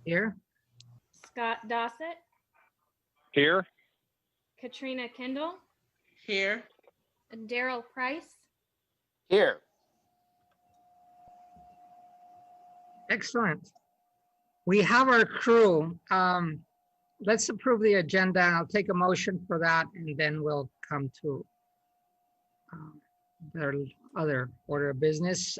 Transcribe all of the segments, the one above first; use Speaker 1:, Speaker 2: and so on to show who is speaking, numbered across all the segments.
Speaker 1: Here.
Speaker 2: Scott Dossett,
Speaker 3: Here.
Speaker 2: Katrina Kendall,
Speaker 4: Here.
Speaker 2: Daryl Price,
Speaker 5: Here.
Speaker 1: Excellent. We have our crew. Let's approve the agenda. I'll take a motion for that, and then we'll come to the other order of business.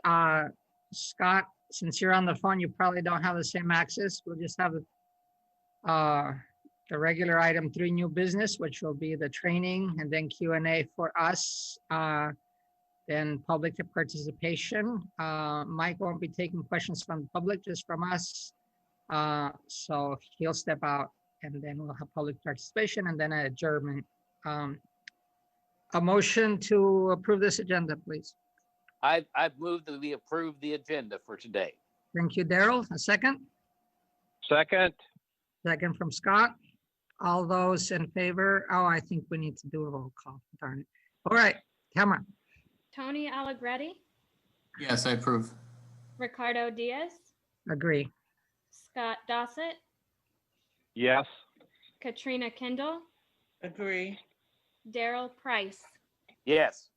Speaker 1: Scott, since you're on the phone, you probably don't have the same access. We'll just have the regular item 3, new business, which will be the training, and then Q&A for us, then public participation. Mike won't be taking questions from the public, just from us. So he'll step out, and then we'll have public participation, and then an adjournment. A motion to approve this agenda, please.
Speaker 5: I've moved that we approve the agenda for today.
Speaker 1: Thank you, Daryl. A second?
Speaker 3: Second.
Speaker 1: Second from Scott. All those in favor? Oh, I think we need to do a roll call. Darn it. All right, Tamara.
Speaker 2: Tony Allegretti,
Speaker 6: Yes, I approve.
Speaker 2: Ricardo Diaz,
Speaker 1: Agree.
Speaker 2: Scott Dossett,
Speaker 3: Yes.
Speaker 2: Katrina Kendall,
Speaker 4: Agree.
Speaker 2: Daryl Price.
Speaker 5: Yes.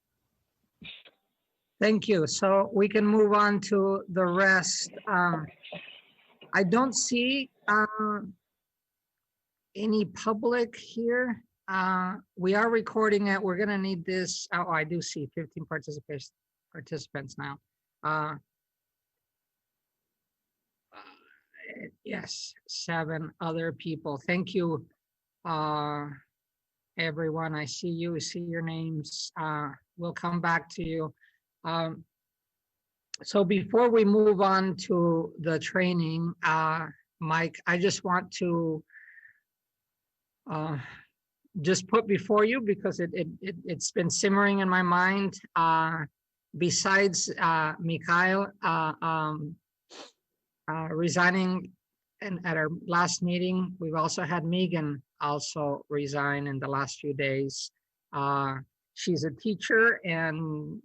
Speaker 1: Thank you. So we can move on to the rest. I don't see any public here. We are recording it. We're gonna need this. Oh, I do see 15 participants now. Yes, 7 other people. Thank you, everyone. I see you, see your names. We'll come back to you. So before we move on to the training, Mike, I just want to just put before you, because it's been simmering in my mind. Besides Mikhail resigning at our last meeting, we've also had Megan also resign in the last few days. She's a teacher, and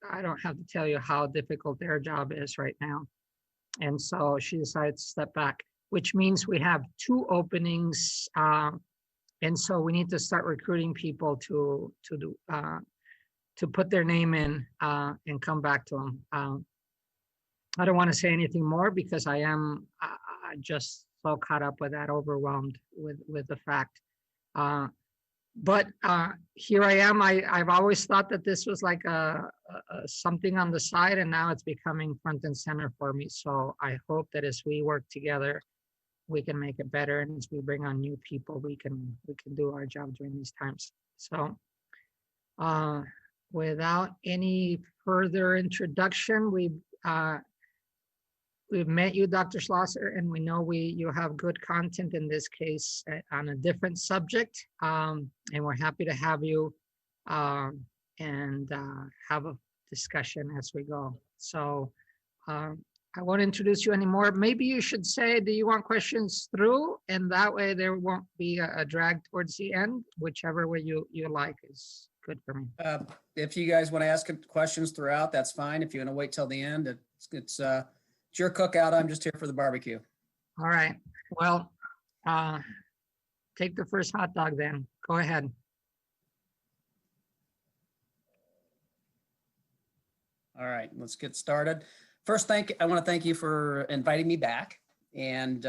Speaker 1: I don't have to tell you how difficult their job is right now. And so she decided to step back, which means we have 2 openings. And so we need to start recruiting people to put their name in and come back to them. I don't want to say anything more, because I am just so caught up with that, overwhelmed with the fact. But here I am. I've always thought that this was like a something on the side, and now it's becoming front and center for me. So I hope that as we work together, we can make it better, and as we bring on new people, we can do our job during these times. So without any further introduction, we've met you, Dr. Schlosser, and we know you have good content in this case on a different subject, and we're happy to have you and have a discussion as we go. So I won't introduce you anymore. Maybe you should say, do you want questions through? And that way there won't be a drag towards the end. Whichever way you like is good for me.
Speaker 6: If you guys want to ask questions throughout, that's fine. If you want to wait till the end, it's your cookout. I'm just here for the barbecue.
Speaker 1: All right. Well, take the first hot dog then. Go ahead.
Speaker 6: All right, let's get started. First, I want to thank you for inviting me back. And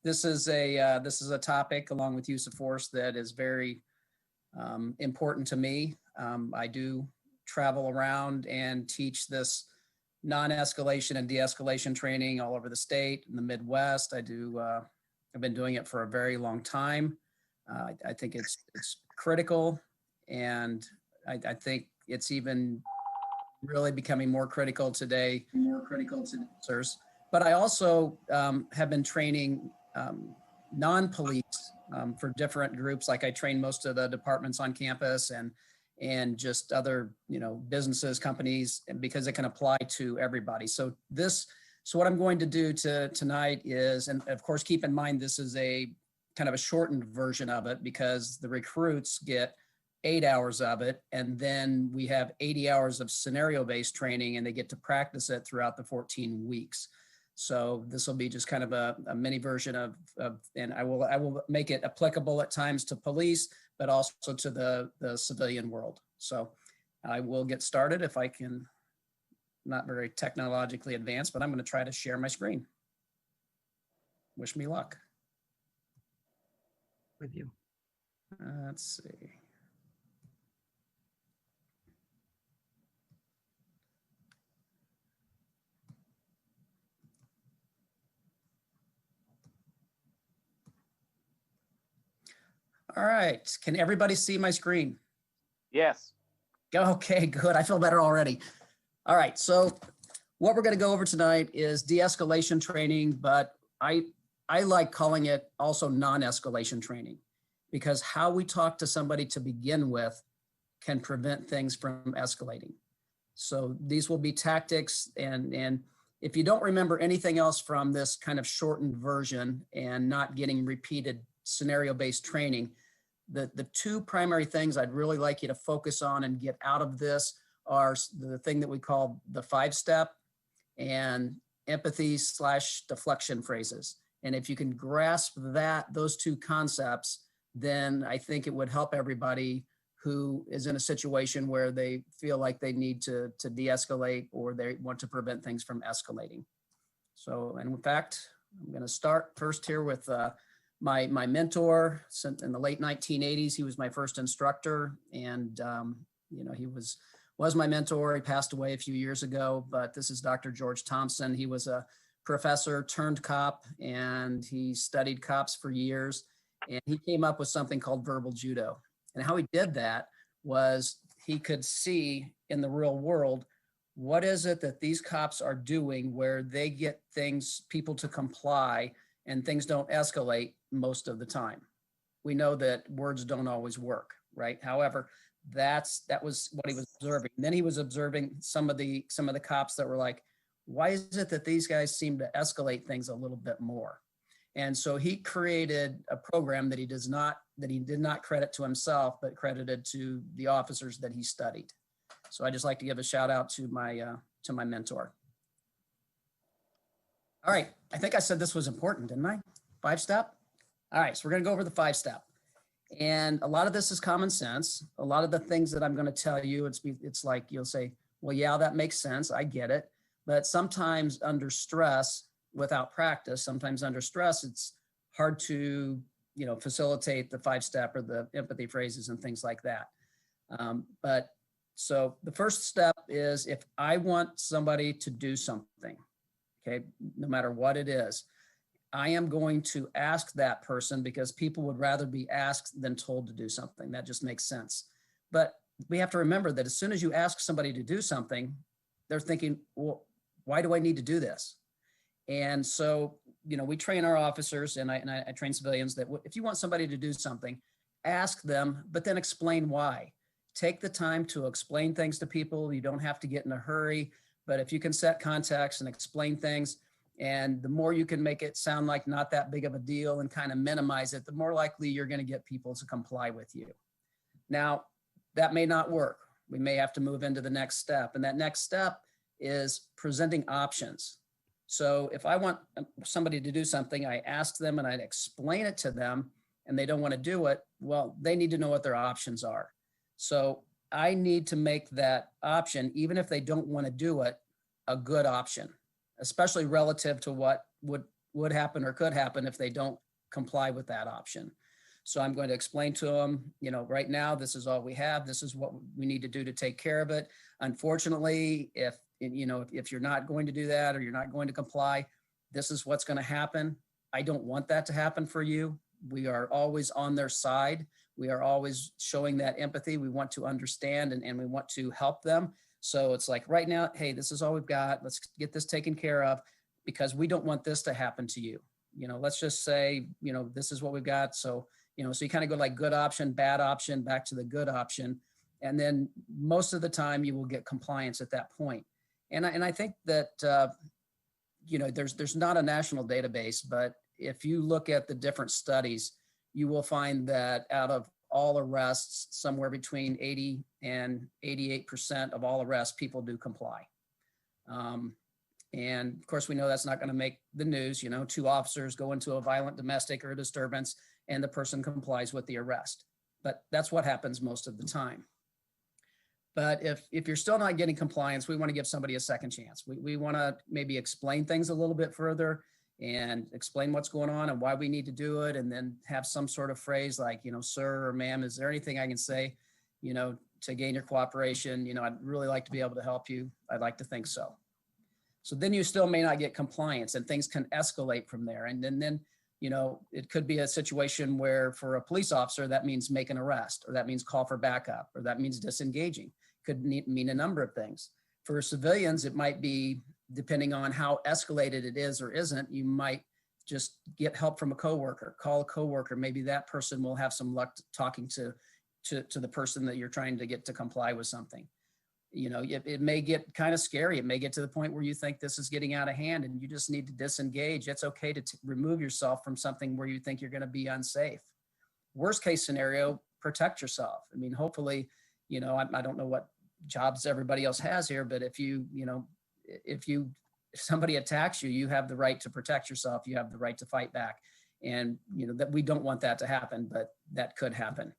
Speaker 6: this is a topic, along with use of force, that is very important to me. I do travel around and teach this non-escalation and de-escalation training all over the state, in the Midwest. I've been doing it for a very long time. I think it's critical, and I think it's even really becoming more critical today. But I also have been training non-police for different groups. Like I train most of the departments on campus and just other, businesses, companies, and because it can apply to everybody. So what I'm going to do tonight is, and of course, keep in mind, this is a kind of a shortened version of it, because the recruits get 8 hours of it. And then we have 80 hours of scenario-based training, and they get to practice it throughout the 14 weeks. So this will be just kind of a mini version of, and I will make it applicable at times to police, but also to the civilian world. So I will get started if I can, not very technologically advanced, but I'm going to try to share my screen. Wish me luck.
Speaker 1: With you.
Speaker 6: Let's see. All right, can everybody see my screen?
Speaker 5: Yes.
Speaker 6: Okay, good. I feel better already. All right, so what we're going to go over tonight is de-escalation training, but I like calling it also non-escalation training, because how we talk to somebody to begin with can prevent things from escalating. So these will be tactics, and if you don't remember anything else from this kind of shortened version and not getting repeated scenario-based training, the two primary things I'd really like you to focus on and get out of this are the thing that we call the 5-step and empathy / deflection phrases. And if you can grasp those two concepts, then I think it would help everybody who is in a situation where they feel like they need to de-escalate or they want to prevent things from escalating. So, and in fact, I'm going to start first here with my mentor. In the late 1980s, he was my first instructor, and he was my mentor. He passed away a few years ago, but this is Dr. George Thompson. He was a professor turned cop, and he studied cops for years, and he came up with something called verbal judo. And how he did that was he could see in the real world, what is it that these cops are doing where they get people to comply and things don't escalate most of the time. We know that words don't always work, right? However, that was what he was observing. And then he was observing some of the cops that were like, why is it that these guys seem to escalate things a little bit more? And so he created a program that he did not credit to himself, but credited to the officers that he studied. So I just like to give a shout out to my mentor. All right, I think I said this was important, didn't I? 5-step. All right, so we're going to go over the 5-step. And a lot of this is common sense. A lot of the things that I'm going to tell you, it's like you'll say, well, yeah, that makes sense. I get it. But sometimes under stress, without practice, sometimes under stress, it's hard to, facilitate the 5-step or the empathy phrases and things like that. But so the first step is if I want somebody to do something, okay, no matter what it is, I am going to ask that person, because people would rather be asked than told to do something. That just makes sense. But we have to remember that as soon as you ask somebody to do something, they're thinking, well, why do I need to do this? And so, we train our officers, and I train civilians, that if you want somebody to do something, ask them, but then explain why. Take the time to explain things to people. You don't have to get in a hurry, but if you can set context and explain things, and the more you can make it sound like not that big of a deal and kind of minimize it, the more likely you're going to get people to comply with you. Now, that may not work. We may have to move into the next step. And that next step is presenting options. So if I want somebody to do something, I ask them and I explain it to them, and they don't want to do it, well, they need to know what their options are. So I need to make that option, even if they don't want to do it, a good option, especially relative to what would happen or could happen if they don't comply with that option. So I'm going to explain to them, right now, this is all we have. This is what we need to do to take care of it. Unfortunately, if you're not going to do that or you're not going to comply, this is what's going to happen. I don't want that to happen for you. We are always on their side. We are always showing that empathy. We want to understand and we want to help them. So it's like right now, hey, this is all we've got. Let's get this taken care of, because we don't want this to happen to you. Let's just say, this is what we've got. So, so you kind of go like good option, bad option, back to the good option. And then most of the time you will get compliance at that point. And I think that, there's not a national database, but if you look at the different studies, you will find that out of all arrests, somewhere between 80 and 88% of all arrests, people do comply. And of course, we know that's not going to make the news. You know, two officers go into a violent domestic or a disturbance and the person complies with the arrest. But that's what happens most of the time. But if you're still not getting compliance, we want to give somebody a second chance. We want to maybe explain things a little bit further and explain what's going on and why we need to do it. And then have some sort of phrase like, you know, sir or ma'am, is there anything I can say, you know, to gain your cooperation? You know, I'd really like to be able to help you. I'd like to think so. So then you still may not get compliance and things can escalate from there. And then, you know, it could be a situation where for a police officer, that means make an arrest, or that means call for backup, or that means disengaging. Could mean a number of things. For civilians, it might be, depending on how escalated it is or isn't, you might just get help from a coworker, call a coworker. Maybe that person will have some luck talking to the person that you're trying to get to comply with something. You know, it may get kind of scary. It may get to the point where you think this is getting out of hand and you just need to disengage. It's okay to remove yourself from something where you think you're going to be unsafe. Worst case scenario, protect yourself. I mean, hopefully, you know, I don't know what jobs everybody else has here, but if somebody attacks you, you have the right to protect yourself. You have the right to fight back. And, you know, that we don't want that to happen, but that could happen.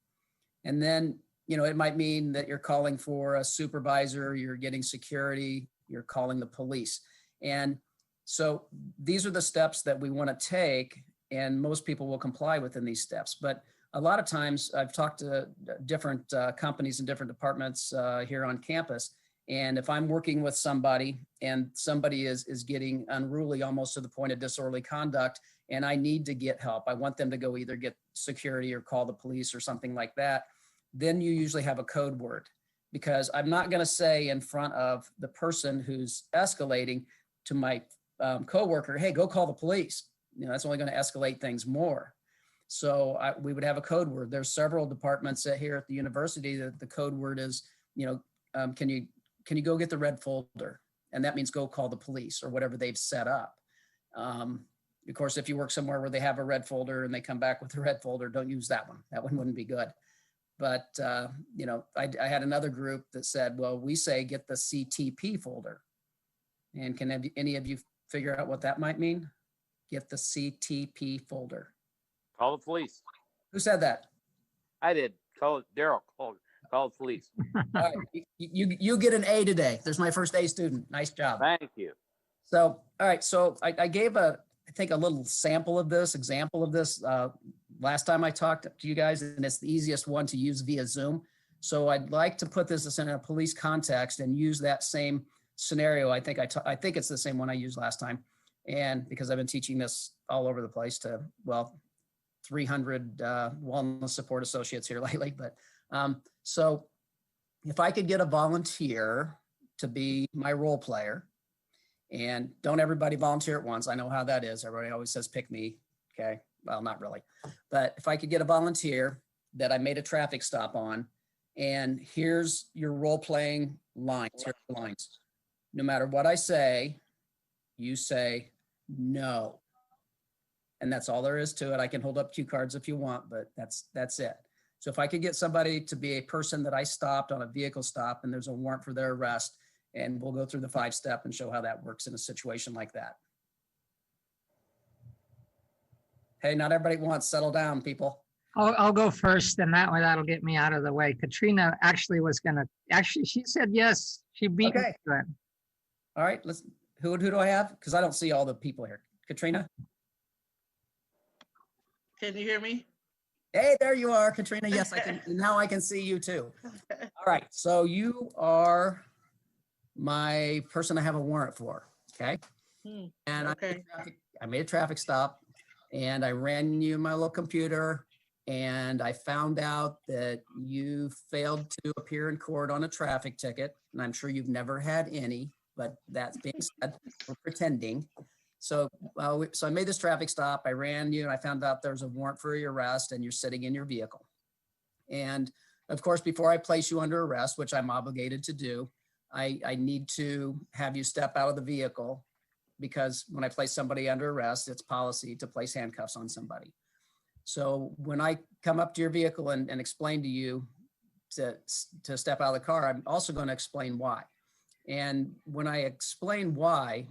Speaker 6: And then, you know, it might mean that you're calling for a supervisor, you're getting security, you're calling the police. And so these are the steps that we want to take, and most people will comply within these steps. But a lot of times I've talked to different companies and different departments here on campus. And if I'm working with somebody and somebody is getting unruly almost to the point of disorderly conduct, and I need to get help, I want them to go either get security or call the police or something like that, then you usually have a code word, because I'm not going to say in front of the person who's escalating to my coworker, hey, go call the police. You know, that's only going to escalate things more. So we would have a code word. There's several departments here at the university that the code word is, you know, can you go get the red folder? And that means go call the police or whatever they've set up. Of course, if you work somewhere where they have a red folder and they come back with a red folder, don't use that one. That one wouldn't be good. But, you know, I had another group that said, well, we say get the CTP folder. And can any of you figure out what that might mean? Get the CTP folder.
Speaker 5: Call the police.
Speaker 6: Who said that?
Speaker 5: I did. Daryl. Call the police.
Speaker 6: All right, you get an A today. There's my first A student. Nice job.
Speaker 5: Thank you.
Speaker 6: So, all right. So I gave I think a little example of this last time I talked to you guys, and it's the easiest one to use via Zoom. So I'd like to put this in a police context and use that same scenario. I think it's the same one I used last time. And because I've been teaching this all over the place to, well, 300 wellness support associates here lately. But so if I could get a volunteer to be my role player, and don't everybody volunteer at once. I know how that is. Everybody always says, pick me. Okay. Well, not really. But if I could get a volunteer that I made a traffic stop on, and here's your role playing lines, here are the lines. No matter what I say, you say no. And that's all there is to it. I can hold up cue cards if you want, but that's it. So if I could get somebody to be a person that I stopped on a vehicle stop and there's a warrant for their arrest, and we'll go through the 5-step and show how that works in a situation like that. Hey, not everybody wants, settle down, people.
Speaker 1: I'll go first, and that way that'll get me out of the way. Katrina actually she said yes. She beat me
Speaker 6: Okay.
Speaker 1: to it.
Speaker 6: All right, who do I have? Because I don't see all the people here. Katrina?
Speaker 4: Can you hear me?
Speaker 6: Hey, there you are, Katrina. Yes, I can. Now I can see you too. All right, so you are my person I have a warrant for, okay? And
Speaker 4: Okay.
Speaker 6: I made a traffic stop, and I ran you my little computer, and I found out that you failed to appear in court on a traffic ticket, and I'm sure you've never had any, but that's being said, we're pretending. So I made this traffic stop, I ran you, and I found out there's a warrant for your arrest, and you're sitting in your vehicle. And of course, before I place you under arrest, which I'm obligated to do, I need to have you step out of the vehicle, because when I place somebody under arrest, it's policy to place handcuffs on somebody. So when I come up to your vehicle and explain to you to step out of the car, I'm also going to explain why. And when I explain why,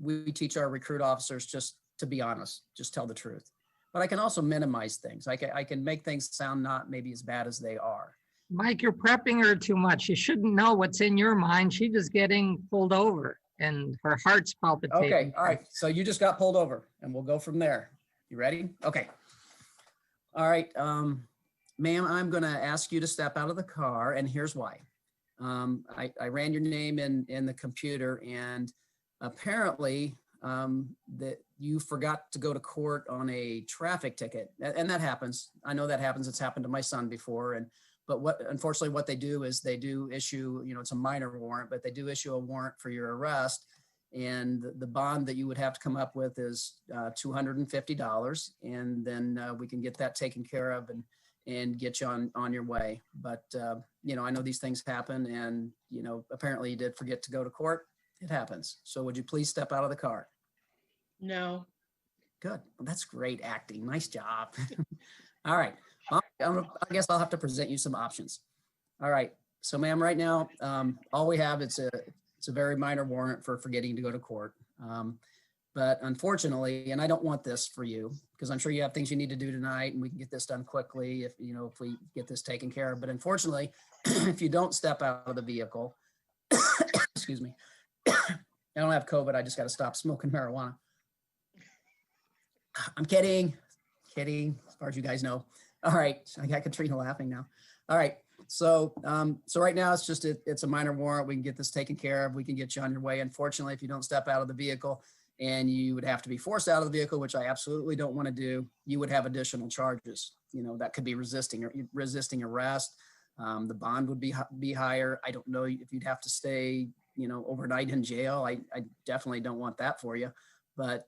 Speaker 6: we teach our recruit officers just to be honest, just tell the truth. But I can also minimize things. I can make things sound not maybe as bad as they are.
Speaker 1: Mike, you're prepping her too much. You shouldn't know what's in your mind. She's just getting pulled over and her heart's palpitating.
Speaker 6: Okay, all right. So you just got pulled over and we'll go from there. You ready? Okay. All right, ma'am, I'm gonna ask you to step out of the car and here's why. I ran your name in the computer and apparently that you forgot to go to court on a traffic ticket. And that happens. I know that happens. It's happened to my son before. But unfortunately what they do is they do issue, it's a minor warrant, but they do issue a warrant for your arrest. And the bond that you would have to come up with is $250. And then we can get that taken care of and get you on your way. But, I know these things happen and, apparently you did forget to go to court. It happens. So would you please step out of the car?
Speaker 4: No.
Speaker 6: Good. Well, that's great acting. Nice job. All right. Well, I guess I'll have to present you some options. All right. So ma'am, right now, all we have, it's a very minor warrant for forgetting to go to court. But unfortunately, and I don't want this for you, because I'm sure you have things you need to do tonight and we can get this done quickly if we get this taken care of. But unfortunately, if you don't step out of the vehicle, excuse me, I don't have COVID. I just got to stop smoking marijuana. I'm kidding, as far as you guys know. All right, I got Katrina laughing now. All right, so right now it's a minor warrant. We can get this taken care of. We can get you on your way. Unfortunately, if you don't step out of the vehicle and you would have to be forced out of the vehicle, which I absolutely don't want to do, you would have additional charges. That could be resisting arrest. The bond would be higher. I don't know if you'd have to stay, overnight in jail. I definitely don't want that for you. But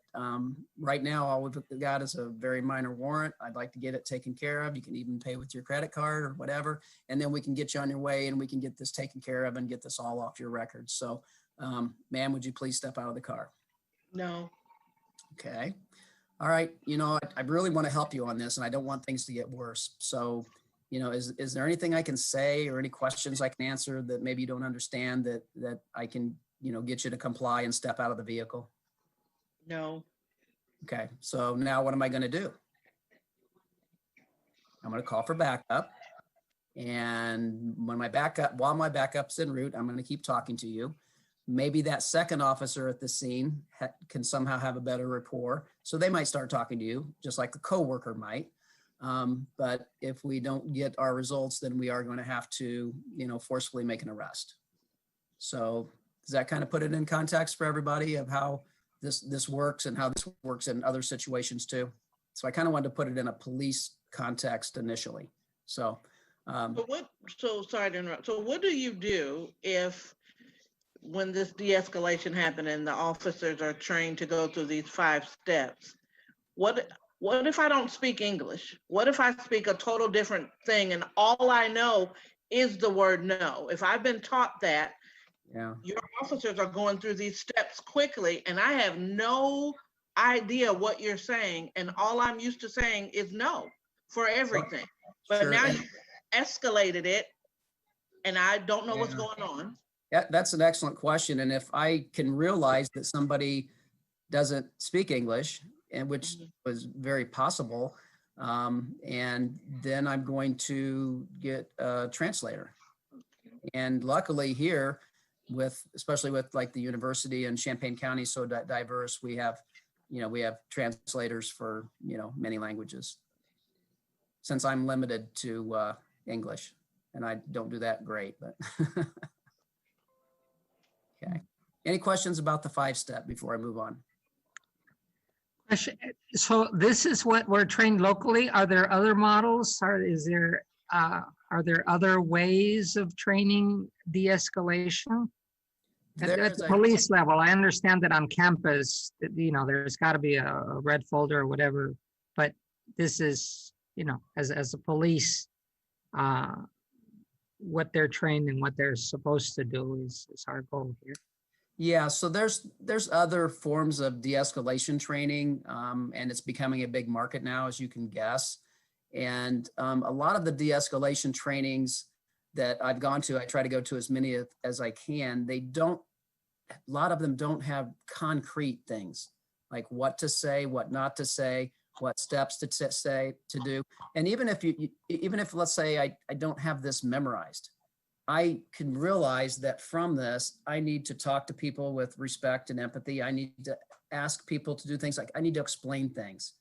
Speaker 6: right now, all we've got is a very minor warrant. I'd like to get it taken care of. You can even pay with your credit card or whatever, and then we can get you on your way and we can get this taken care of and get this all off your record. So, ma'am, would you please step out of the car?
Speaker 4: No.
Speaker 6: Okay. All right. I really want to help you on this and I don't want things to get worse. So, is there anything I can say or any questions I can answer that maybe you don't understand that I can, get you to comply and step out of the vehicle?
Speaker 4: No.
Speaker 6: Okay, so now what am I going to do? I'm going to call for backup. And while my backup's en route, I'm going to keep talking to you. Maybe that second officer at the scene can somehow have a better rapport. So they might start talking to you, just like the coworker might. But if we don't get our results, then we are going to have to, forcefully make an arrest. So does that kind of put it in context for everybody of how this works and how this works in other situations too? So I kind of wanted to put it in a police context initially. So,
Speaker 4: sorry to interrupt. So what do you do when this de-escalation happened and the officers are trained to go through these 5 steps? What if I don't speak English? What if I speak a total different thing and all I know is the word no? If I've been taught that,
Speaker 6: yeah,
Speaker 4: your officers are going through these steps quickly and I have no idea what you're saying. And all I'm used to saying is no for everything. But
Speaker 6: sure.
Speaker 4: now you escalated it and I don't know what's going on.
Speaker 6: Yeah, that's an excellent question. And if I can realize that somebody doesn't speak English, and which was very possible, and then I'm going to get a translator. And luckily here, especially with like the university and Champaign County so diverse, we have translators for many languages. Since I'm limited to English, and I don't do that great, but okay. Any questions about the 5-step before I move on?
Speaker 1: So this is what we're trained locally. Are there other models? Are there other ways of training de-escalation? At the police level, I understand that on campus, there's got to be a red folder or whatever, but this is, as a police, what they're trained and what they're supposed to do is our goal here.
Speaker 6: Yeah, so there's other forms of de-escalation training, and it's becoming a big market now, as you can guess. And a lot of the de-escalation trainings that I've gone to, I try to go to as many as I can. A lot of them don't have concrete things like what to say, what not to say, what steps to say, to do. And even if let's say I don't have this memorized, I can realize that from this, I need to talk to people with respect and empathy. I need to ask people to do things like I need to explain things.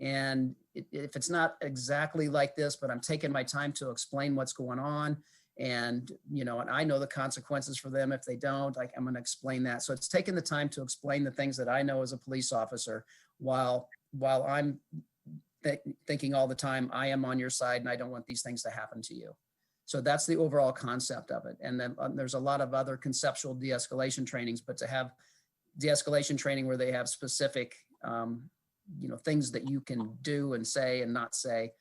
Speaker 6: And if it's not exactly like this, but I'm taking my time to explain what's going on, and and I know the consequences for them if they don't, like I'm going to explain that. So it's taking the time to explain the things that I know as a police officer while I'm thinking all the time, I am on your side and I don't want these things to happen to you. So that's the overall concept of it. And then there's a lot of other conceptual de-escalation trainings, but to have de-escalation training where they have specific, things that you can do and say and not say,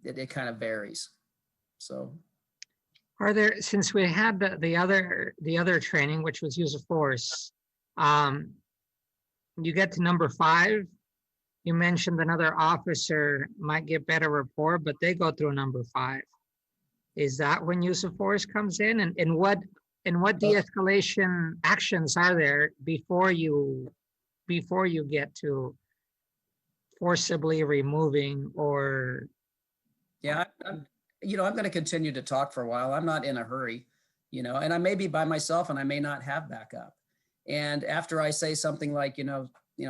Speaker 6: it kind of varies. So.
Speaker 1: Are there, since we had the other training, which was use of force, you get to number 5, you mentioned another officer might get better rapport, but they go through number 5. Is that when use of force comes in? And what de-escalation actions are there before you get to forcibly removing or?
Speaker 6: Yeah, I'm going to continue to talk for a while. I'm not in a hurry, and I may be by myself and I may not have backup. And after I say something like,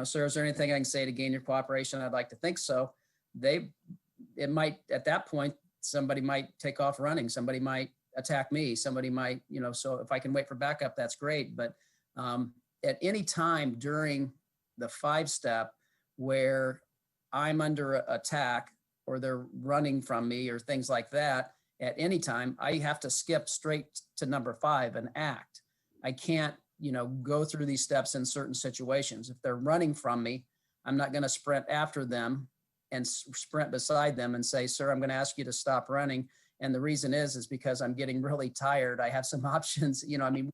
Speaker 6: sir, is there anything I can say to gain your cooperation? I'd like to think so. It might, at that point, somebody might take off running. Somebody might attack me. Somebody might, so if I can wait for backup, that's great. But at any time during the 5-step where I'm under attack or they're running from me or things like that, at any time, I have to skip straight to number 5 and act. I can't, go through these steps in certain situations. If they're running from me, I'm not going to sprint after them and sprint beside them and say, sir, I'm going to ask you to stop running. And the reason is because I'm getting really tired. I have some options, I'm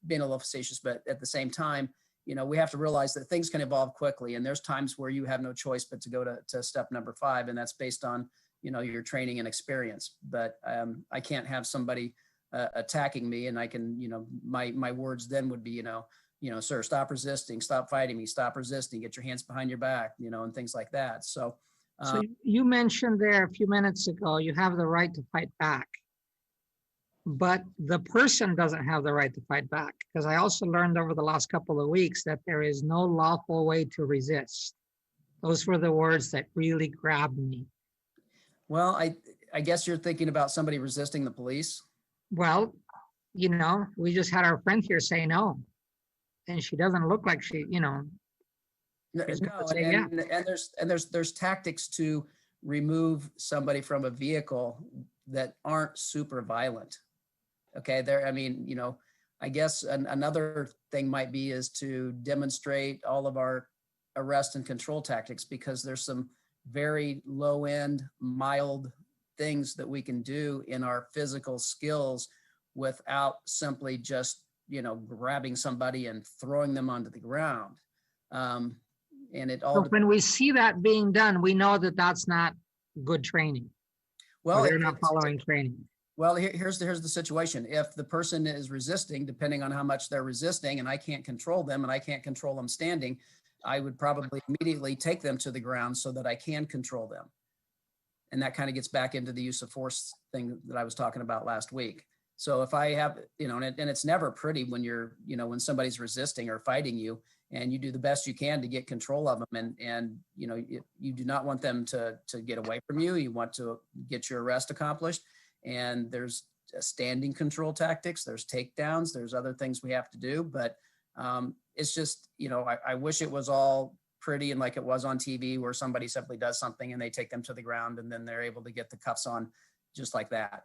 Speaker 6: being a little facetious, but at the same time, we have to realize that things can evolve quickly. And there's times where you have no choice but to go to step number 5. And that's based on, your training and experience. But I can't have somebody attacking me and I can, my words then would be, sir, stop resisting, stop fighting me, stop resisting, get your hands behind your back, and things like that. So
Speaker 1: you mentioned there a few minutes ago, you have the right to fight back, but the person doesn't have the right to fight back, because I also learned over the last couple of weeks that there is no lawful way to resist. Those were the words that really grabbed me.
Speaker 6: Well, I guess you're thinking about somebody resisting the police.
Speaker 1: Well, we just had our friend here say no, and she doesn't look like she,
Speaker 6: No, and there's tactics to remove somebody from a vehicle that aren't super violent. Okay, I guess another thing might be is to demonstrate all of our arrest and control tactics, because there's some very low end, mild things that we can do in our physical skills without simply just, grabbing somebody and throwing them onto the ground. And it all.
Speaker 1: So when we see that being done, we know that that's not good training. Well, they're not following training.
Speaker 6: Well, here's the situation. If the person is resisting, depending on how much they're resisting, and I can't control them and I can't control them standing, I would probably immediately take them to the ground so that I can control them. And that kind of gets back into the use of force thing that I was talking about last week. So if I have, and it's never pretty when you're, when somebody's resisting or fighting you, and you do the best you can to get control of them. And you do not want them to get away from you. You want to get your arrest accomplished. And there's standing control tactics, there's takedowns, there's other things we have to do. But it's just, I wish it was all pretty and like it was on TV, where somebody simply does something and they take them to the ground and then they're able to get the cuffs on just like that.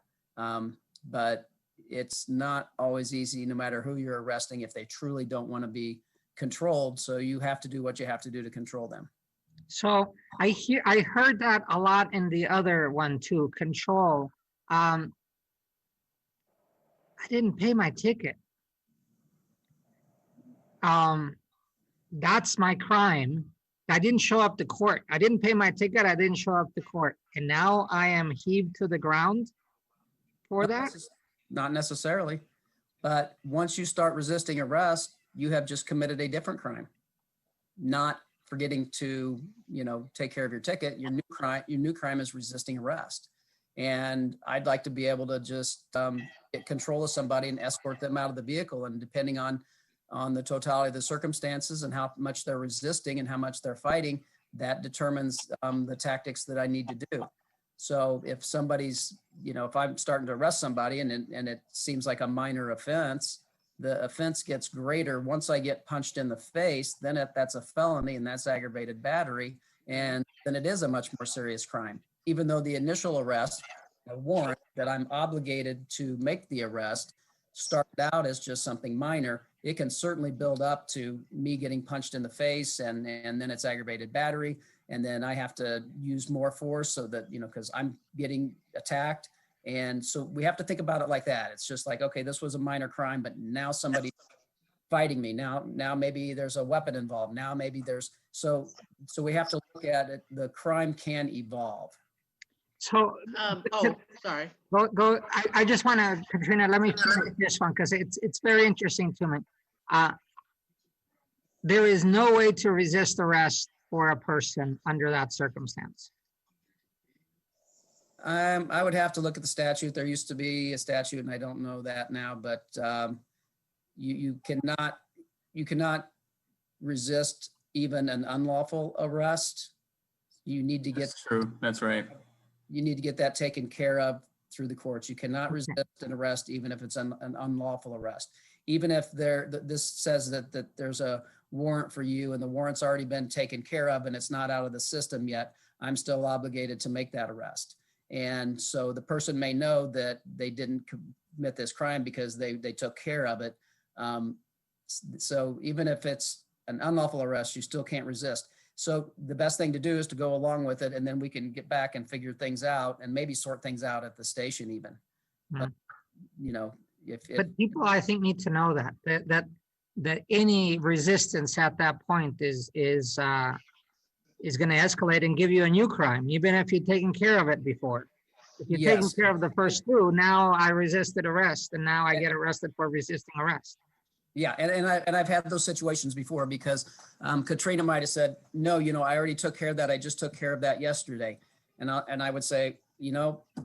Speaker 6: But it's not always easy, no matter who you're arresting, if they truly don't want to be controlled. So you have to do what you have to do to control them.
Speaker 1: So I heard that a lot in the other one too, control. I didn't pay my ticket. That's my crime. I didn't show up to court. I didn't pay my ticket. I didn't show up to court. And now I am heaved to the ground. for that?
Speaker 6: Not necessarily, but once you start resisting arrest, you have just committed a different crime. Not forgetting to, take care of your ticket. Your new crime is resisting arrest. And I'd like to be able to just get control of somebody and escort them out of the vehicle. And depending on the totality of the circumstances and how much they're resisting and how much they're fighting, that determines the tactics that I need to do. So if somebody's, if I'm starting to arrest somebody and it seems like a minor offense, the offense gets greater. Once I get punched in the face, then that's a felony and that's aggravated battery. And then it is a much more serious crime. Even though the initial arrest, a warrant that I'm obligated to make the arrest, started out as just something minor, it can certainly build up to me getting punched in the face and then it's aggravated battery. And then I have to use more force so that, because I'm getting attacked. And so we have to think about it like that. It's just like, okay, this was a minor crime, but now somebody's fighting me. Now maybe there's a weapon involved. Now maybe there's, so we have to look at it. The crime can evolve.
Speaker 1: So,
Speaker 4: Sorry.
Speaker 1: I just want to, Katrina, let me finish this one because it's very interesting to me. There is no way to resist arrest for a person under that circumstance.
Speaker 6: I would have to look at the statute. There used to be a statute, and I don't know that now, but you cannot resist even an unlawful arrest. You need to get
Speaker 7: That's true. That's right.
Speaker 6: You need to get that taken care of through the courts. You cannot resist an arrest, even if it's an unlawful arrest. Even if this says that there's a warrant for you and the warrant's already been taken care of and it's not out of the system yet, I'm still obligated to make that arrest. And so the person may know that they didn't commit this crime because they took care of it. So even if it's an unlawful arrest, you still can't resist. So the best thing to do is to go along with it, and then we can get back and figure things out and maybe sort things out at the station even.
Speaker 1: Yeah.
Speaker 6: But,
Speaker 1: But people, I think, need to know that any resistance at that point is going to escalate and give you a new crime, even if you've taken care of it before. If you've taken
Speaker 6: Yes.
Speaker 1: care of the first two, now I resisted arrest, and now I get arrested for resisting arrest.
Speaker 6: Yeah, and I've had those situations before because Katrina might have said, no, I already took care of that. I just took care of that yesterday. And I would say,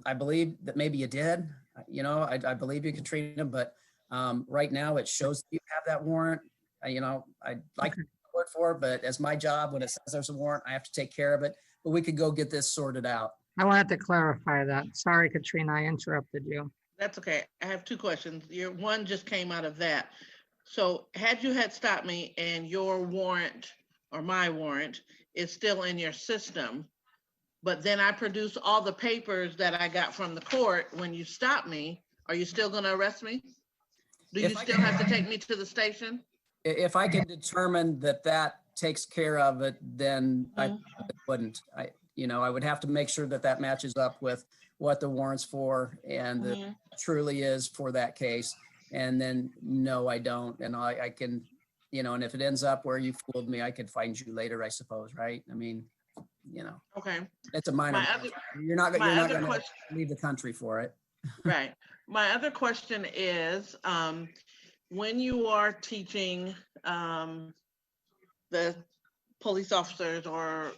Speaker 6: I believe that maybe you did. I believe you, Katrina, but right now it shows that you have that warrant. I'd like to work for it, but as my job, when it says there's a warrant, I have to take care of it. But we could go get this sorted out.
Speaker 1: I wanted to clarify that. Sorry, Katrina, I interrupted you.
Speaker 4: That's okay. I have two questions. Your one just came out of that. So had you had stopped me and your warrant or my warrant is still in your system, but then I produce all the papers that I got from the court when you stopped me, are you still going to arrest me? Do you still have to take me to the station?
Speaker 6: If I can determine that takes care of it, then I wouldn't. I would have to make sure that matches up with what the warrant's for and that truly is for that case. And then, no, I don't. And I can, and if it ends up where you fooled me, I could find you later, I suppose, right? I mean,
Speaker 4: Okay.
Speaker 6: it's a minor. You're not going to leave the country for it.
Speaker 4: Right. My other question is, when you are teaching the police officers or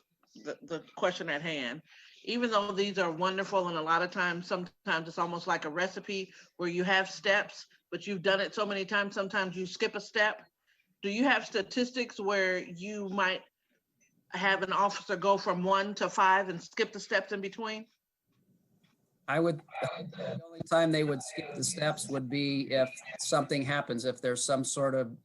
Speaker 4: the question at hand, even though these are wonderful and a lot of times, sometimes it's almost like a recipe where you have steps, but you've done it so many times, sometimes you skip a step. Do you have statistics where you might have an officer go from 1 to 5 and skip the steps in between?
Speaker 6: The only time they would skip the steps would be if something happens, if there's some sort of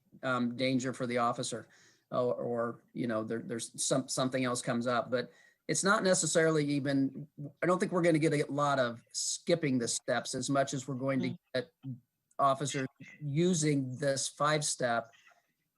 Speaker 6: danger for the officer or there's something else comes up. But it's not necessarily even, I don't think we're going to get a lot of skipping the steps as much as we're going to get officers using this 5-step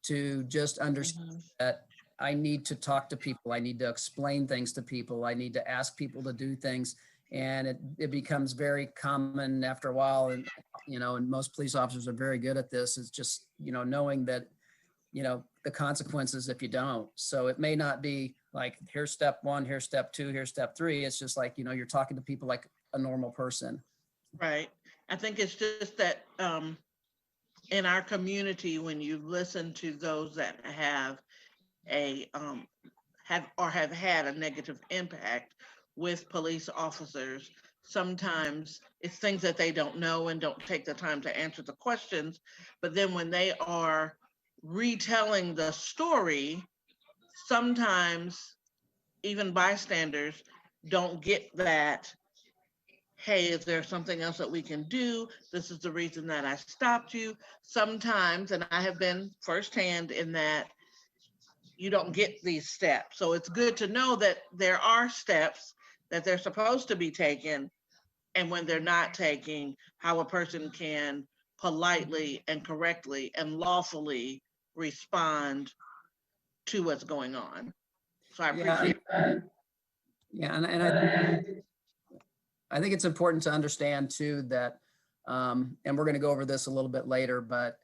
Speaker 6: to just understand that I need to talk to people. I need to explain things to people. I need to ask people to do things. And it becomes very common after a while. And, and most police officers are very good at this. It's just, knowing that, the consequences if you don't. So it may not be like, here's step 1, here's step 2, here's step 3. It's just like, you're talking to people like a normal person.
Speaker 4: Right. I think it's just that in our community, when you listen to those that a have had a negative impact with police officers, sometimes it's things that they don't know and don't take the time to answer the questions. But then when they are retelling the story, sometimes even bystanders don't get that, hey, is there something else that we can do? This is the reason that I stopped you. Sometimes, and I have been firsthand in that, you don't get these steps. So it's good to know that there are steps that they're supposed to be taken. And when they're not taking, how a person can politely and correctly and lawfully respond to what's going on. So I
Speaker 6: Yeah,
Speaker 4: appreciate.
Speaker 6: yeah, and I think it's important to understand too that, and we're going to go over this a little bit later, but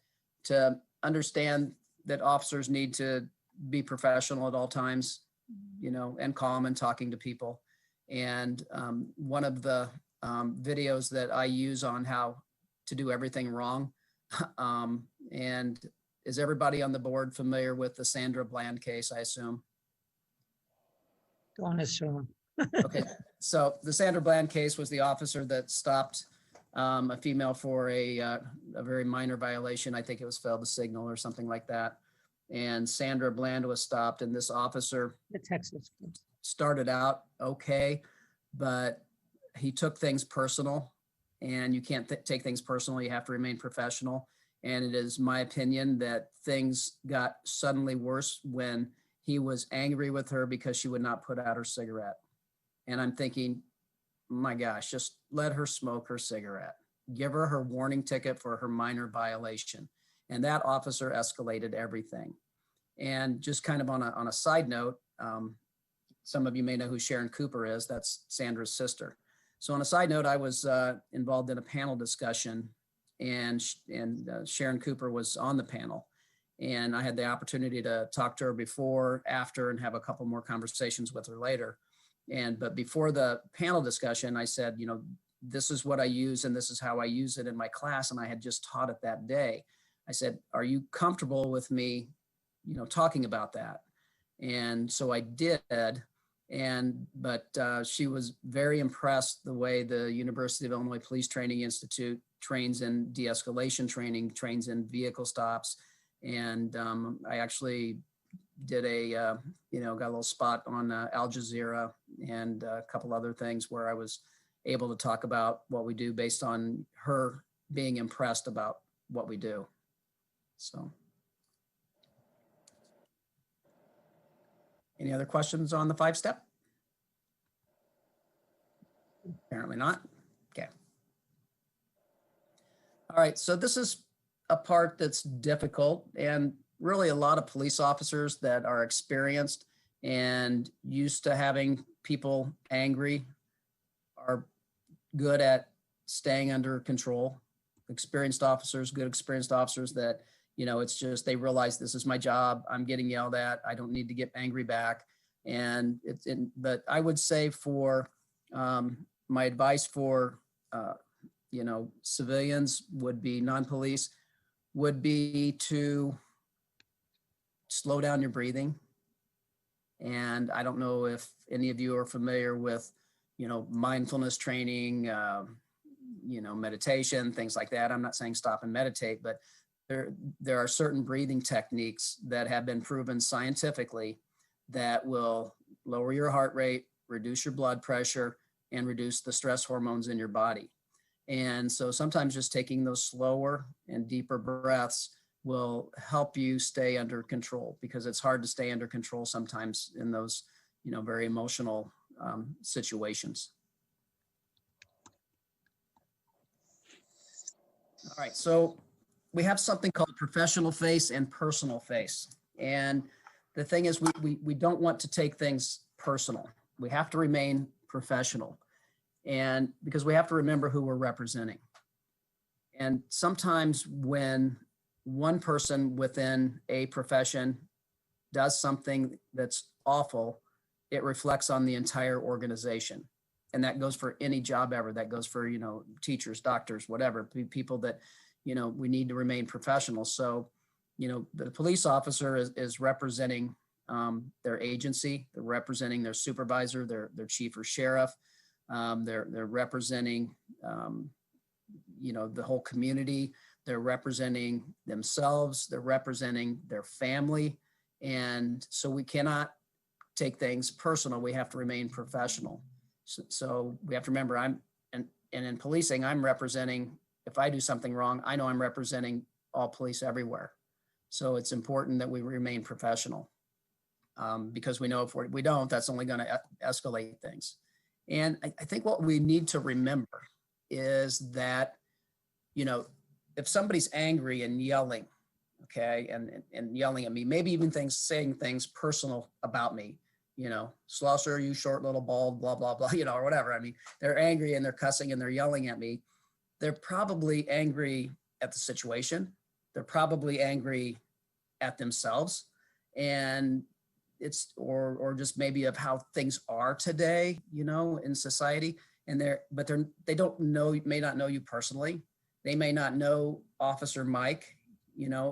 Speaker 6: to understand that officers need to be professional at all times, you know, and calm and talking to people. And one of the videos that I use on how to do everything wrong, and is everybody on the board familiar with the Sandra Bland case, I assume?
Speaker 1: Don't assume.
Speaker 6: Okay, so the Sandra Bland case was the officer that stopped a female for a very minor violation. I think it was failed to signal or something like that. And Sandra Bland was stopped, and this officer
Speaker 1: The Texas.
Speaker 6: started out okay, but he took things personal, and you can't take things personal. You have to remain professional. And it is my opinion that things got suddenly worse when he was angry with her because she would not put out her cigarette. And I'm thinking, my gosh, just let her smoke her cigarette. Give her her warning ticket for her minor violation. And that officer escalated everything. And just kind of on a side note, some of you may know who Sharon Cooper is. That's Sandra's sister. So on a side note, I was involved in a panel discussion, and Sharon Cooper was on the panel. And I had the opportunity to talk to her before, after, and have a couple more conversations with her later. But before the panel discussion, I said, you know, this is what I use and this is how I use it in my class. And I had just taught it that day. I said, are you comfortable with me, you know, talking about that? And so I did. But she was very impressed the way the University of Illinois Police Training Institute trains in de-escalation training, trains in vehicle stops. And I actually did got a little spot on Al Jazeera and a couple other things where I was able to talk about what we do based on her being impressed about what we do. So, any other questions on the 5-step? Apparently not. Okay. All right, so this is a part that's difficult, and really a lot of police officers that are experienced and used to having people angry are good at staying under control. Experienced officers, good experienced officers that, you know, it's just, they realize this is my job. I'm getting yelled at. I don't need to get angry back. But I would say for my advice for, civilians would be, non-police, would be to slow down your breathing. And I don't know if any of you are familiar with, mindfulness training, meditation, things like that. I'm not saying stop and meditate, but there are certain breathing techniques that have been proven scientifically that will lower your heart rate, reduce your blood pressure, and reduce the stress hormones in your body. And so sometimes just taking those slower and deeper breaths will help you stay under control, because it's hard to stay under control sometimes in those, very emotional situations. All right, so we have something called professional face and personal face. And the thing is, we don't want to take things personal. We have to remain professional, and because we have to remember who we're representing. And sometimes when one person within a profession does something that's awful, it reflects on the entire organization. And that goes for any job ever. That goes for, teachers, doctors, whatever, people that, we need to remain professional. So, the police officer is representing their agency, they're representing their supervisor, their chief or sheriff. They're representing, the whole community. They're representing themselves. They're representing their family. And so we cannot take things personal. We have to remain professional. So we have to remember and in policing, I'm representing, if I do something wrong, I know I'm representing all police everywhere. So it's important that we remain professional because we know if we don't, that's only going to escalate things. And I think what we need to remember is that, if somebody's angry and yelling, okay, and yelling at me, maybe even saying things personal about me, Schlosser, you short little bald, blah, blah, blah, or whatever. I mean, they're angry and they're cussing and they're yelling at me. They're probably angry at the situation. They're probably angry at themselves. And it's, or just maybe of how things are today, in society. And they don't know, may not know you personally. They may not know Officer Mike,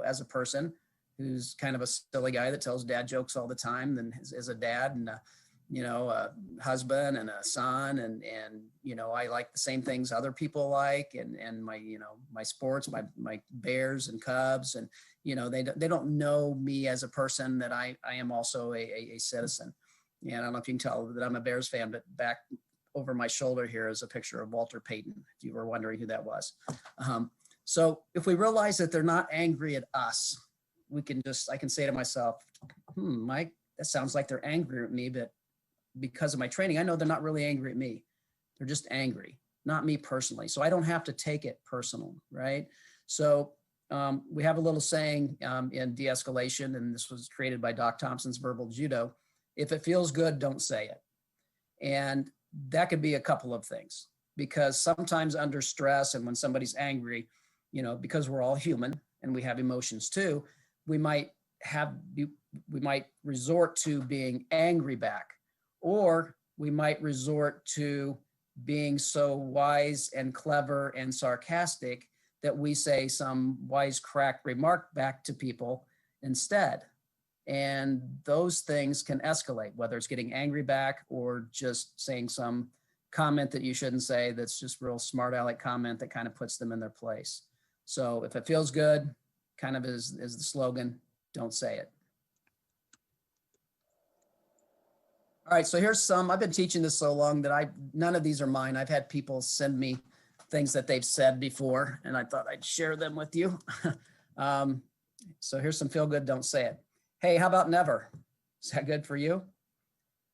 Speaker 6: as a person who's kind of a silly guy that tells dad jokes all the time and is a dad and a husband and a son. And I like the same things other people like, and my, my sports, my Bears and Cubs. And, they don't know me as a person that I am also a citizen. And I don't know if you can tell that I'm a Bears fan, but back over my shoulder here is a picture of Walter Payton, if you were wondering who that was. So if we realize that they're not angry at us, I can say to myself, Mike, that sounds like they're angry at me, but because of my training, I know they're not really angry at me. They're just angry, not me personally. So I don't have to take it personal, right? So we have a little saying in de-escalation, and this was created by Doc Thompson's Verbal Judo. If it feels good, don't say it. And that could be a couple of things, because sometimes under stress and when somebody's angry, because we're all human and we have emotions too, we might resort to being angry back, or we might resort to being so wise and clever and sarcastic that we say some wisecrack remark back to people instead. And those things can escalate, whether it's getting angry back or just saying some comment that you shouldn't say that's just real smart aleck comment that kind of puts them in their place. So if it feels good, kind of is the slogan, don't say it. All right, so here's some. I've been teaching this so long that none of these are mine. I've had people send me things that they've said before, and I thought I'd share them with you. So here's some feel good, don't say it. Hey, how about never? Is that good for you?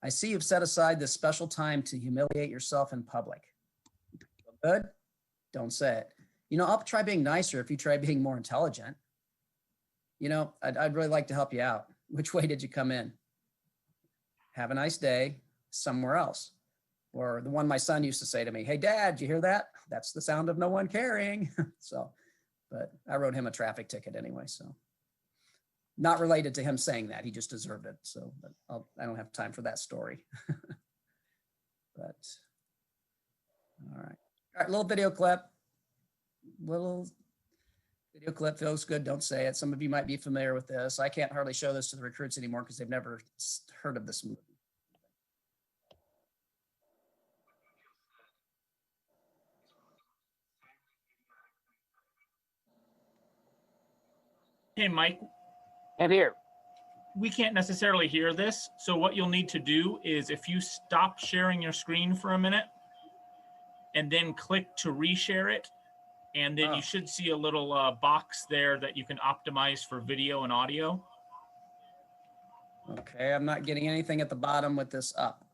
Speaker 6: I see you've set aside this special time to humiliate yourself in public. Feel good? Don't say it. I'll try being nicer if you try being more intelligent. I'd really like to help you out. Which way did you come in? Have a nice day somewhere else. Or the one my son used to say to me, hey, Dad, you hear that? That's the sound of no one caring. But I wrote him a traffic ticket anyway, so. Not related to him saying that, he just deserved it. So, but I don't have time for that story. But, all right, little video clip. Little video clip feels good, don't say it. Some of you might be familiar with this. I can't hardly show this to the recruits anymore because they've never heard of this movie.
Speaker 7: Hey, Mike,
Speaker 5: And here,
Speaker 7: we can't necessarily hear this. So what you'll need to do is if you stop sharing your screen for a minute and then click to reshare it, and then you should see a little box there that you can optimize for video and audio.
Speaker 6: Okay, I'm not getting anything at the bottom with this up.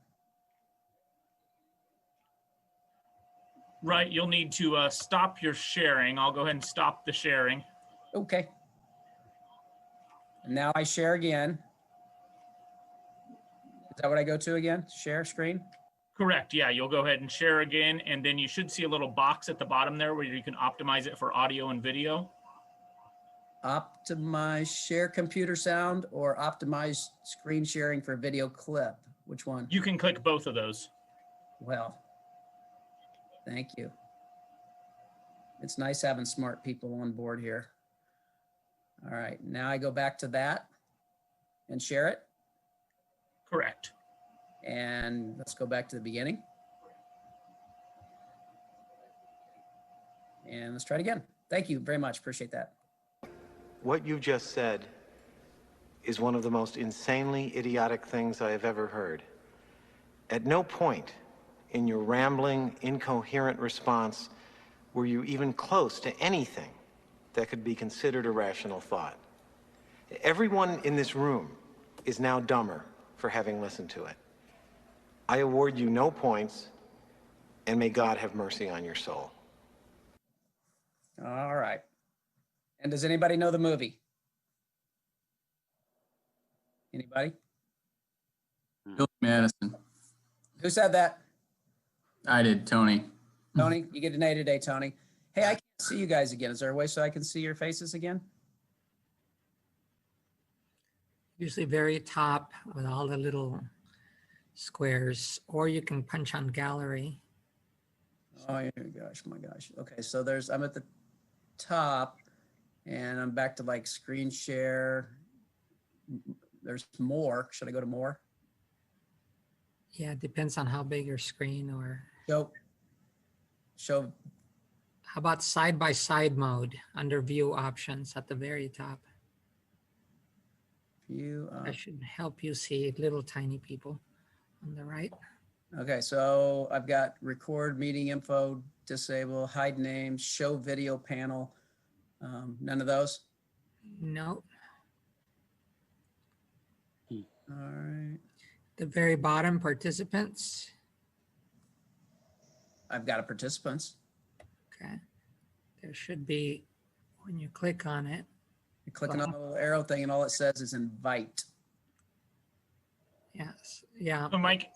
Speaker 7: Right, you'll need to stop your sharing. I'll go ahead and stop the sharing.
Speaker 6: Okay. And now I share again. Is that what I go to again? Share screen?
Speaker 7: Correct, yeah, you'll go ahead and share again, and then you should see a little box at the bottom there where you can optimize it for audio and video.
Speaker 6: Optimize share computer sound or optimize screen sharing for video clip? Which one?
Speaker 7: You can click both of those.
Speaker 6: Well, Thank you. It's nice having smart people on board here. All right, now I go back to that and share it.
Speaker 7: Correct.
Speaker 6: And let's go back to the beginning. And let's try it again. Thank you very much. Appreciate that.
Speaker 8: What you just said is one of the most insanely idiotic things I have ever heard. At no point in your rambling, incoherent response were you even close to anything that could be considered a rational thought. Everyone in this room is now dumber for having listened to it. I award you no points, and may God have mercy on your soul.
Speaker 6: All right. And does anybody know the movie? Anybody?
Speaker 9: Billy Madison.
Speaker 6: Who said that?
Speaker 9: I did, Tony.
Speaker 6: Tony, you get an A today, Tony. Hey, I can't see you guys again. Is there a way so I can see your faces again?
Speaker 1: Usually very top with all the little squares, or you can punch on gallery.
Speaker 6: Oh, yeah, gosh, my gosh. Okay, so I'm at the top and I'm back to like screen share. There's more. Should I go to more?
Speaker 1: Yeah, it depends on how big your screen, or
Speaker 6: Show.
Speaker 1: how about side by side mode under view options at the very top.
Speaker 6: View.
Speaker 1: That should help you see little tiny people on the right.
Speaker 6: Okay, so I've got record meeting info, disable, hide names, show video panel. None of those?
Speaker 1: No,
Speaker 6: All right.
Speaker 1: the very bottom, participants.
Speaker 6: I've got a participants.
Speaker 1: Okay, there should be, when you click on it,
Speaker 6: You're clicking on the little arrow thing and all it says is invite.
Speaker 1: yes, yeah.
Speaker 7: So Mike,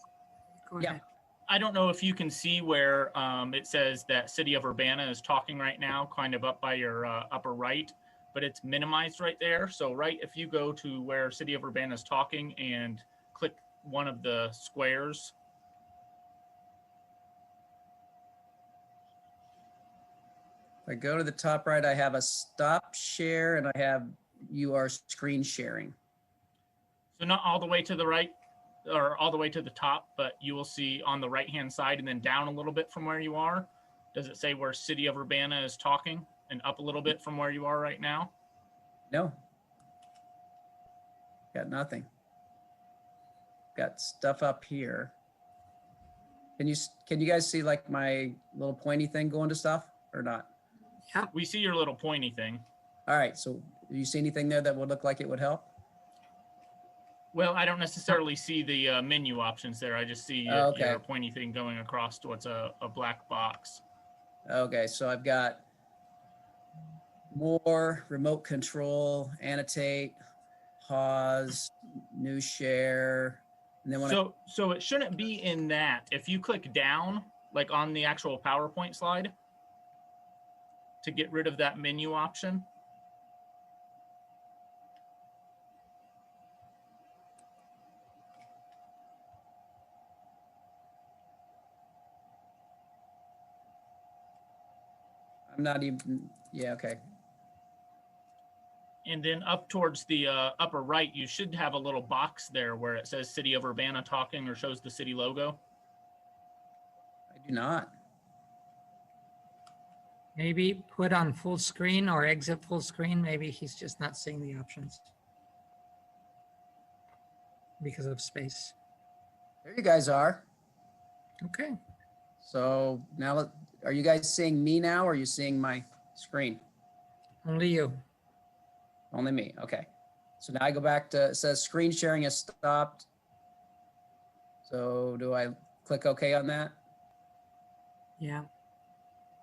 Speaker 1: Go
Speaker 6: Yeah.
Speaker 1: ahead.
Speaker 7: I don't know if you can see where it says that City of Urbana is talking right now, kind of up by your upper right, but it's minimized right there. So right, if you go to where City of Urbana is talking and click one of the squares,
Speaker 6: If I go to the top right, I have a stop share and I have you are screen sharing.
Speaker 7: so not all the way to the right or all the way to the top, but you will see on the right-hand side and then down a little bit from where you are. Does it say where City of Urbana is talking, and up a little bit from where you are right now?
Speaker 6: No. Got nothing. Got stuff up here. Can you guys see like my little pointy thing going to stuff or not?
Speaker 7: We see your little pointy thing.
Speaker 6: All right, so do you see anything there that would look like it would help?
Speaker 7: Well, I don't necessarily see the menu options there. I just see
Speaker 6: Oh, okay.
Speaker 7: your pointy thing going across to what's a black box.
Speaker 6: Okay, so I've got more, remote control, annotate, pause, new share, and then when
Speaker 7: So it shouldn't be in that. If you click down, like on the actual PowerPoint slide, to get rid of that menu option,
Speaker 6: I'm not even, yeah, okay.
Speaker 7: and then up towards the upper right, you should have a little box there where it says City of Urbana talking or shows the city logo.
Speaker 6: I do not.
Speaker 1: Maybe put on full screen or exit full screen. Maybe he's just not seeing the options because of space.
Speaker 6: There you guys are.
Speaker 1: Okay,
Speaker 6: So now, are you guys seeing me now or are you seeing my screen?
Speaker 1: only you.
Speaker 6: Only me, okay. So now I go back to, it says screen sharing has stopped. So do I click OK on that?
Speaker 1: Yeah.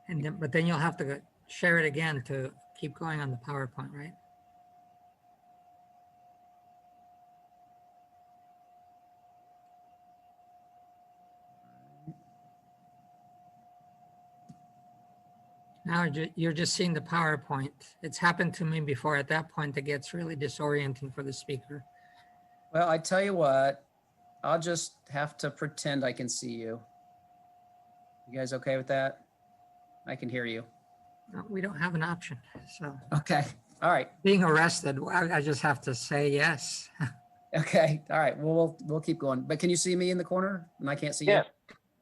Speaker 1: And then, but then you'll have to share it again to keep going on the PowerPoint, right? Now you're just seeing the PowerPoint. It's happened to me before. At that point, it gets really disorienting for the speaker.
Speaker 6: Well, I tell you what, I'll just have to pretend I can see you. You guys okay with that? I can hear you.
Speaker 1: No, we don't have an option. So
Speaker 6: Okay, all right,
Speaker 1: being arrested, I just have to say yes.
Speaker 6: okay, all right. Well, we'll keep going. But can you see me in the corner and I can't see you?
Speaker 5: Yes,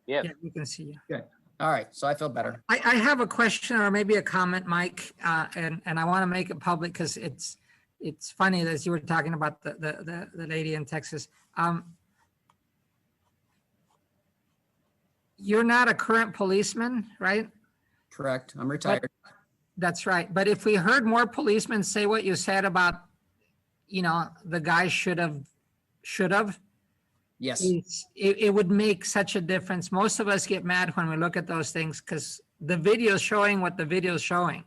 Speaker 5: yes.
Speaker 1: Yeah, we can see you.
Speaker 6: Good. All right, so I feel better.
Speaker 1: I have a question or maybe a comment, Mike, and I want to make it public because it's funny that you were talking about the lady in Texas. You're not a current policeman, right?
Speaker 6: Correct. I'm retired.
Speaker 1: That's right. But if we heard more policemen say what you said about, the guy should have,
Speaker 6: Yes,
Speaker 1: it would make such a difference. Most of us get mad when we look at those things because the video is showing what the video is showing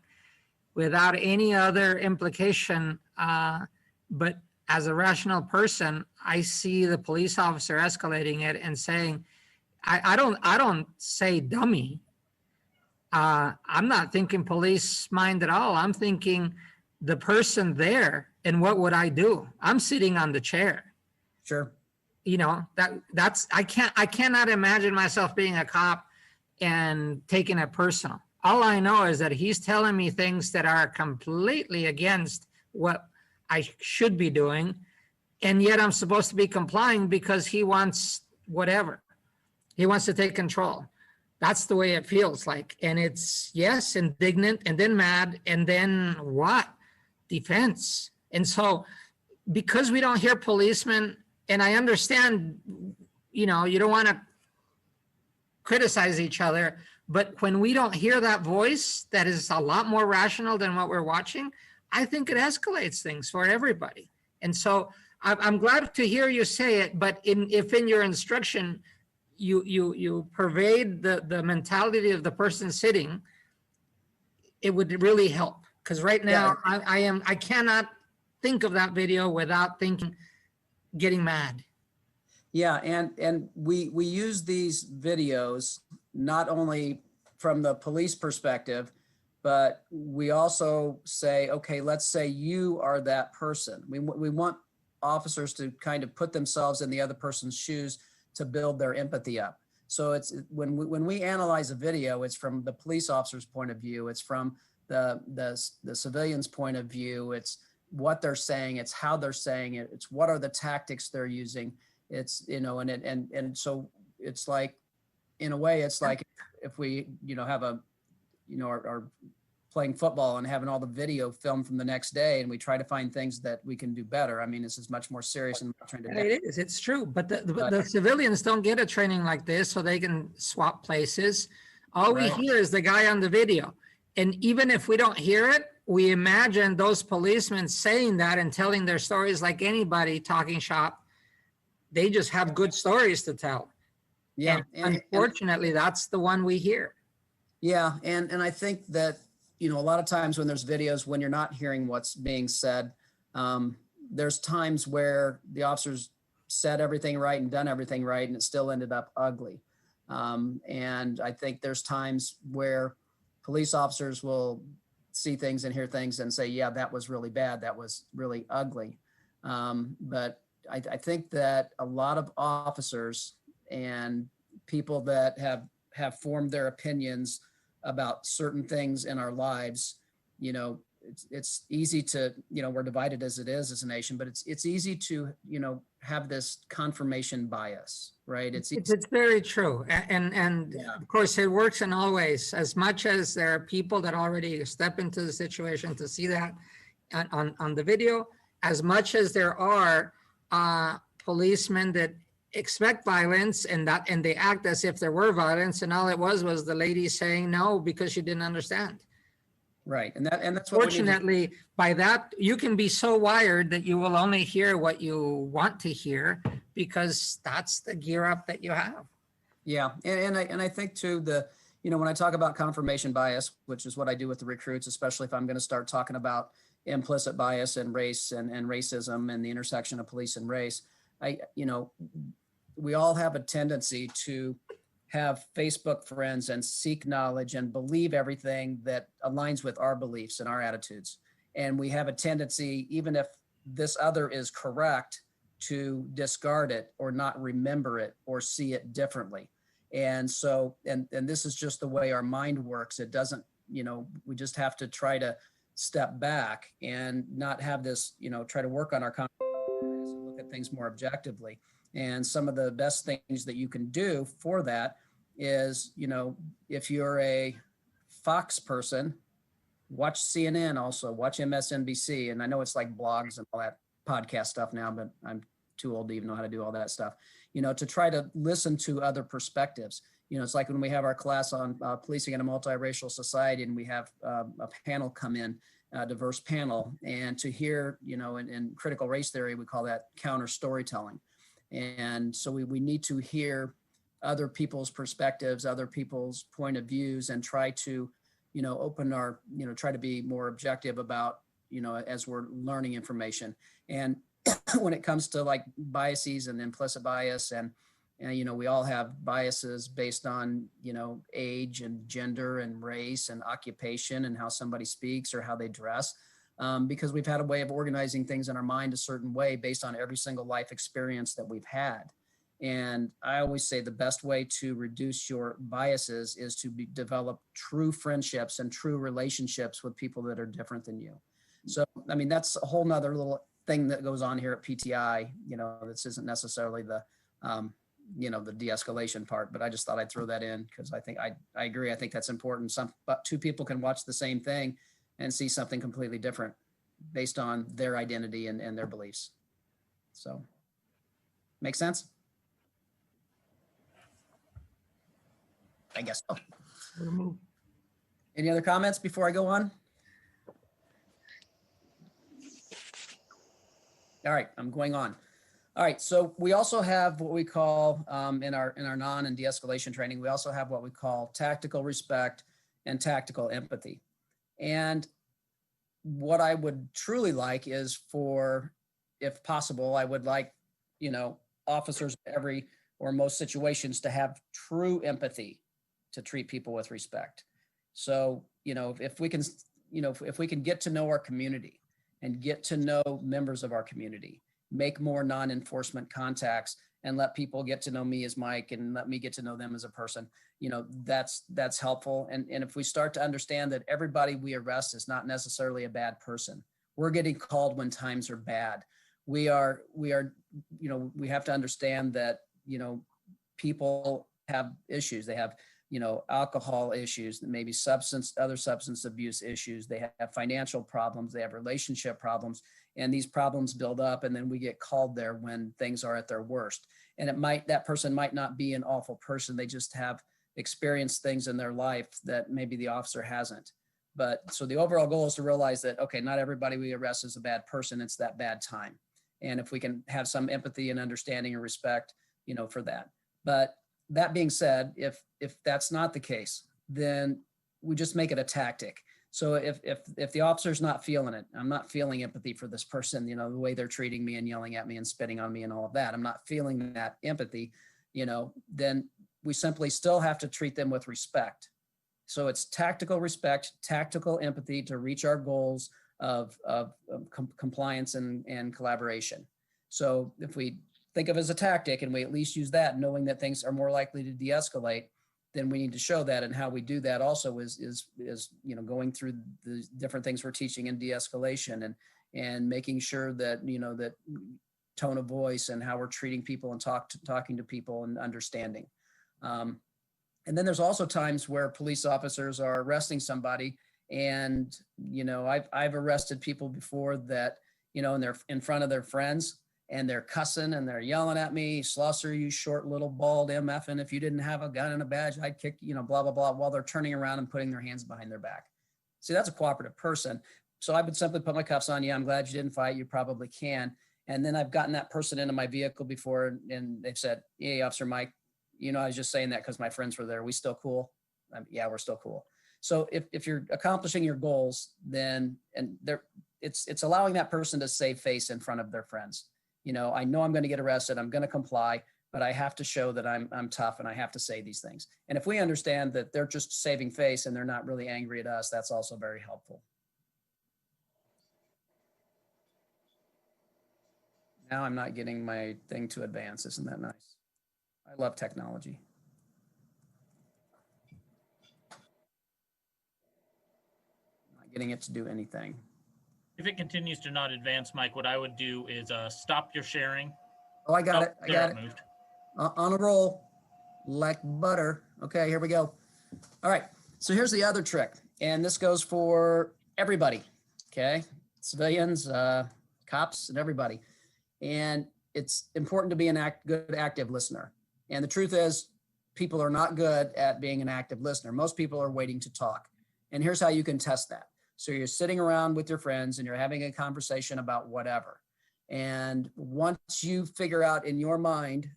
Speaker 1: without any other implication. But as a rational person, I see the police officer escalating it and saying, I don't say dummy. I'm not thinking police mind at all. I'm thinking the person there and what would I do? I'm sitting on the chair.
Speaker 6: sure.
Speaker 1: I cannot imagine myself being a cop and taking it personal. All I know is that he's telling me things that are completely against what I should be doing. And yet I'm supposed to be complying because he wants whatever. He wants to take control. That's the way it feels like. And it's, yes, indignant and then mad and then what? Defense. And so because we don't hear policemen, and I understand, you don't want to criticize each other, but when we don't hear that voice that is a lot more rational than what we're watching, I think it escalates things for everybody. And so I'm glad to hear you say it, but if in your instruction, you pervade the mentality of the person sitting, it would really help. Because right now I cannot think of that video without getting mad.
Speaker 6: Yeah, and we use these videos not only from the police perspective, but we also say, okay, let's say you are that person. We want officers to kind of put themselves in the other person's shoes to build their empathy up. So it's when we analyze a video, it's from the police officer's point of view, it's from the civilian's point of view, it's what they're saying, it's how they're saying it, it's what are the tactics they're using. It's, and so it's like, in a way, it's like if we, have are playing football and having all the video filmed from the next day and we try to find things that we can do better. I mean, this is much more serious than trying to.
Speaker 1: It is, it's true. But the civilians don't get a training like this so they can swap places. All we hear is the guy on the video. And even if we don't hear it, we imagine those policemen saying that and telling their stories like anybody talking shop. They just have good stories to tell.
Speaker 6: Yeah.
Speaker 1: And unfortunately, that's the one we hear.
Speaker 6: Yeah. And I think that, a lot of times when there's videos, when you're not hearing what's being said, there's times where the officers said everything right and done everything right, and it still ended up ugly. And I think there's times where police officers will see things and hear things and say, yeah, that was really bad. That was really ugly. But I think that a lot of officers and people that have formed their opinions about certain things in our lives, it's easy to, we're divided as it is as a nation, but it's easy to, have this confirmation bias, right? It's
Speaker 1: very true. And of course it works in all ways. As much as there are people that already step into the situation to see that on the video, as much as there are policemen that expect violence and they act as if there were violence, and all it was the lady saying no because she didn't understand.
Speaker 6: Right, and that's what
Speaker 1: fortunately by that you can be so wired that you will only hear what you want to hear because that's the gear up that you have.
Speaker 6: Yeah, and I think too when I talk about confirmation bias, which is what I do with the recruits, especially if I'm going to start talking about implicit bias and race and racism and the intersection of police and race, we all have a tendency to have Facebook friends and seek knowledge and believe everything that aligns with our beliefs and our attitudes. And we have a tendency, even if this other is correct, to discard it or not remember it or see it differently. And so, and this is just the way our mind works. It doesn't, we just have to try to step back and not have this, try to work on our confidence and look at things more objectively. And some of the best things that you can do for that is, if you're a Fox person, watch CNN also, watch MSNBC. And I know it's like blogs and all that podcast stuff now, but I'm too old to even know how to do all that stuff, to try to listen to other perspectives. It's like when we have our class on policing in a multiracial society and we have a panel come in, a diverse panel, and to hear, in critical race theory, we call that counter storytelling. And so we need to hear other people's perspectives, other people's point of views, and try to, open our, try to be more objective about, as we're learning information. And when it comes to like biases and implicit bias and we all have biases based on, age and gender and race and occupation and how somebody speaks or how they dress, because we've had a way of organizing things in our mind a certain way based on every single life experience that we've had. And I always say the best way to reduce your biases is to develop true friendships and true relationships with people that are different than you. So, I mean, that's a whole nother little thing that goes on here at PTI. This isn't necessarily the, the de-escalation part, but I just thought I'd throw that in because I think I agree. I think that's important. But two people can watch the same thing and see something completely different based on their identity and their beliefs. So, make sense? I guess so. Any other comments before I go on? All right, I'm going on. All right, so we also have what we call in our non and de-escalation training, we also have what we call tactical respect and tactical empathy. And what I would truly like is for, if possible, I would like, officers in every or most situations to have true empathy to treat people with respect. So, if we can, if we can get to know our community and get to know members of our community, make more non-enforcement contacts and let people get to know me as Mike and let me get to know them as a person, that's helpful. And if we start to understand that everybody we arrest is not necessarily a bad person, we're getting called when times are bad. We are, we have to understand that, people have issues. They have, alcohol issues, maybe other substance abuse issues. They have financial problems. They have relationship problems, and these problems build up. And then we get called there when things are at their worst. And that person might not be an awful person. They just have experienced things in their life that maybe the officer hasn't. But so the overall goal is to realize that, okay, not everybody we arrest is a bad person. It's that bad time. And if we can have some empathy and understanding and respect, for that. But that being said, if that's not the case, then we just make it a tactic. So if the officer's not feeling it, I'm not feeling empathy for this person, the way they're treating me and yelling at me and spitting on me and all of that, I'm not feeling that empathy, then we simply still have to treat them with respect. So it's tactical respect, tactical empathy to reach our goals of compliance and collaboration. So if we think of it as a tactic and we at least use that, knowing that things are more likely to de-escalate, then we need to show that. And how we do that also is going through the different things we're teaching in de-escalation and making sure that, that tone of voice and how we're treating people and talking to people and understanding. And then there's also times where police officers are arresting somebody. And, I've arrested people before that, and they're in front of their friends and they're cussing and they're yelling at me, Schlosser, you short little bald MF, and if you didn't have a gun and a badge, I'd kick, blah, blah, blah, while they're turning around and putting their hands behind their back. See, that's a cooperative person. So I would simply put my cuffs on. Yeah, I'm glad you didn't fight. You probably can. And then I've gotten that person into my vehicle before and they've said, hey, Officer Mike, I was just saying that because my friends were there. Are we still cool? Yeah, we're still cool. So if you're accomplishing your goals, then, and it's allowing that person to save face in front of their friends. I know I'm going to get arrested. I'm going to comply, but I have to show that I'm tough and I have to say these things. And if we understand that they're just saving face and they're not really angry at us, that's also very helpful. Now I'm not getting my thing to advance. Isn't that nice? I love technology. getting it to do anything.
Speaker 7: If it continues to not advance, Mike, what I would do is stop your sharing.
Speaker 6: Oh, I got
Speaker 7: Oh,
Speaker 6: it. I
Speaker 7: there
Speaker 6: got
Speaker 7: it
Speaker 6: it.
Speaker 7: moved.
Speaker 6: On a roll, like butter. Okay, here we go. All right, so here's the other trick, and this goes for everybody, okay? Civilians, cops, and everybody. And it's important to be a good active listener. And the truth is, people are not good at being an active listener. Most people are waiting to talk. And here's how you can test that. So you're sitting around with your friends and you're having a conversation about whatever. And once you figure out in your mind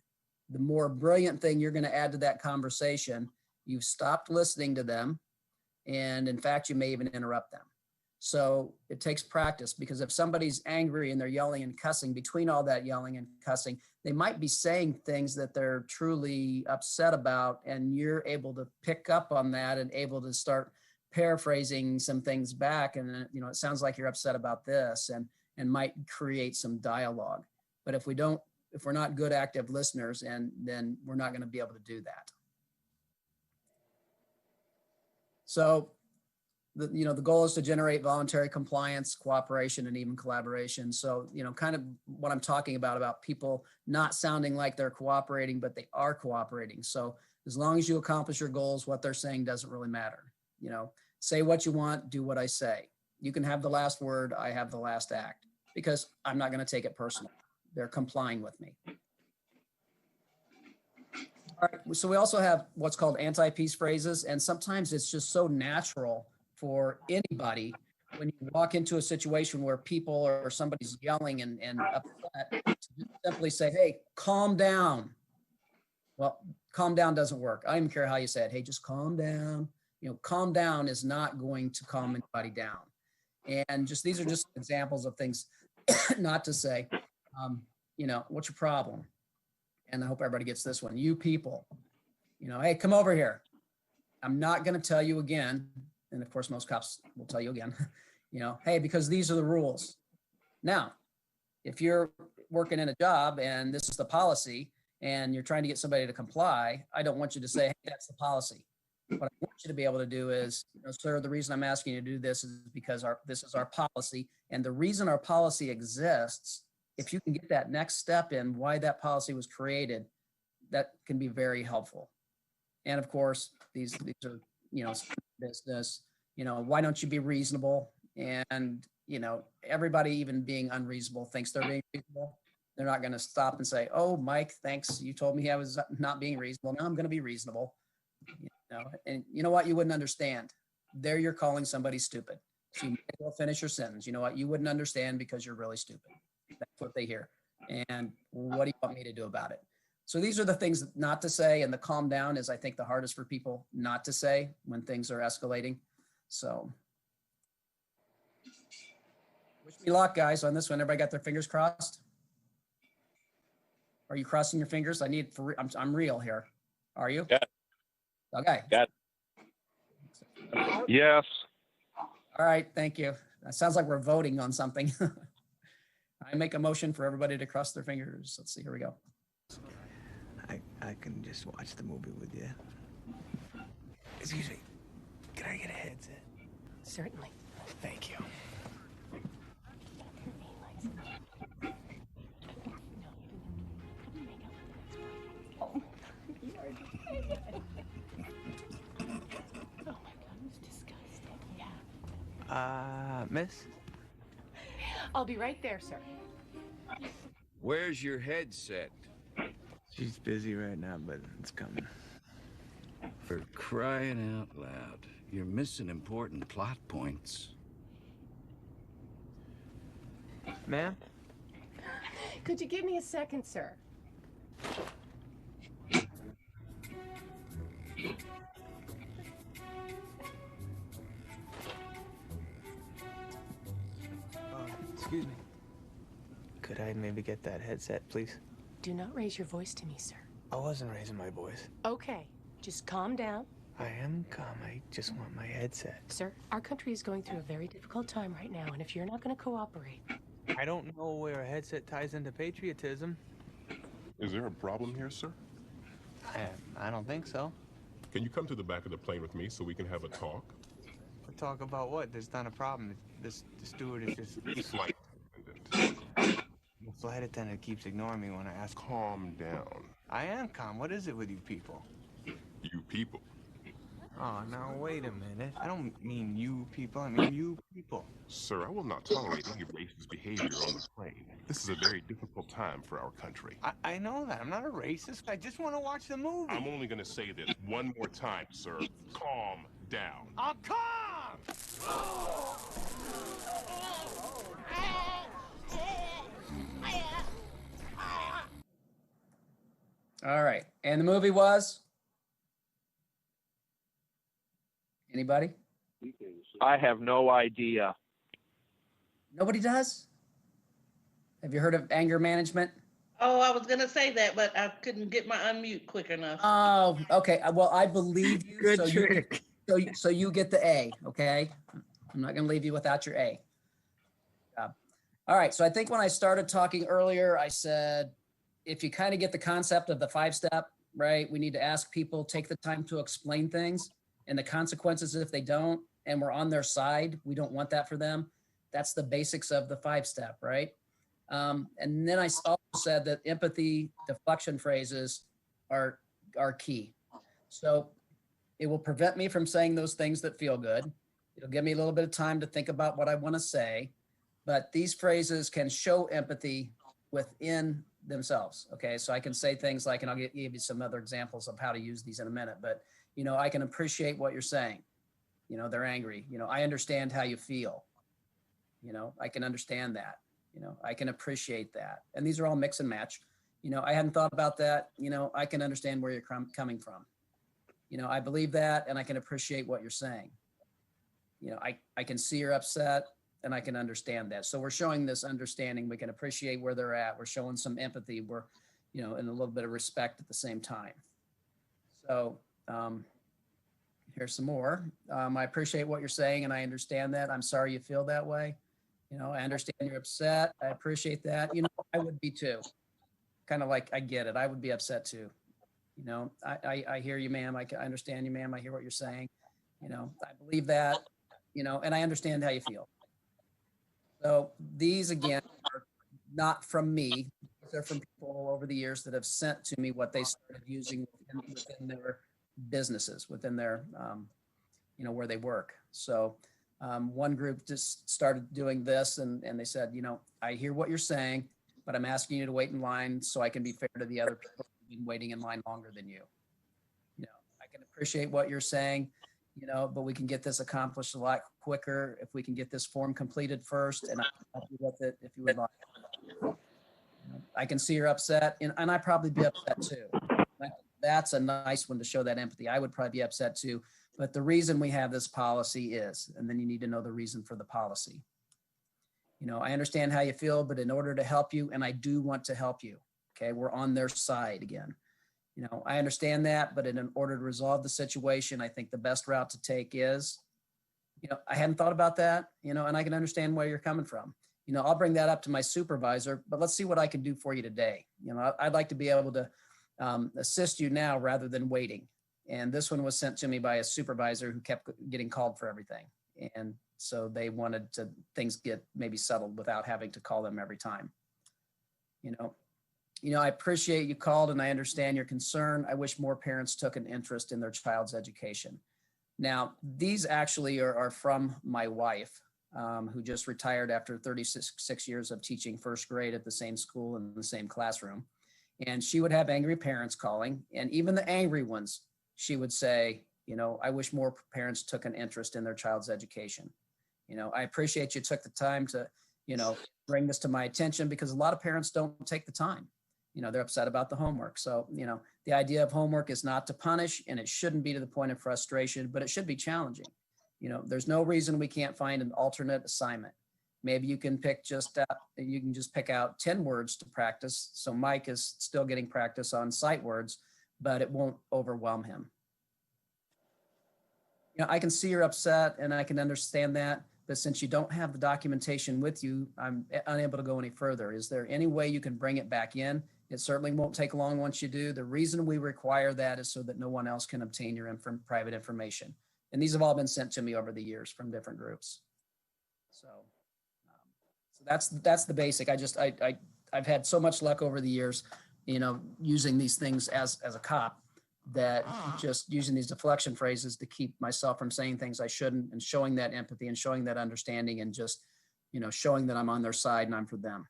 Speaker 6: the more brilliant thing you're going to add to that conversation, you've stopped listening to them. And in fact, you may even interrupt them. So it takes practice, because if somebody's angry and they're yelling and cussing, between all that yelling and cussing, they might be saying things that they're truly upset about, and you're able to pick up on that and able to start paraphrasing some things back. And you know, it sounds like you're upset about this, and might create some dialogue. But if we're not good active listeners, and then we're not going to be able to do that. So the goal is to generate voluntary compliance, cooperation, and even collaboration. So, kind of what I'm talking about people not sounding like they're cooperating, but they are cooperating. So as long as you accomplish your goals, what they're saying doesn't really matter. Say what you want, do what I say. You can have the last word, I have the last act, because I'm not going to take it personal. They're complying with me. All right, so we also have what's called anti-peace phrases, and sometimes it's just so natural for anybody when you walk into a situation where people or somebody's yelling and upset to just simply say, hey, calm down. Well, calm down doesn't work. I don't even care how you say it. Hey, just calm down. Calm down is not going to calm anybody down. And these are just examples of things not to say. What's your problem? And I hope everybody gets this one. You people, hey, come over here. I'm not going to tell you again. And of course, most cops will tell you again, hey, because these are the rules. Now, if you're working in a job and this is the policy and you're trying to get somebody to comply, I don't want you to say, hey, that's the policy. What I want you to be able to do is, sir, the reason I'm asking you to do this is because this is our policy. And the reason our policy exists, if you can get that next step in why that policy was created, that can be very helpful. And of course, these are, business, why don't you be reasonable? And, everybody even being unreasonable thinks they're being reasonable. They're not going to stop and say, oh, Mike, thanks. You told me I was not being reasonable. Now I'm going to be reasonable. And you know what? You wouldn't understand. There you're calling somebody stupid. So you may as well finish your sentence. You know what? You wouldn't understand because you're really stupid. That's what they hear. And what do you want me to do about it? So these are the things not to say, and the calm down is, I think, the hardest for people not to say when things are escalating. So wish me luck, guys, on this one. Everybody got their fingers crossed? Are you crossing your fingers? I'm real here. Are you?
Speaker 3: Got it.
Speaker 6: Okay.
Speaker 3: Got it. Yes.
Speaker 6: All right, thank you. That sounds like we're voting on something. I make a motion for everybody to cross their fingers. Let's see, here we go.
Speaker 10: I can just watch the movie with you. Excuse me, can I get a headset?
Speaker 11: Certainly.
Speaker 10: Thank you. Miss?
Speaker 11: I'll be right there, sir.
Speaker 12: Where's your headset?
Speaker 10: She's busy right now, but it's coming.
Speaker 12: For crying out loud, you're missing important plot points.
Speaker 10: Ma'am?
Speaker 11: Could you give me a second, sir?
Speaker 10: Excuse me. Could I maybe get that headset, please?
Speaker 11: Do not raise your voice to me, sir.
Speaker 10: I wasn't raising my voice.
Speaker 11: Okay, just calm down.
Speaker 10: I am calm. I just want my headset.
Speaker 11: Sir, our country is going through a very difficult time right now, and if you're not going to cooperate...
Speaker 10: I don't know where a headset ties into patriotism.
Speaker 13: Is there a problem here, sir?
Speaker 10: I don't think so.
Speaker 13: Can you come to the back of the plane with me so we can have a talk?
Speaker 10: Talk about what? There's not a problem. The steward is just...
Speaker 13: The flight attendant.
Speaker 10: The flight attendant keeps ignoring me when I ask.
Speaker 13: Calm down.
Speaker 10: I am calm. What is it with you people?
Speaker 13: You people.
Speaker 10: Oh, now wait a minute. I don't mean you people. I mean you people.
Speaker 13: Sir, I will not tolerate any racist behavior on the plane. This is a very difficult time for our country.
Speaker 10: I know that. I'm not a racist. I just want to watch the movie.
Speaker 13: I'm only going to say this one more time, sir. Calm down.
Speaker 10: I'm calm!
Speaker 6: All right. And the movie was? Anybody?
Speaker 3: I have no idea.
Speaker 6: Nobody does? Have you heard of anger management?
Speaker 4: Oh, I was gonna say that, but I couldn't get my unmute quick enough.
Speaker 6: Oh, okay. Well, I believe you.
Speaker 1: Good
Speaker 6: so
Speaker 1: trick.
Speaker 6: So you get the A, okay? I'm not gonna leave you without your A. All right, so I think when I started talking earlier, I said, if you kind of get the concept of the 5-step, right? We need to ask people, take the time to explain things and the consequences if they don't, and we're on their side. We don't want that for them. That's the basics of the 5-step, right? And then I also said that empathy deflection phrases are key. So it will prevent me from saying those things that feel good. It'll give me a little bit of time to think about what I want to say, but these phrases can show empathy within themselves. Okay, so I can say things like, and I'll give you some other examples of how to use these in a minute, but I can appreciate what you're saying. They're angry. I understand how you feel. I can understand that. I can appreciate that. And these are all mix and match. I hadn't thought about that. I can understand where you're coming from. I believe that, and I can appreciate what you're saying. I can see you're upset, and I can understand that. So we're showing this understanding. We can appreciate where they're at. We're showing some empathy. We're, and a little bit of respect at the same time. So here's some more. I appreciate what you're saying, and I understand that. I'm sorry you feel that way. I understand you're upset. I appreciate that. I would be too. Kind of like, I get it. I would be upset too. I hear you, ma'am. I understand you, ma'am. I hear what you're saying. I believe that, and I understand how you feel. So these, again, are not from me. They're from people all over the years that have sent to me what they started using within their businesses, within their, where they work. So one group just started doing this, and they said, I hear what you're saying, but I'm asking you to wait in line so I can be fair to the other people who've been waiting in line longer than you. I can appreciate what you're saying, but we can get this accomplished a lot quicker if we can get this form completed first, and I'll help you with it if you would like. I can see you're upset, and I'd probably be upset too. That's a nice one to show that empathy. I would probably be upset too. But the reason we have this policy is, and then you need to know the reason for the policy. I understand how you feel, but in order to help you, and I do want to help you, okay, we're on their side again. I understand that, but in order to resolve the situation, I think the best route to take is, I hadn't thought about that, and I can understand where you're coming from. I'll bring that up to my supervisor, but let's see what I can do for you today. I'd like to be able to assist you now rather than waiting. And this one was sent to me by a supervisor who kept getting called for everything. And so they wanted things get maybe settled without having to call them every time. I appreciate you called, and I understand your concern. I wish more parents took an interest in their child's education. Now, these actually are from my wife, who just retired after 36 years of teaching first grade at the same school in the same classroom. And she would have angry parents calling, and even the angry ones, she would say, I wish more parents took an interest in their child's education. I appreciate you took the time to, bring this to my attention, because a lot of parents don't take the time. They're upset about the homework. So, the idea of homework is not to punish, and it shouldn't be to the point of frustration, but it should be challenging. There's no reason we can't find an alternate assignment. Maybe you can just pick out 10 words to practice. So Mike is still getting practice on sight words, but it won't overwhelm him. I can see you're upset, and I can understand that, but since you don't have the documentation with you, I'm unable to go any further. Is there any way you can bring it back in? It certainly won't take long once you do. The reason we require that is so that no one else can obtain your private information. And these have all been sent to me over the years from different groups. So that's the basic. I've had so much luck over the years, using these things as a cop, that just using these deflection phrases to keep myself from saying things I shouldn't, and showing that empathy and showing that understanding, and just, showing that I'm on their side and I'm for them.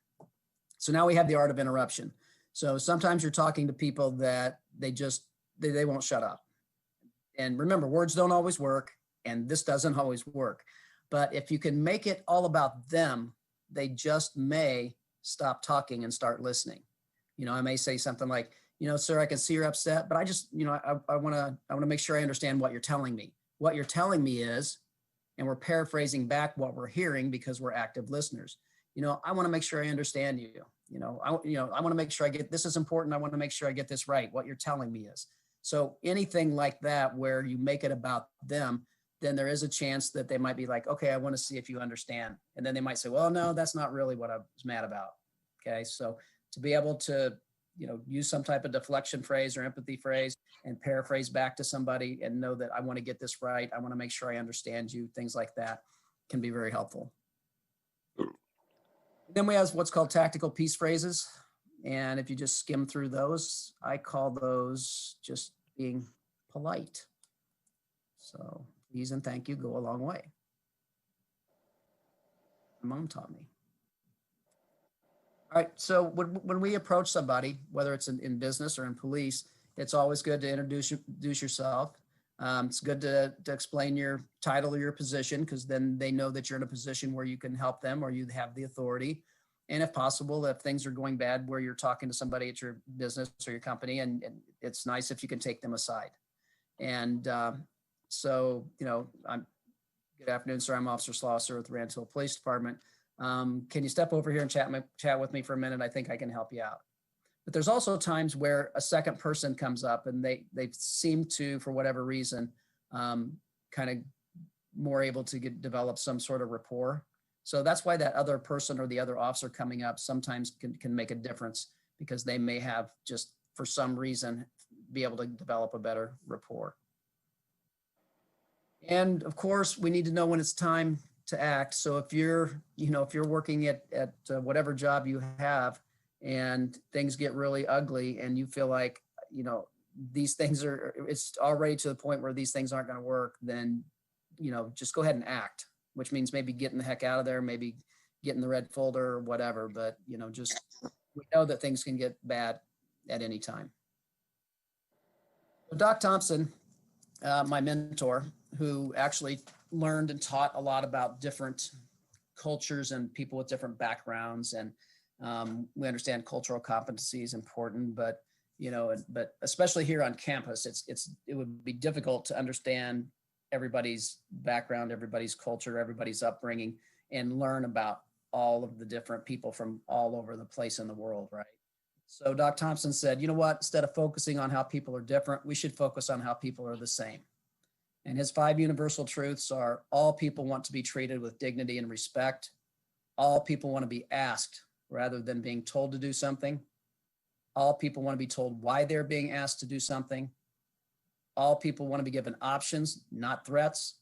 Speaker 6: So now we have the art of interruption. So sometimes you're talking to people that they won't shut up. And remember, words don't always work, and this doesn't always work. But if you can make it all about them, they just may stop talking and start listening. I may say something like, sir, I can see you're upset, but I just, I want to make sure I understand what you're telling me. What you're telling me is, and we're paraphrasing back what we're hearing because we're active listeners. I want to make sure I understand you. I want to make sure this is important. I want to make sure I get this right. What you're telling me is. So anything like that, where you make it about them, then there is a chance that they might be like, okay, I want to see if you understand. And then they might say, well, no, that's not really what I was mad about. Okay. So to be able to, use some type of deflection phrase or empathy phrase and paraphrase back to somebody and know that I want to get this right, I want to make sure I understand you, things like that can be very helpful. Then we have what's called tactical piece phrases. And if you just skim through those, I call those just being polite. So please and thank you go a long way. My mom taught me. All right, so when we approach somebody, whether it's in business or in police, it's always good to introduce yourself. It's good to explain your title or your position, because then they know that you're in a position where you can help them or you have the authority. And if possible, if things are going bad where you're talking to somebody at your business or your company, and it's nice if you can take them aside. And so, good afternoon, sir. I'm Officer Schlosser with the Rantoul Police Department. Can you step over here and chat with me for a minute? I think I can help you out. But there's also times where a second person comes up and they seem to, for whatever reason, kind of more able to develop some sort of rapport. So that's why that other person or the other officer coming up sometimes can make a difference, because they may have just for some reason be able to develop a better rapport. And of course, we need to know when it's time to act. So if you're working at whatever job you have and things get really ugly and you feel like, these things it's already to the point where these things aren't going to work, then, just go ahead and act, which means maybe getting the heck out of there, maybe getting the red folder or whatever. But, just we know that things can get bad at any time. Doc Thompson, my mentor, who actually learned and taught a lot about different cultures and people with different backgrounds. And we understand cultural competency is important, but especially here on campus, it would be difficult to understand everybody's background, everybody's culture, everybody's upbringing, and learn about all of the different people from all over the place in the world, right? So Doc Thompson said, you know what, instead of focusing on how people are different, we should focus on how people are the same. And his 5 universal truths are: all people want to be treated with dignity and respect. All people want to be asked rather than being told to do something. All people want to be told why they're being asked to do something. All people want to be given options, not threats.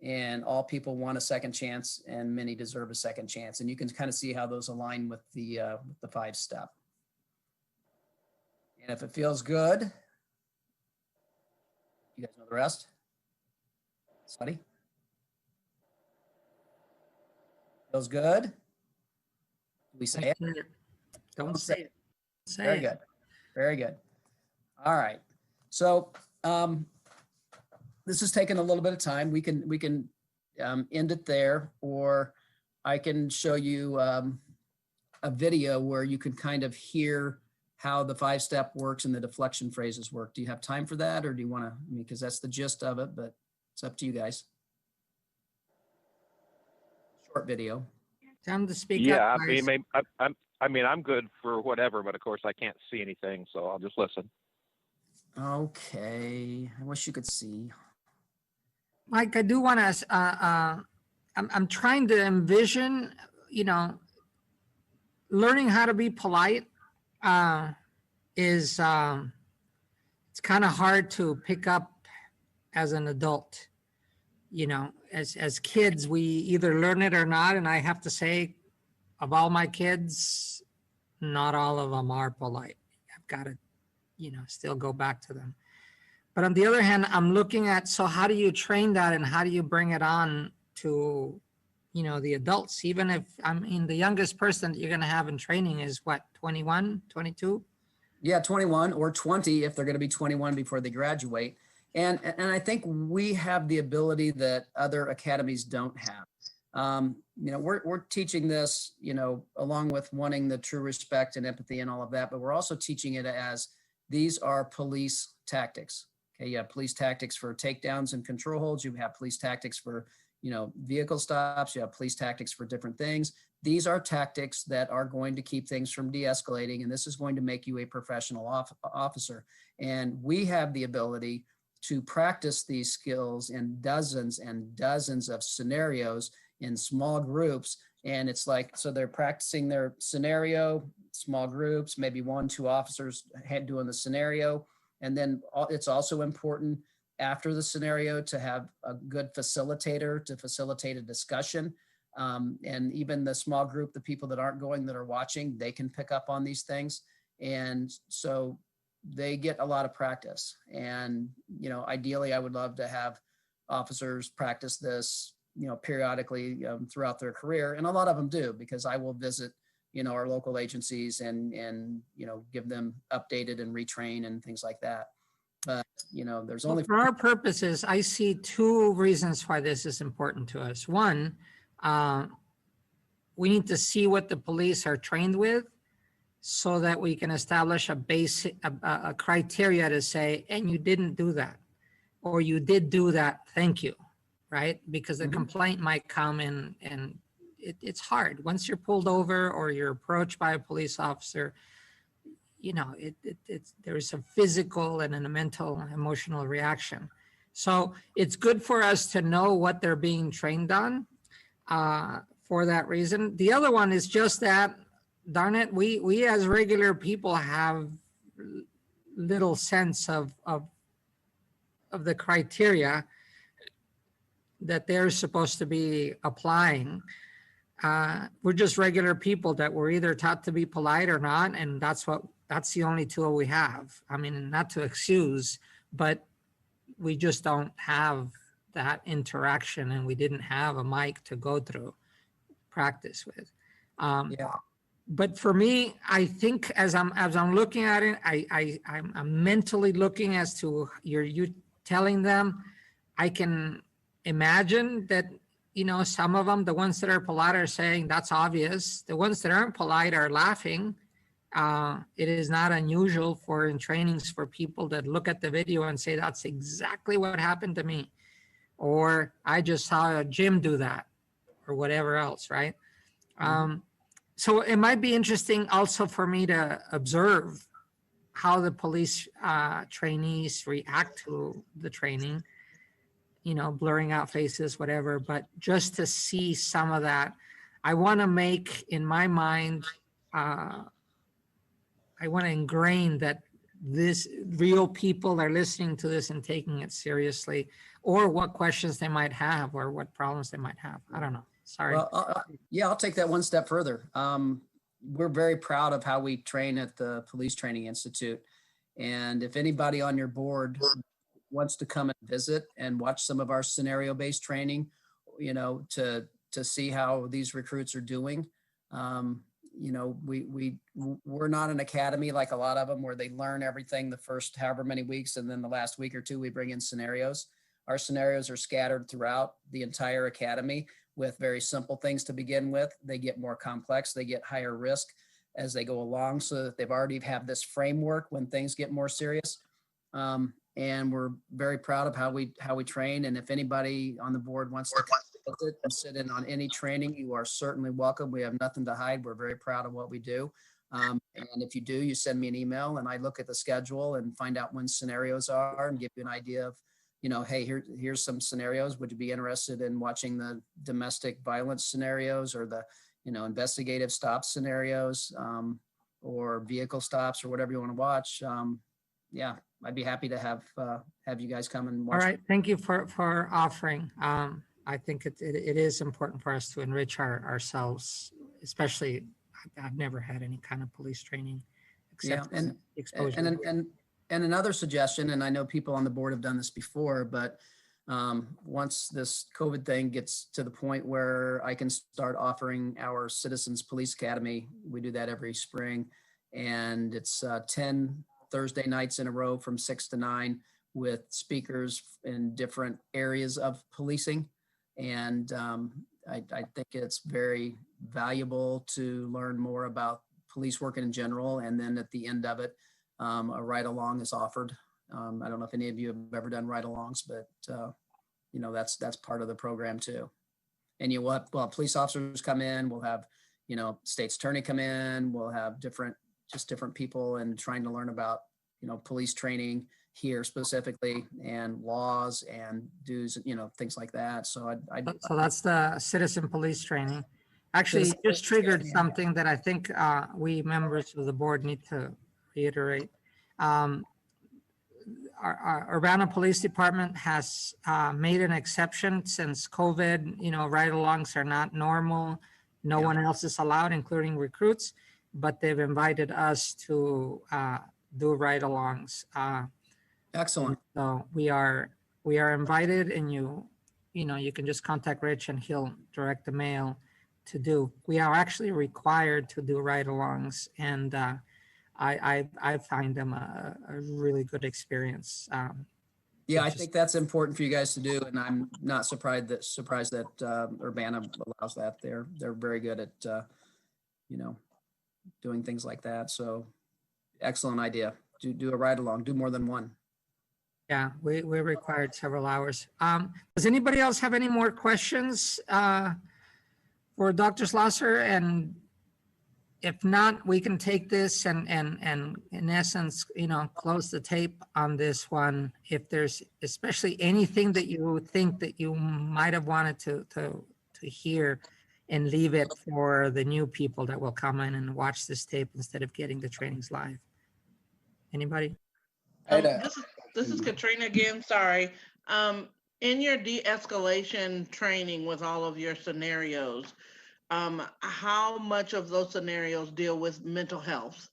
Speaker 6: And all people want a second chance, and many deserve a second chance. And you can kind of see how those align with the 5-step. And if it feels good, you guys know the rest? Somebody? Feels good? Do we say it?
Speaker 1: Don't say it. Say
Speaker 6: Very
Speaker 1: it.
Speaker 6: good. Very good. All right. So this has taken a little bit of time. We can end it there, or I can show you a video where you can kind of hear how the 5-step works and the deflection phrases work. Do you have time for that, or do you want to? Because that's the gist of it, but it's up to you guys. Short video.
Speaker 1: Time to speak
Speaker 3: Yeah,
Speaker 1: up, guys.
Speaker 3: I'm good for whatever, but of course I can't see anything, so I'll just listen.
Speaker 6: Okay. I wish you could see.
Speaker 1: Mike, I do want to, I'm trying to envision, learning how to be polite is, it's kind of hard to pick up as an adult. you know, as kids, we either learn it or not. And I have to say, of all my kids, not all of them are polite. I've got to, you know, still go back to them. But on the other hand, I'm looking at, so how do you train that and how do you bring it on to, you know, the adults? Even if, I mean, the youngest person that you're going to have in training is what, 21, 22?
Speaker 6: Yeah, 21 or 20 if they're going to be 21 before they graduate. And I think we have the ability that other academies don't have. You know, we're teaching this, you know, along with wanting the true respect and empathy and all of that, but we're also teaching it as these are police tactics. Okay, you have police tactics for takedowns and control holds. You have police tactics for, you know, vehicle stops. You have police tactics for different things. These are tactics that are going to keep things from de-escalating, and this is going to make you a professional officer. And we have the ability to practice these skills in dozens and dozens of scenarios in small groups. And it's like, so they're practicing their scenario, small groups, maybe 1-2 officers doing the scenario. And then it's also important after the scenario to have a good facilitator to facilitate a discussion. And even the small group, the people that aren't going, that are watching, they can pick up on these things. And so they get a lot of practice. And, you know, ideally, I would love to have officers practice this, you know, periodically throughout their career. And a lot of them do, because I will visit, you know, our local agencies and, you know, give them updated and retrain and things like that. But, you know, there's only.
Speaker 1: For our purposes, I see two reasons why this is important to us. One, we need to see what the police are trained with so that we can establish a basic, a criteria to say, and you didn't do that, or you did do that, thank you, right? Because the complaint might come in and it's hard. Once you're pulled over or you're approached by a police officer, you know, there's a physical and a mental, emotional reaction. So it's good for us to know what they're being trained on for that reason. The other one is just that, darn it, we as regular people have little sense of the criteria that they're supposed to be applying. We're just regular people that were either taught to be polite or not, and that's the only tool we have. I mean, not to excuse, but we just don't have that interaction, and we didn't have a mic to go through practice with. But for me, I think as I'm looking at it, I'm mentally looking as to you telling them. I can imagine that, you know, some of them, the ones that are polite, are saying that's obvious. The ones that aren't polite are laughing. It is not unusual in trainings for people that look at the video and say, that's exactly what happened to me. Or I just saw Jim do that, or whatever else, right? So it might be interesting also for me to observe how the police trainees react to the training, you know, blurring out faces, whatever, but just to see some of that. I want to make, in my mind, I want to ingrain that this real people are listening to this and taking it seriously, or what questions they might have or what problems they might have. I don't know. Sorry.
Speaker 6: Well, yeah, I'll take that one step further. We're very proud of how we train at the Police Training Institute. And if anybody on your board wants to come and visit and watch some of our scenario-based training, you know, to see how these recruits are doing, you know, we're not an academy like a lot of them where they learn everything the first however many weeks, and then the last week or two we bring in scenarios. Our scenarios are scattered throughout the entire academy with very simple things to begin with. They get more complex, they get higher risk as they go along, so that they've already have this framework when things get more serious. And we're very proud of how we train. And if anybody on the board wants to visit and sit in on any training, you are certainly welcome. We have nothing to hide. We're very proud of what we do. And if you do, you send me an email and I look at the schedule and find out when scenarios are and give you an idea of, you know, hey, here's some scenarios. Would you be interested in watching the domestic violence scenarios or the, you know, investigative stop scenarios, or vehicle stops or whatever you want to watch? yeah, I'd be happy to have you guys come and
Speaker 1: All
Speaker 6: watch.
Speaker 1: right, thank you for offering. I think it is important for us to enrich ourselves, especially I've never had any kind of police training
Speaker 6: Yeah,
Speaker 1: except
Speaker 6: and
Speaker 1: exposure.
Speaker 6: and another suggestion, and I know people on the board have done this before, but once this COVID thing gets to the point where I can start offering our Citizens Police Academy, we do that every spring, and it's 10 Thursday nights in a row from 6 to 9 with speakers in different areas of policing. And I think it's very valuable to learn more about police work in general. And then at the end of it, a ride along is offered. I don't know if any of you have ever done ride alongs, but you know, that's part of the program too. And you will have police officers come in, we'll have, you know, state's attorney come in, we'll have different people and trying to learn about, you know, police training here specifically and laws and dues, you know, things like that. So
Speaker 1: So that's the citizen police training. Actually,
Speaker 6: Citizen
Speaker 1: you just
Speaker 6: police
Speaker 1: triggered
Speaker 6: training.
Speaker 1: something that I think we members of the board need to reiterate. Our Urbana Police Department has made an exception since COVID. You know, ride-alongs are not normal. No one else is allowed, including recruits, but they've invited us to do ride-alongs.
Speaker 6: Excellent.
Speaker 1: So we are invited, and you know, you can just contact Rich and he'll direct the mail to do. We are actually required to do ride-alongs, and I find them a really good experience.
Speaker 6: Yeah, I think that's important for you guys to do, and I'm not surprised that Urbana allows that. They're very good at you know, doing things like that. So excellent idea. Do a ride along. Do more than one.
Speaker 1: Yeah, we required several hours. Does anybody else have any more questions for Dr. Schlosser? And if not, we can take this and in essence, you know, close the tape on this one. If there's especially anything that you think that you might have wanted to hear, and leave it for the new people that will come in and watch this tape instead of getting the trainings live. Anybody?
Speaker 4: This is Katrina again, sorry. In your de-escalation training with all of your scenarios, how much of those scenarios deal with mental health?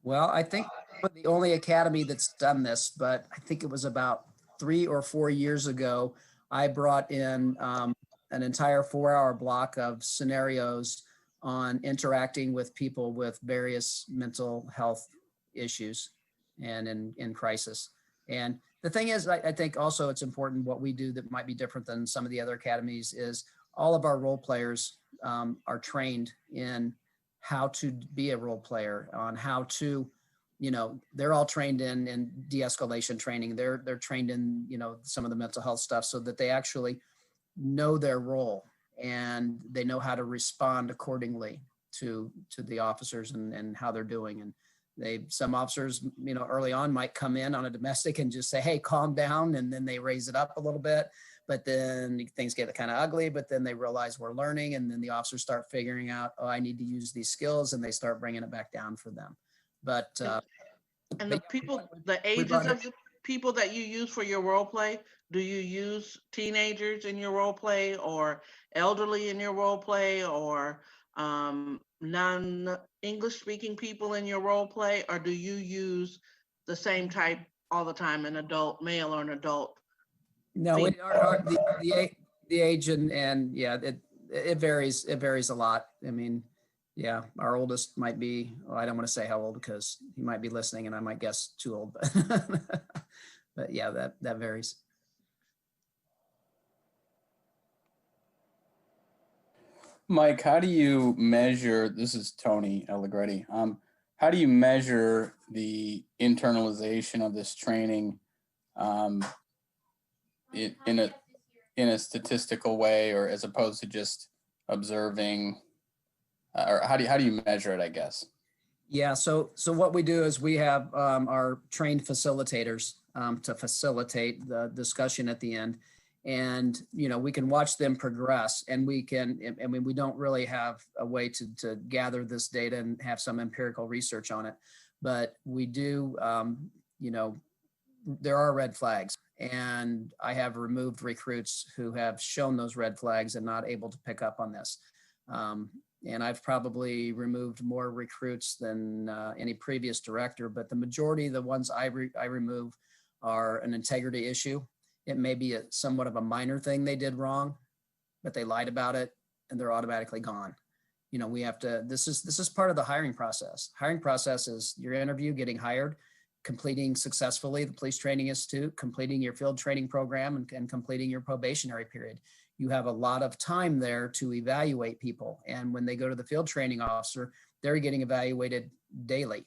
Speaker 6: Well, I think we're the only academy that's done this, but I think it was about 3 or 4 years ago, I brought in an entire 4-hour block of scenarios on interacting with people with various mental health issues and in crisis. And the thing is, I think also it's important what we do that might be different than some of the other academies is all of our role players are trained in how to be a role player, on how to, you know, they're all trained in de-escalation training. They're trained in, you know, some of the mental health stuff so that they actually know their role and they know how to respond accordingly to the officers and how they're doing. And some officers, you know, early on might come in on a domestic and just say, hey, calm down. And then they raise it up a little bit, but then things get kind of ugly, but then they realize we're learning. And then the officers start figuring out, oh, I need to use these skills, and they start bringing it back down for them. But,
Speaker 4: and the ages of the people that you use for your role play, do you use teenagers in your role play or elderly in your role play or non-English speaking people in your role play, or do you use the same type all the time, an adult male or an adult?
Speaker 6: No, the age and yeah, it varies. It varies a lot. I mean, yeah, our oldest might be, well, I don't want to say how old because he might be listening and I might guess too old, but yeah, that varies.
Speaker 9: Mike, how do you measure, this is Tony Allegretti, how do you measure the internalization of this training in a statistical way, or as opposed to just observing, or how do you measure it, I guess?
Speaker 6: Yeah, so what we do is we have our trained facilitators to facilitate the discussion at the end. And, you know, we can watch them progress, and we don't really have a way to gather this data and have some empirical research on it, but we do you know, there are red flags, and I have removed recruits who have shown those red flags and not able to pick up on this. And I've probably removed more recruits than any previous director, but the majority of the ones I remove are an integrity issue. It may be somewhat of a minor thing they did wrong, but they lied about it and they're automatically gone. You know, we have to, this is part of the hiring process. Hiring process is your interview, getting hired, completing successfully the Police Training Institute, completing your field training program, and completing your probationary period. You have a lot of time there to evaluate people. And when they go to the field training officer, they're getting evaluated daily.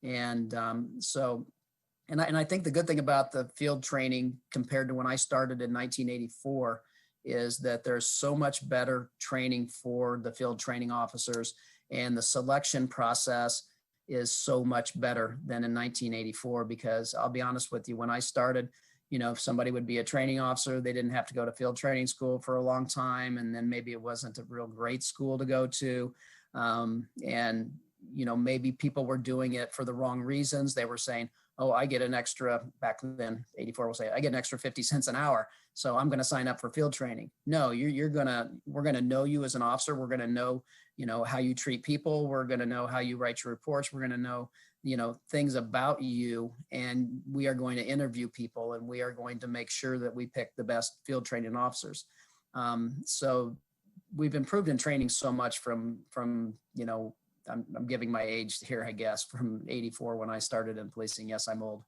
Speaker 6: And I think the good thing about the field training compared to when I started in 1984 is that there's so much better training for the field training officers, and the selection process is so much better than in 1984, because I'll be honest with you, when I started, you know, if somebody would be a training officer, they didn't have to go to field training school for a long time. And then maybe it wasn't a real great school to go to. And, you know, maybe people were doing it for the wrong reasons. They were saying, oh, I get an extra, back then, 84 will say, I get an extra 50 cents an hour, so I'm going to sign up for field training. No, we're going to know you as an officer. We're going to know, you know, how you treat people. We're going to know how you write your reports. We're going to know, you know, things about you, and we are going to interview people, and we are going to make sure that we pick the best field training officers. So we've improved in training so much from, you know, I'm giving my age here, I guess, from 84 when I started in policing. Yes, I'm old,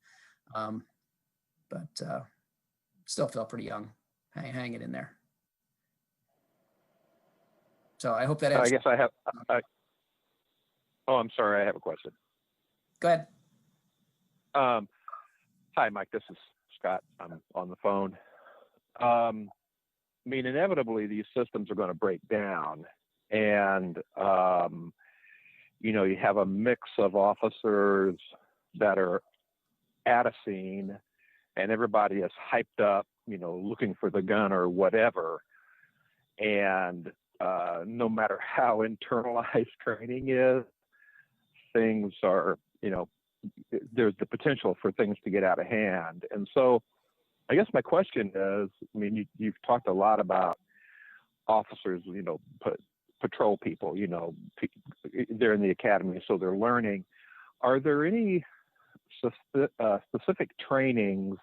Speaker 6: but still feel pretty young, hanging in there. So I hope that answers.
Speaker 3: I guess I have, oh, I'm sorry, I have a question.
Speaker 6: Go ahead.
Speaker 3: Hi, Mike, this is Scott. I'm on the phone. I mean, inevitably, these systems are going to break down, and you know, you have a mix of officers that are at a scene, and everybody is hyped up, you know, looking for the gun or whatever. And no matter how internalized training is, things are, you know, there's the potential for things to get out of hand. And so I guess my question is, I mean, you've talked a lot about officers, you know, patrol people, you know, they're in the academy, so they're learning. Are there any specific trainings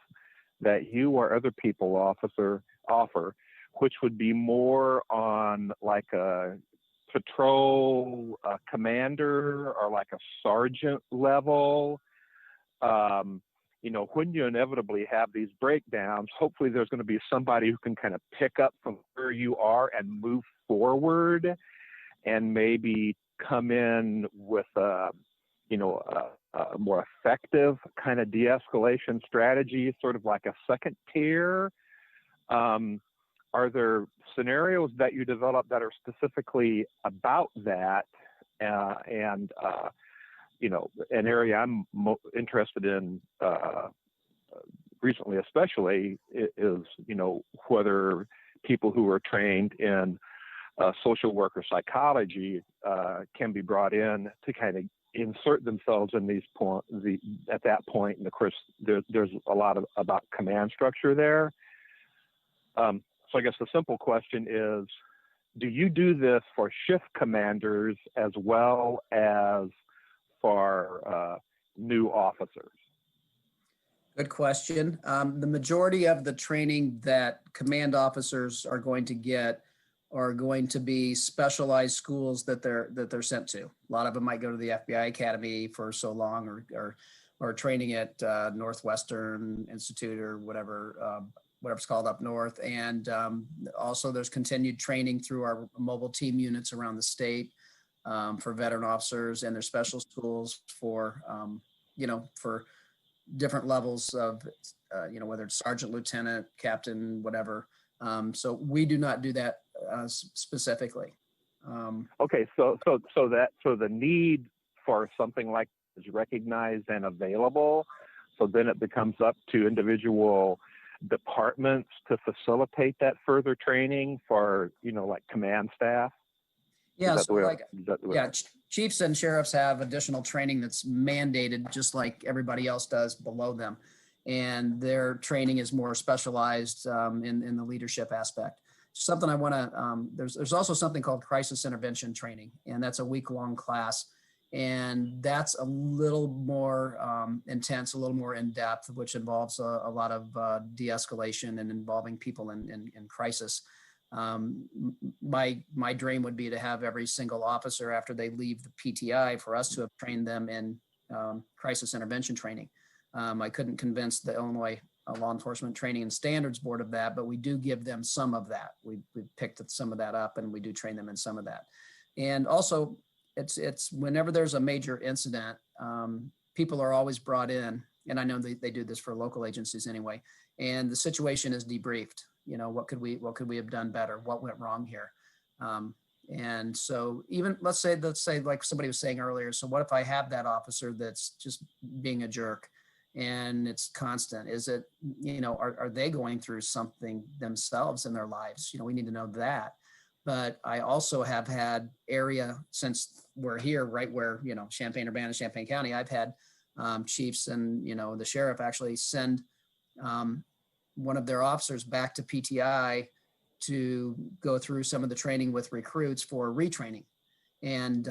Speaker 3: that you or other people offer, which would be more on like a patrol commander or like a sergeant level? You know, when you inevitably have these breakdowns, hopefully there's going to be somebody who can kind of pick up from where you are and move forward, and maybe come in with a more effective kind of de-escalation strategy, sort of like a second tier. Are there scenarios that you develop that are specifically about that? You know, an area I'm interested in recently, especially, is, you know, whether people who are trained in social work or psychology can be brought in to kind of insert themselves in these at that point. And of course, there's a lot about command structure there. So I guess the simple question is, do you do this for shift commanders as well as for new officers?
Speaker 6: Good question. The majority of the training that command officers are going to get are going to be specialized schools that they're sent to. A lot of them might go to the FBI Academy for so long, or training at Northwestern Institute or whatever's called up north. And also there's continued training through our mobile team units around the state for veteran officers, and there's special schools for, you know, for different levels of, you know, whether it's sergeant, lieutenant, captain, whatever. So we do not do that specifically.
Speaker 3: Okay, so the need for something like this is recognized and available. So then it becomes up to individual departments to facilitate that further training for, you know, like command staff.
Speaker 6: Yeah,
Speaker 3: Is that the
Speaker 6: so
Speaker 3: way?
Speaker 6: like,
Speaker 3: Is that the way?
Speaker 6: yeah, chiefs and sheriffs have additional training that's mandated, just like everybody else does below them. And their training is more specialized in the leadership aspect. Something I want to, there's also something called crisis intervention training, and that's a week-long class. And that's a little more intense, a little more in-depth, which involves a lot of de-escalation and involving people in crisis. My dream would be to have every single officer, after they leave the PTI, for us to have trained them in crisis intervention training. I couldn't convince the Illinois Law Enforcement Training and Standards Board of that, but we do give them some of that. We picked some of that up, and we do train them in some of that. And also, it's whenever there's a major incident, people are always brought in, and I know they do this for local agencies anyway, and the situation is debriefed. You know, what could we have done better? What went wrong here? And so even let's say like somebody was saying earlier, so what if I have that officer that's just being a jerk and it's constant? Is it, you know, are they going through something themselves in their lives? You know, we need to know that. But I also have had area, since we're here, right where, you know, Champaign-Urbana, Champaign County, I've had chiefs and, you know, the sheriff actually send one of their officers back to PTI to go through some of the training with recruits for retraining. And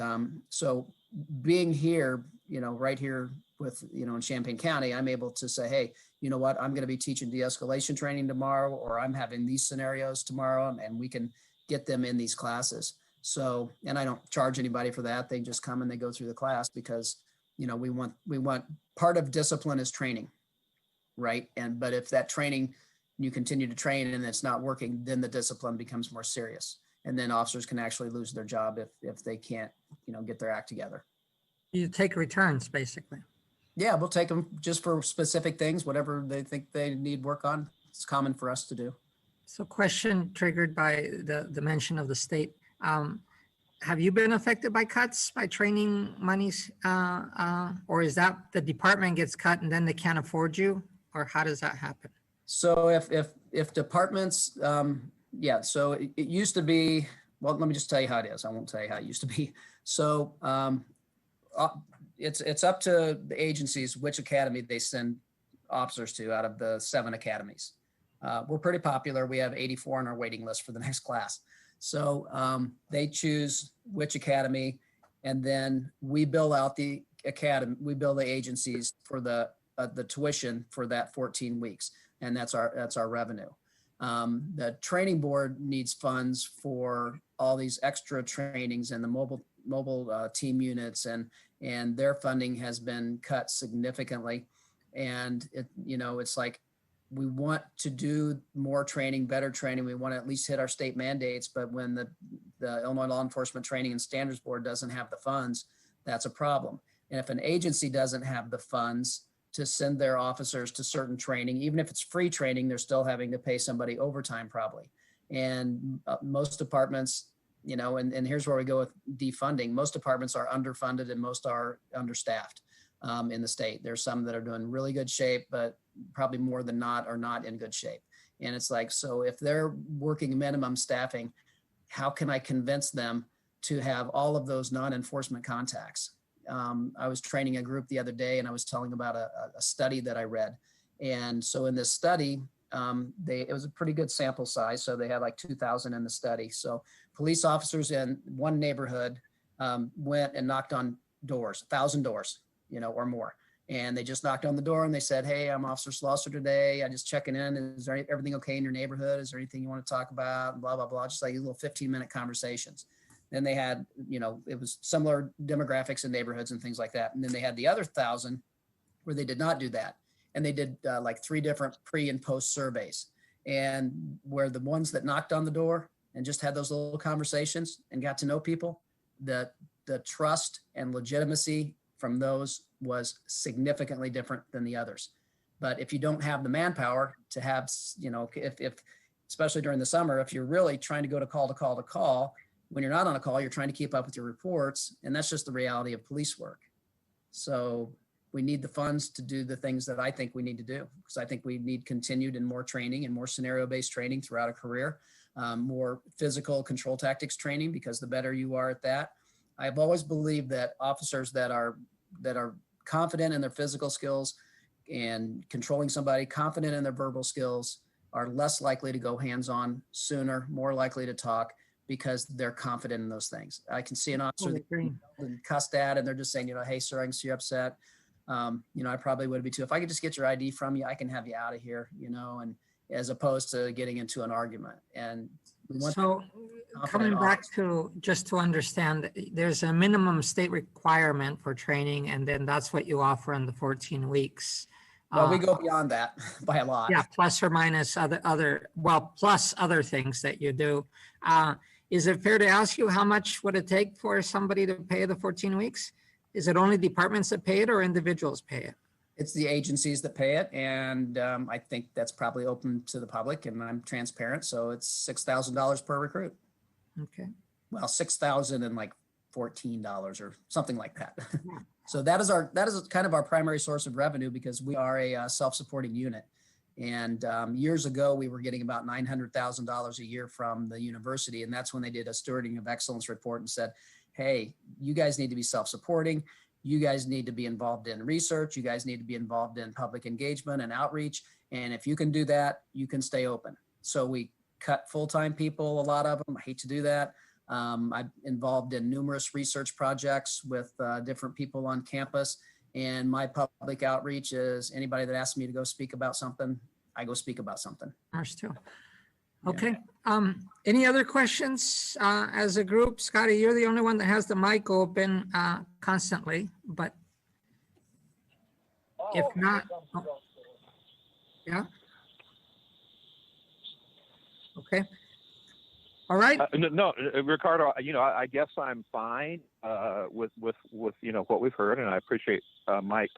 Speaker 6: so being here, you know, right here with, you know, in Champaign County, I'm able to say, hey, you know what, I'm going to be teaching de-escalation training tomorrow, or I'm having these scenarios tomorrow, and we can get them in these classes. So, and I don't charge anybody for that. They just come and they go through the class because, you know, we want part of discipline is training, right? But if that training, you continue to train and it's not working, then the discipline becomes more serious. And then officers can actually lose their job if they can't, you know, get their act together.
Speaker 1: You take returns, basically.
Speaker 6: Yeah, we'll take them just for specific things, whatever they think they need work on. It's common for us to do.
Speaker 1: So question triggered by the mention of the state. Have you been affected by cuts, by training monies? Or is that the department gets cut and then they can't afford you? Or how does that happen?
Speaker 6: So if departments, yeah, so it used to be, well, let me just tell you how it is. I won't tell you how it used to be. So it's up to the agencies which academy they send officers to out of the 7 academies. We're pretty popular. We have 84 on our waiting list for the next class. So they choose which academy, and then we bill out the academy. We bill the agencies for the tuition for that 14 weeks, and that's our revenue. The training board needs funds for all these extra trainings and the mobile team units, and their funding has been cut significantly. And it's like, we want to do more training, better training. We want to at least hit our state mandates. But when the Illinois Law Enforcement Training and Standards Board doesn't have the funds, that's a problem. And if an agency doesn't have the funds to send their officers to certain training, even if it's free training, they're still having to pay somebody overtime probably. And most departments, and here's where we go with defunding. Most departments are underfunded and most are understaffed in the state. There's some that are doing really good shape, but probably more than not are not in good shape. And it's like, so if they're working minimum staffing, how can I convince them to have all of those non-enforcement contacts? I was training a group the other day and I was telling about a study that I read. And so in this study, it was a pretty good sample size. So they had like 2,000 in the study. So police officers in one neighborhood went and knocked on doors, 1,000 doors, or more. And they just knocked on the door and they said, hey, I'm Officer Schlosser today. I'm just checking in. Is there everything okay in your neighborhood? Is there anything you want to talk about? Blah, blah, blah. Just like little 15-minute conversations. Then they had, it was similar demographics and neighborhoods and things like that. And then they had the other 1,000 where they did not do that. And they did like 3 different pre and post surveys. And where the ones that knocked on the door and just had those little conversations and got to know people, the trust and legitimacy from those was significantly different than the others. But if you don't have the manpower to have, if especially during the summer, if you're really trying to go to call, when you're not on a call, you're trying to keep up with your reports. And that's just the reality of police work. So we need the funds to do the things that I think we need to do, because I think we need continued and more training and more scenario-based training throughout a career. more physical control tactics training, because the better you are at that. I've always believed that officers that are confident in their physical skills and controlling somebody, confident in their verbal skills, are less likely to go hands-on sooner, more likely to talk, because they're confident in those things. I can see an officer that and cussed at, and they're just saying, hey, sir, I can see you're upset. I probably would be too. If I could just get your ID from you, I can have you out of here, and as opposed to getting into an argument. And we want
Speaker 1: So coming back to, just to understand, there's a minimum state requirement for training, and then that's what you offer in the 14 weeks.
Speaker 6: Well, we go beyond that by a lot.
Speaker 1: Yeah, plus or minus plus other things that you do. Is it fair to ask you how much would it take for somebody to pay the 14 weeks? Is it only departments that pay it or individuals pay it?
Speaker 6: It's the agencies that pay it. And I think that's probably open to the public, and I'm transparent. So it's $6,000 per recruit.
Speaker 1: Okay.
Speaker 6: Well, $6,000 and like $14 or something like that. So that is kind of our primary source of revenue, because we are a self-supporting unit. And years ago, we were getting about $900,000 a year from the university. And that's when they did a Stewarding of Excellence report and said, hey, you guys need to be self-supporting. You guys need to be involved in research. You guys need to be involved in public engagement and outreach. And if you can do that, you can stay open. So we cut full-time people, a lot of them. I hate to do that. I'm involved in numerous research projects with different people on campus. And my public outreach is anybody that asks me to go speak about something, I go speak about something.
Speaker 1: Ours too. Okay. Any other questions as a group? Scotty, you're the only one that has the mic open constantly, but if not, yeah. Okay. All right.
Speaker 3: No, Ricardo, I guess I'm fine with what we've heard, and I appreciate Mike's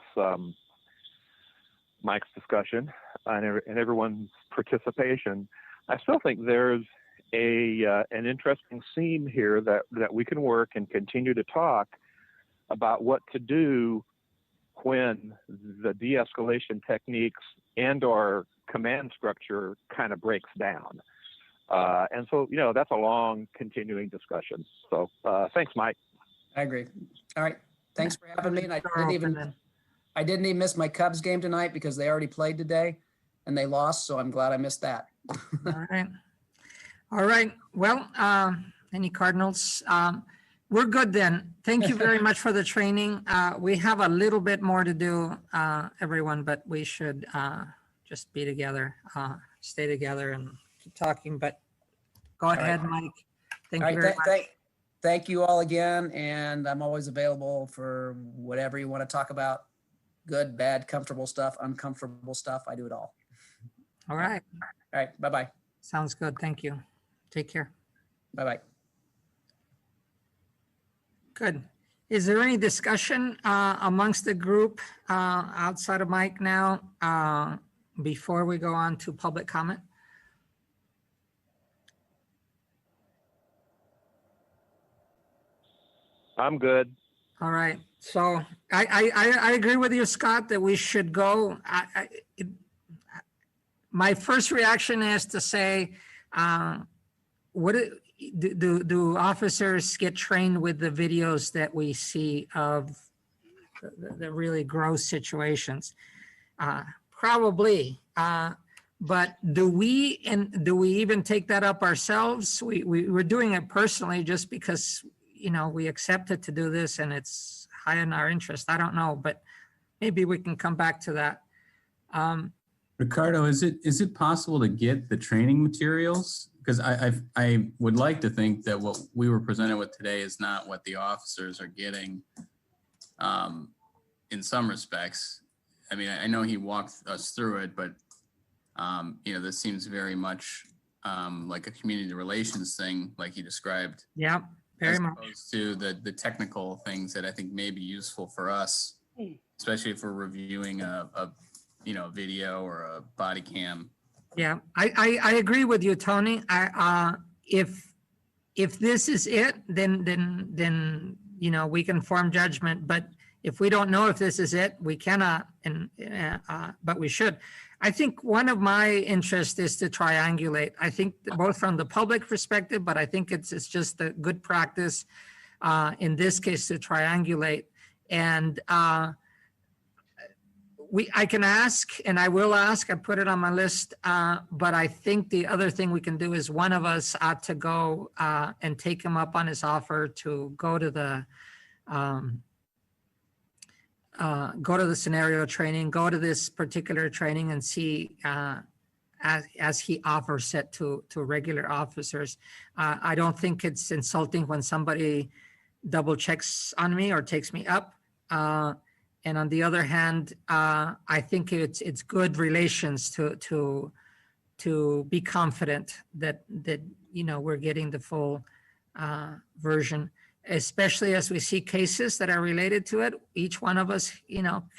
Speaker 3: discussion and everyone's participation. I still think there's an interesting seam here that we can work and continue to talk about what to do when the de-escalation techniques and/or command structure kind of breaks down. And so, that's a long continuing discussion. So thanks, Mike.
Speaker 6: I agree. All right. Thanks for having me. And I didn't even miss my Cubs game tonight because they already played today and they lost. So I'm glad I missed that.
Speaker 1: All right. All right. Well, any Cardinals? We're good then. Thank you very much for the training. We have a little bit more to do, everyone, but we should just be together, stay together and keep talking, but go ahead, Mike. Thank you very much.
Speaker 6: Thank you all again. And I'm always available for whatever you want to talk about. Good, bad, comfortable stuff, uncomfortable stuff. I do it all.
Speaker 1: All right.
Speaker 6: All right. Bye-bye.
Speaker 1: Sounds good. Thank you. Take care.
Speaker 6: Bye-bye.
Speaker 1: Good. Is there any discussion amongst the group outside of Mike now before we go on to public comment?
Speaker 3: I'm good.
Speaker 1: All right. So I agree with you, Scott, that we should go. My first reaction is to say, do officers get trained with the videos that we see of the really gross situations? Probably. But do we even take that up ourselves? We're doing it personally just because, we accepted to do this and it's high in our interest. I don't know, but maybe we can come back to that.
Speaker 9: Ricardo, is it possible to get the training materials? Because I would like to think that what we were presented with today is not what the officers are getting in some respects. I mean, I know he walked us through it, but this seems very much like a community relations thing, like he described.
Speaker 1: Yeah, very much.
Speaker 9: As opposed to the technical things that I think may be useful for us, especially if we're reviewing a video or a body cam.
Speaker 1: Yeah, I agree with you, Tony. If this is it, then we can form judgment. But if we don't know if this is it, we cannot. But we should. I think one of my interests is to triangulate. I think both from the public perspective, but I think it's just a good practice in this case to triangulate. And I can ask, and I will ask, I put it on my list, but I think the other thing we can do is one of us ought to go and take him up on his offer to go to the scenario training, go to this particular training and see as he offers it to regular officers. I don't think it's insulting when somebody double checks on me or takes me up. And on the other hand, I think it's good relations to be confident that we're getting the full version, especially as we see cases that are related to it. Each one of us,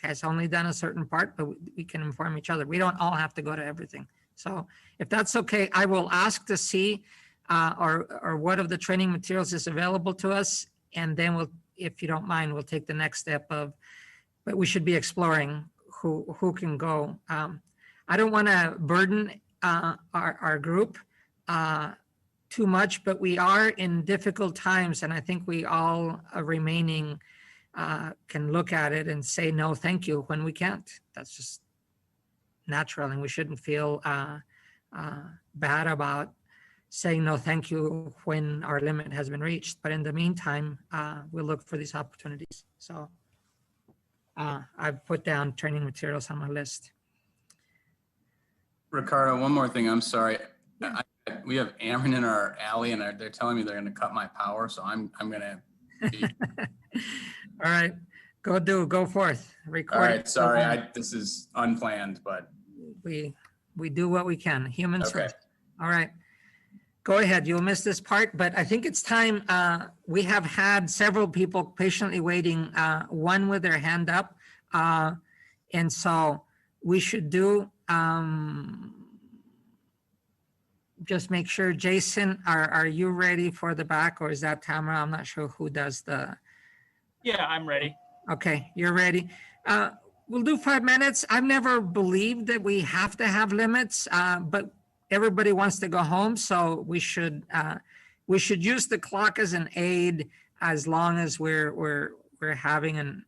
Speaker 1: has only done a certain part, but we can inform each other. We don't all have to go to everything. So if that's okay, I will ask to see or what of the training materials is available to us, and then we'll, if you don't mind, we'll take the next step of. But we should be exploring who can go. I don't want to burden our group too much, but we are in difficult times, and I think we all remaining can look at it and say no, thank you when we can't. That's just natural, and we shouldn't feel bad about saying no, thank you when our limit has been reached. But in the meantime, we'll look for these opportunities. So. I've put down training materials on my list.
Speaker 9: Ricardo, one more thing. I'm sorry. We have Ameren in our alley, and they're telling me they're going to cut my power, so I'm going to.
Speaker 1: All right, go forth. Record.
Speaker 9: All right, sorry. This is unplanned, but
Speaker 1: we do what we can. Humans
Speaker 9: okay.
Speaker 1: first. All right. Go ahead, you'll miss this part, but I think it's time. We have had several people patiently waiting, one with their hand up. And so we should do, just make sure, Jason, are you ready for the back, or is that Tamara? I'm not sure who does the.
Speaker 7: Yeah, I'm ready.
Speaker 1: Okay, you're ready. We'll do 5 minutes. I've never believed that we have to have limits, but everybody wants to go home, so we should use the clock as an aid as long as we're having a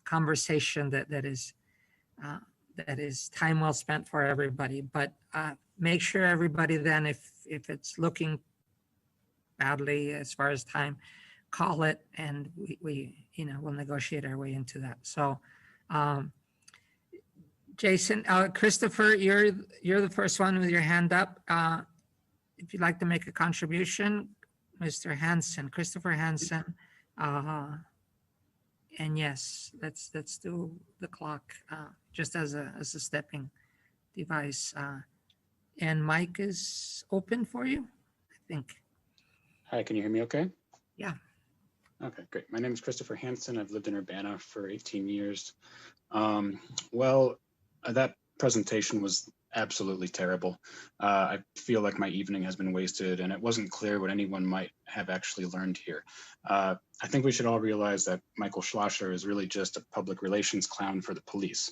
Speaker 1: conversation that is time well spent for everybody. But make sure everybody then, if it's looking badly as far as time, call it, and we'll negotiate our way into that. So. Jason, Christopher, you're the first one with your hand up. If you'd like to make a contribution, Mr. Hansen, Christopher Hansen. And yes, let's do the clock just as a stepping device. And mic is open for you, I think.
Speaker 14: Hi, can you hear me okay?
Speaker 1: Yeah.
Speaker 14: Okay, great. My name is Christopher Hansen. I've lived in Urbana for 18 years. That presentation was absolutely terrible. I feel like my evening has been wasted, and it wasn't clear what anyone might have actually learned here. I think we should all realize that Michael Schlosser is really just a public relations clown for the police.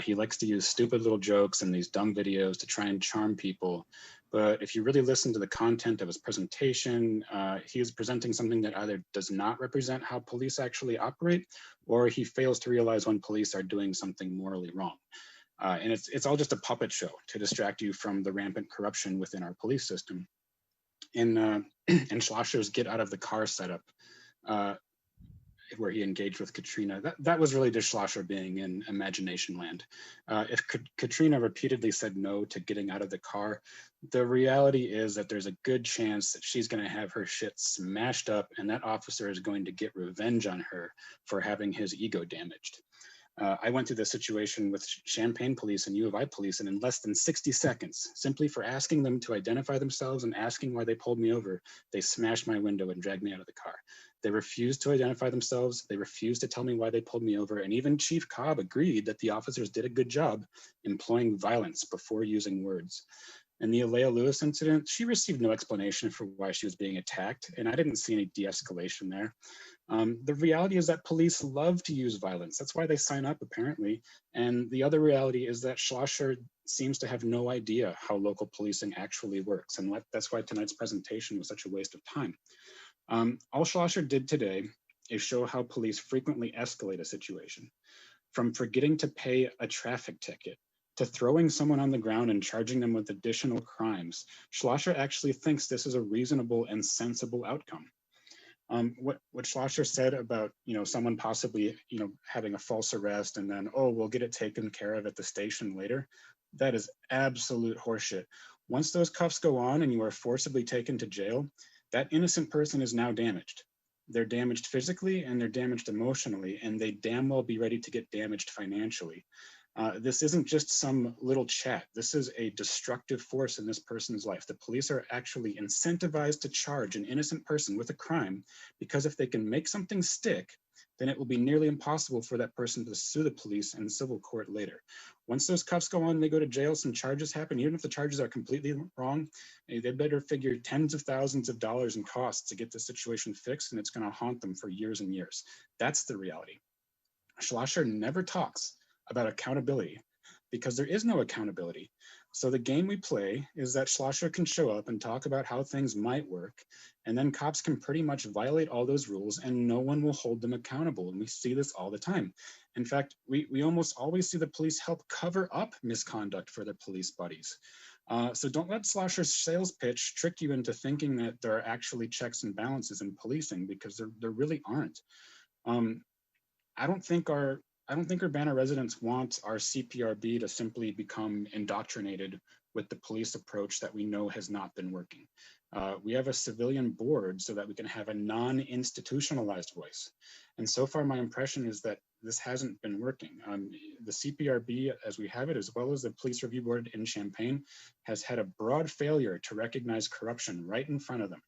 Speaker 14: He likes to use stupid little jokes and these dumb videos to try and charm people. But if you really listen to the content of his presentation, he is presenting something that either does not represent how police actually operate, or he fails to realize when police are doing something morally wrong. And it's all just a puppet show to distract you from the rampant corruption within our police system. In Schlosser's Get Out of the Car setup, where he engaged with Katrina, that was really just Schlosser being in imagination land. If Katrina repeatedly said no to getting out of the car, the reality is that there's a good chance that she's going to have her shit smashed up, and that officer is going to get revenge on her for having his ego damaged. I went through this situation with Champaign police and U of I police, and in less than 60 seconds, simply for asking them to identify themselves and asking why they pulled me over, they smashed my window and dragged me out of the car. They refused to identify themselves. They refused to tell me why they pulled me over. And even Chief Cobb agreed that the officers did a good job employing violence before using words. In the Alea Lewis incident, she received no explanation for why she was being attacked, and I didn't see any de-escalation there. The reality is that police love to use violence. That's why they sign up, apparently. And the other reality is that Schlosser seems to have no idea how local policing actually works. And that's why tonight's presentation was such a waste of time. All Schlosser did today is show how police frequently escalate a situation, from forgetting to pay a traffic ticket to throwing someone on the ground and charging them with additional crimes. Schlosser actually thinks this is a reasonable and sensible outcome. What Schlosser said about, someone possibly, having a false arrest and then, oh, we'll get it taken care of at the station later, that is absolute horseshit. Once those cuffs go on and you are forcibly taken to jail, that innocent person is now damaged. They're damaged physically and they're damaged emotionally, and they damn well be ready to get damaged financially. This isn't just some little chat. This is a destructive force in this person's life. The police are actually incentivized to charge an innocent person with a crime, because if they can make something stick, then it will be nearly impossible for that person to sue the police in civil court later. Once those cuffs go on, they go to jail, some charges happen. Even if the charges are completely wrong, they better figure tens of thousands of dollars in costs to get the situation fixed, and it's going to haunt them for years and years. That's the reality. Schlosser never talks about accountability, because there is no accountability. So the game we play is that Schlosser can show up and talk about how things might work, and then cops can pretty much violate all those rules and no one will hold them accountable. And we see this all the time. In fact, we almost always see the police help cover up misconduct for their police buddies. So don't let Schlosser's sales pitch trick you into thinking that there are actually checks and balances in policing, because there really aren't. I don't think Urbana residents want our CPRB to simply become indoctrinated with the police approach that we know has not been working. We have a civilian board so that we can have a non-institutionalized voice. And so far, my impression is that this hasn't been working. The CPRB, as we have it, as well as the Police Review Board in Champaign, has had a broad failure to recognize corruption right in front of them.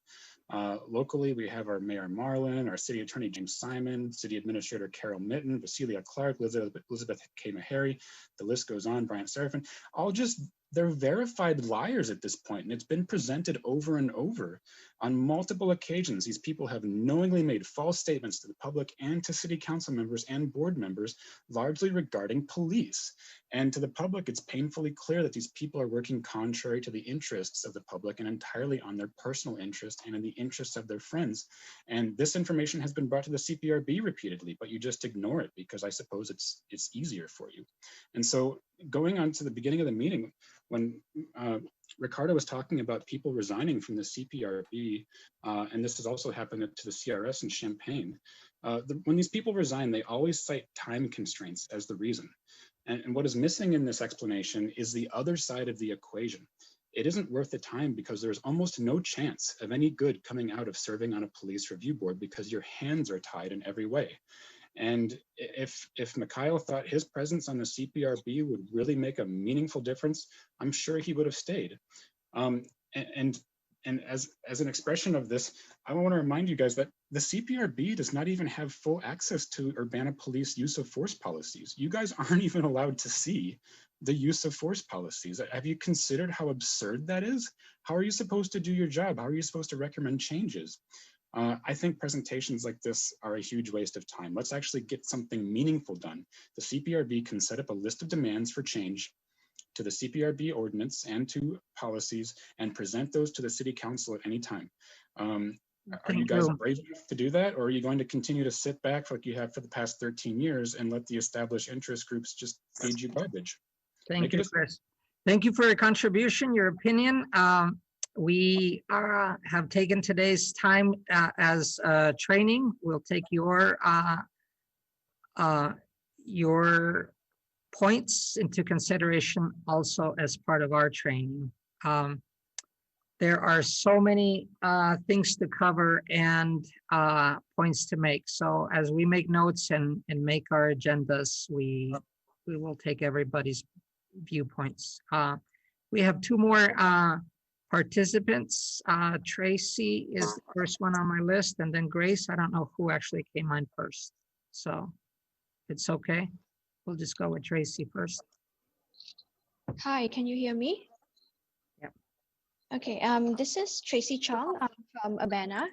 Speaker 14: Locally, we have our Mayor Marlin, our City Attorney James Simon, City Administrator Carol Mitten, Vasilia Clark, Elizabeth K. Meharry, the list goes on, Bryant Serafin, they're verified liars at this point, and it's been presented over and over on multiple occasions. These people have knowingly made false statements to the public and to city council members and board members, largely regarding police. And to the public, it's painfully clear that these people are working contrary to the interests of the public and entirely on their personal interest and in the interests of their friends. And this information has been brought to the CPRB repeatedly, but you just ignore it because I suppose it's easier for you. And so going on to the beginning of the meeting, when Ricardo was talking about people resigning from the CPRB, and this has also happened to the CRS in Champaign, when these people resign, they always cite time constraints as the reason. And what is missing in this explanation is the other side of the equation. It isn't worth the time because there's almost no chance of any good coming out of serving on a police review board because your hands are tied in every way. And if Mikhail thought his presence on the CPRB would really make a meaningful difference, I'm sure he would have stayed. And as an expression of this, I want to remind you guys that the CPRB does not even have full access to Urbana Police use of force policies. You guys aren't even allowed to see the use of force policies. Have you considered how absurd that is? How are you supposed to do your job? How are you supposed to recommend changes? I think presentations like this are a huge waste of time. Let's actually get something meaningful done. The CPRB can set up a list of demands for change to the CPRB ordinance and to policies and present those to the city council at any time. Are you guys brave enough to do that? Or are you going to continue to sit back like you have for the past 13 years and let the established interest groups just feed you garbage?
Speaker 1: Thank you, Chris. Thank you for your contribution, your opinion. We have taken today's time as training. We'll take your points into consideration also as part of our training. There are so many things to cover and points to make. So as we make notes and make our agendas, we will take everybody's viewpoints. We have two more participants. Tracy is the first one on my list, and then Grace. I don't know who actually came on first. So it's okay. We'll just go with Tracy first.
Speaker 15: Hi, can you hear me?
Speaker 1: Yep.
Speaker 15: Okay, this is Tracy Chong from Urbana.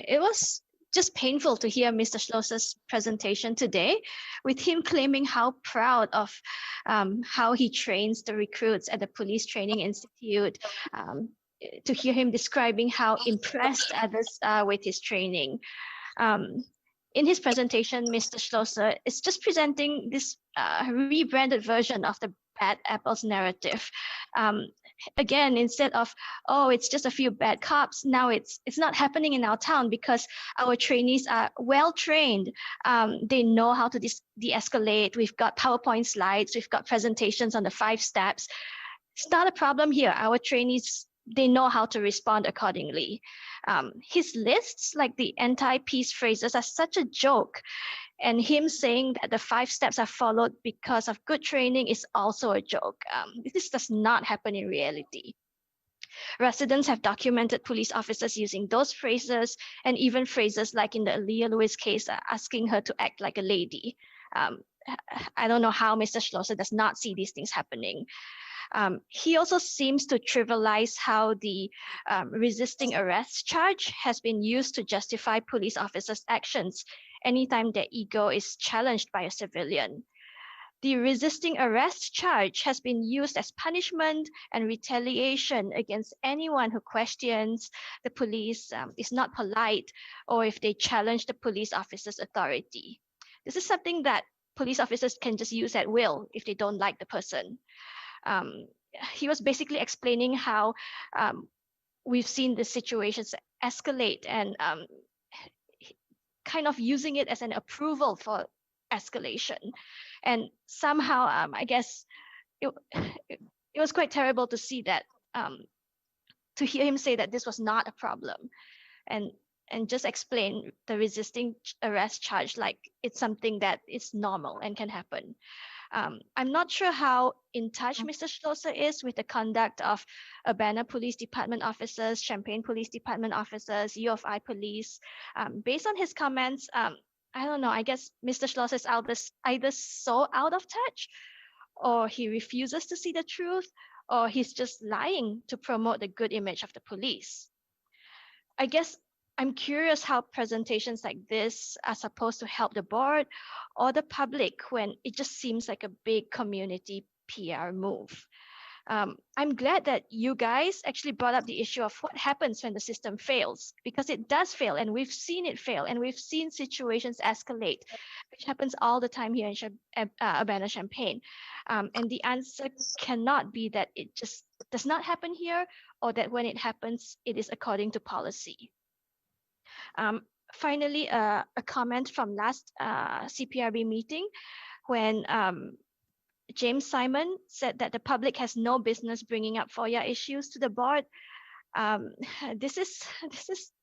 Speaker 15: It was just painful to hear Mr. Schlosser's presentation today, with him claiming how proud of how he trains the recruits at the Police Training Institute, to hear him describing how impressed others are with his training. In his presentation, Mr. Schlosser is just presenting this rebranded version of the bad apples narrative. Again, instead of, oh, it's just a few bad cops, now it's not happening in our town because our trainees are well trained. They know how to de-escalate. We've got PowerPoint slides. We've got presentations on the 5 steps. It's not a problem here. Our trainees, they know how to respond accordingly. His lists, like the anti-peace phrases, are such a joke. And him saying that the 5 steps are followed because of good training is also a joke. This does not happen in reality. Residents have documented police officers using those phrases, and even phrases like in the Aaliyah Lewis case, asking her to act like a lady. I don't know how Mr. Schlosser does not see these things happening. He also seems to trivialize how the resisting arrest charge has been used to justify police officers' actions anytime their ego is challenged by a civilian. The resisting arrest charge has been used as punishment and retaliation against anyone who questions the police, is not polite, or if they challenge the police officer's authority. This is something that police officers can just use at will if they don't like the person. He was basically explaining how we've seen the situations escalate, and kind of using it as an approval for escalation. And somehow, I guess it was quite terrible to see that, to hear him say that this was not a problem, and just explain the resisting arrest charge like it's something that is normal and can happen. I'm not sure how in touch Mr. Schlosser is with the conduct of Urbana Police Department officers, Champaign Police Department officers, U of I police. Based on his comments, I don't know, I guess Mr. Schlosser is either so out of touch, or he refuses to see the truth, or he's just lying to promote the good image of the police. I guess I'm curious how presentations like this are supposed to help the board or the public when it just seems like a big community PR move. I'm glad that you guys actually brought up the issue of what happens when the system fails, because it does fail, and we've seen it fail, and we've seen situations escalate, which happens all the time here in Urbana-Champaign. And the answer cannot be that it just does not happen here, or that when it happens, it is according to policy. Finally, a comment from last CPRB meeting when James Simon said that the public has no business bringing up FOIA issues to the board. This is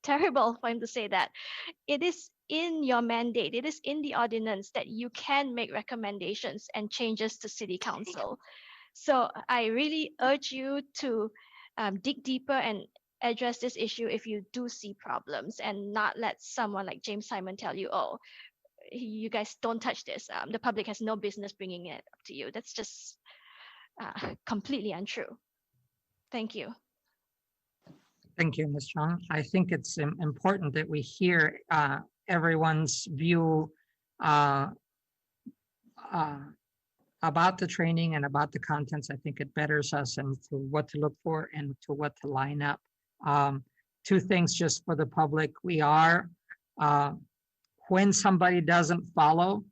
Speaker 15: terrible for him to say that. It is in your mandate, it is in the ordinance that you can make recommendations and changes to City Council. So I really urge you to dig deeper and address this issue if you do see problems, and not let someone like James Simon tell you, oh, you guys don't touch this. The public has no business bringing it up to you. That's just completely untrue. Thank you.
Speaker 1: Thank you, Ms. Chung. I think it's important that we hear everyone's view about the training and about the contents. I think it betters us and to what to look for and to what to line up. 2 things just for the public. We are, when somebody doesn't follow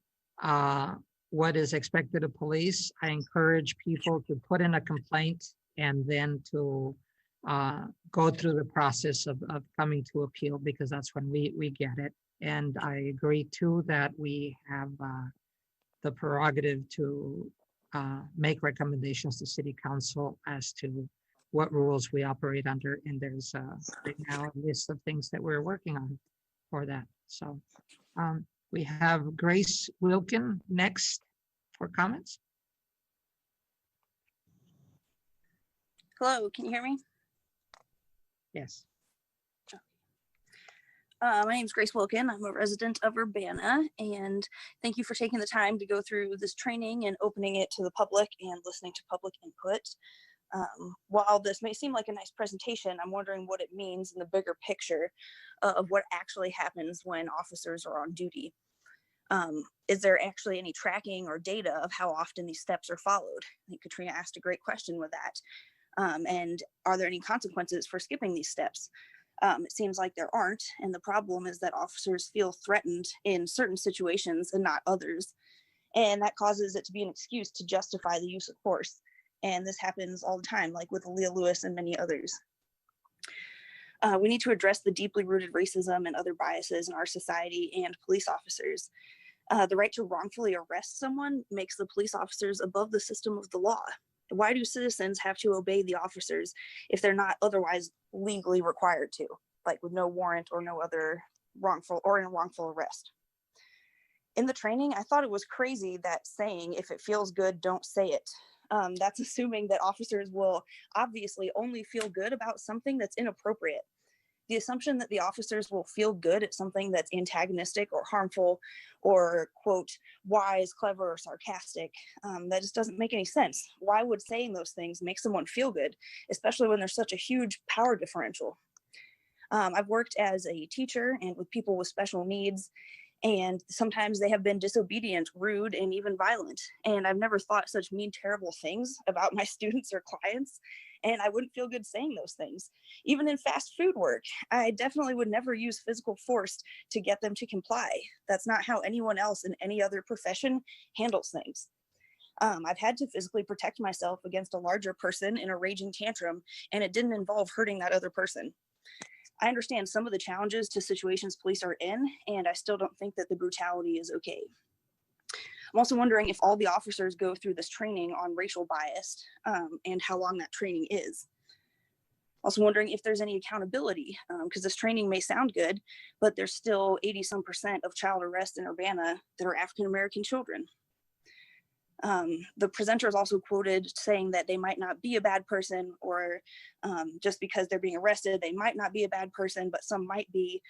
Speaker 1: what is expected of police, I encourage people to put in a complaint and then to go through the process of coming to appeal, because that's when we get it. And I agree too that we have the prerogative to make recommendations to City Council as to what rules we operate under. And there's right now a list of things that we're working on for that. So we have Grace Wilkin next for comments.
Speaker 16: Hello, can you hear me?
Speaker 1: Yes.
Speaker 16: My name is Grace Wilkin. I'm a resident of Urbana, and thank you for taking the time to go through this training and opening it to the public and listening to public input. While this may seem like a nice presentation, I'm wondering what it means in the bigger picture of what actually happens when officers are on duty. Is there actually any tracking or data of how often these steps are followed? I think Katrina asked a great question with that. And are there any consequences for skipping these steps? It seems like there aren't, and the problem is that officers feel threatened in certain situations and not others, and that causes it to be an excuse to justify the use of force. And this happens all the time, like with Aaliyah Lewis and many others. We need to address the deeply rooted racism and other biases in our society and police officers. The right to wrongfully arrest someone makes the police officers above the system of the law. Why do citizens have to obey the officers if they're not otherwise legally required to, like with no warrant or no other wrongful or in a wrongful arrest? In the training, I thought it was crazy that saying, if it feels good, don't say it. That's assuming that officers will obviously only feel good about something that's inappropriate. The assumption that the officers will feel good at something that's antagonistic or harmful or, quote, wise, clever, or sarcastic, that just doesn't make any sense. Why would saying those things make someone feel good, especially when there's such a huge power differential? I've worked as a teacher and with people with special needs, and sometimes they have been disobedient, rude, and even violent. And I've never thought such mean, terrible things about my students or clients, and I wouldn't feel good saying those things. Even in fast food work, I definitely would never use physical force to get them to comply. That's not how anyone else in any other profession handles things. I've had to physically protect myself against a larger person in a raging tantrum, and it didn't involve hurting that other person. I understand some of the challenges to situations police are in, and I still don't think that the brutality is okay. I'm also wondering if all the officers go through this training on racial bias and how long that training is. Also wondering if there's any accountability, because this training may sound good, but there's still 80% of child arrests in Urbana that are African-American children. The presenter is also quoted saying that they might not be a bad person, or just because they're being arrested, they might not be a bad person, but some might be.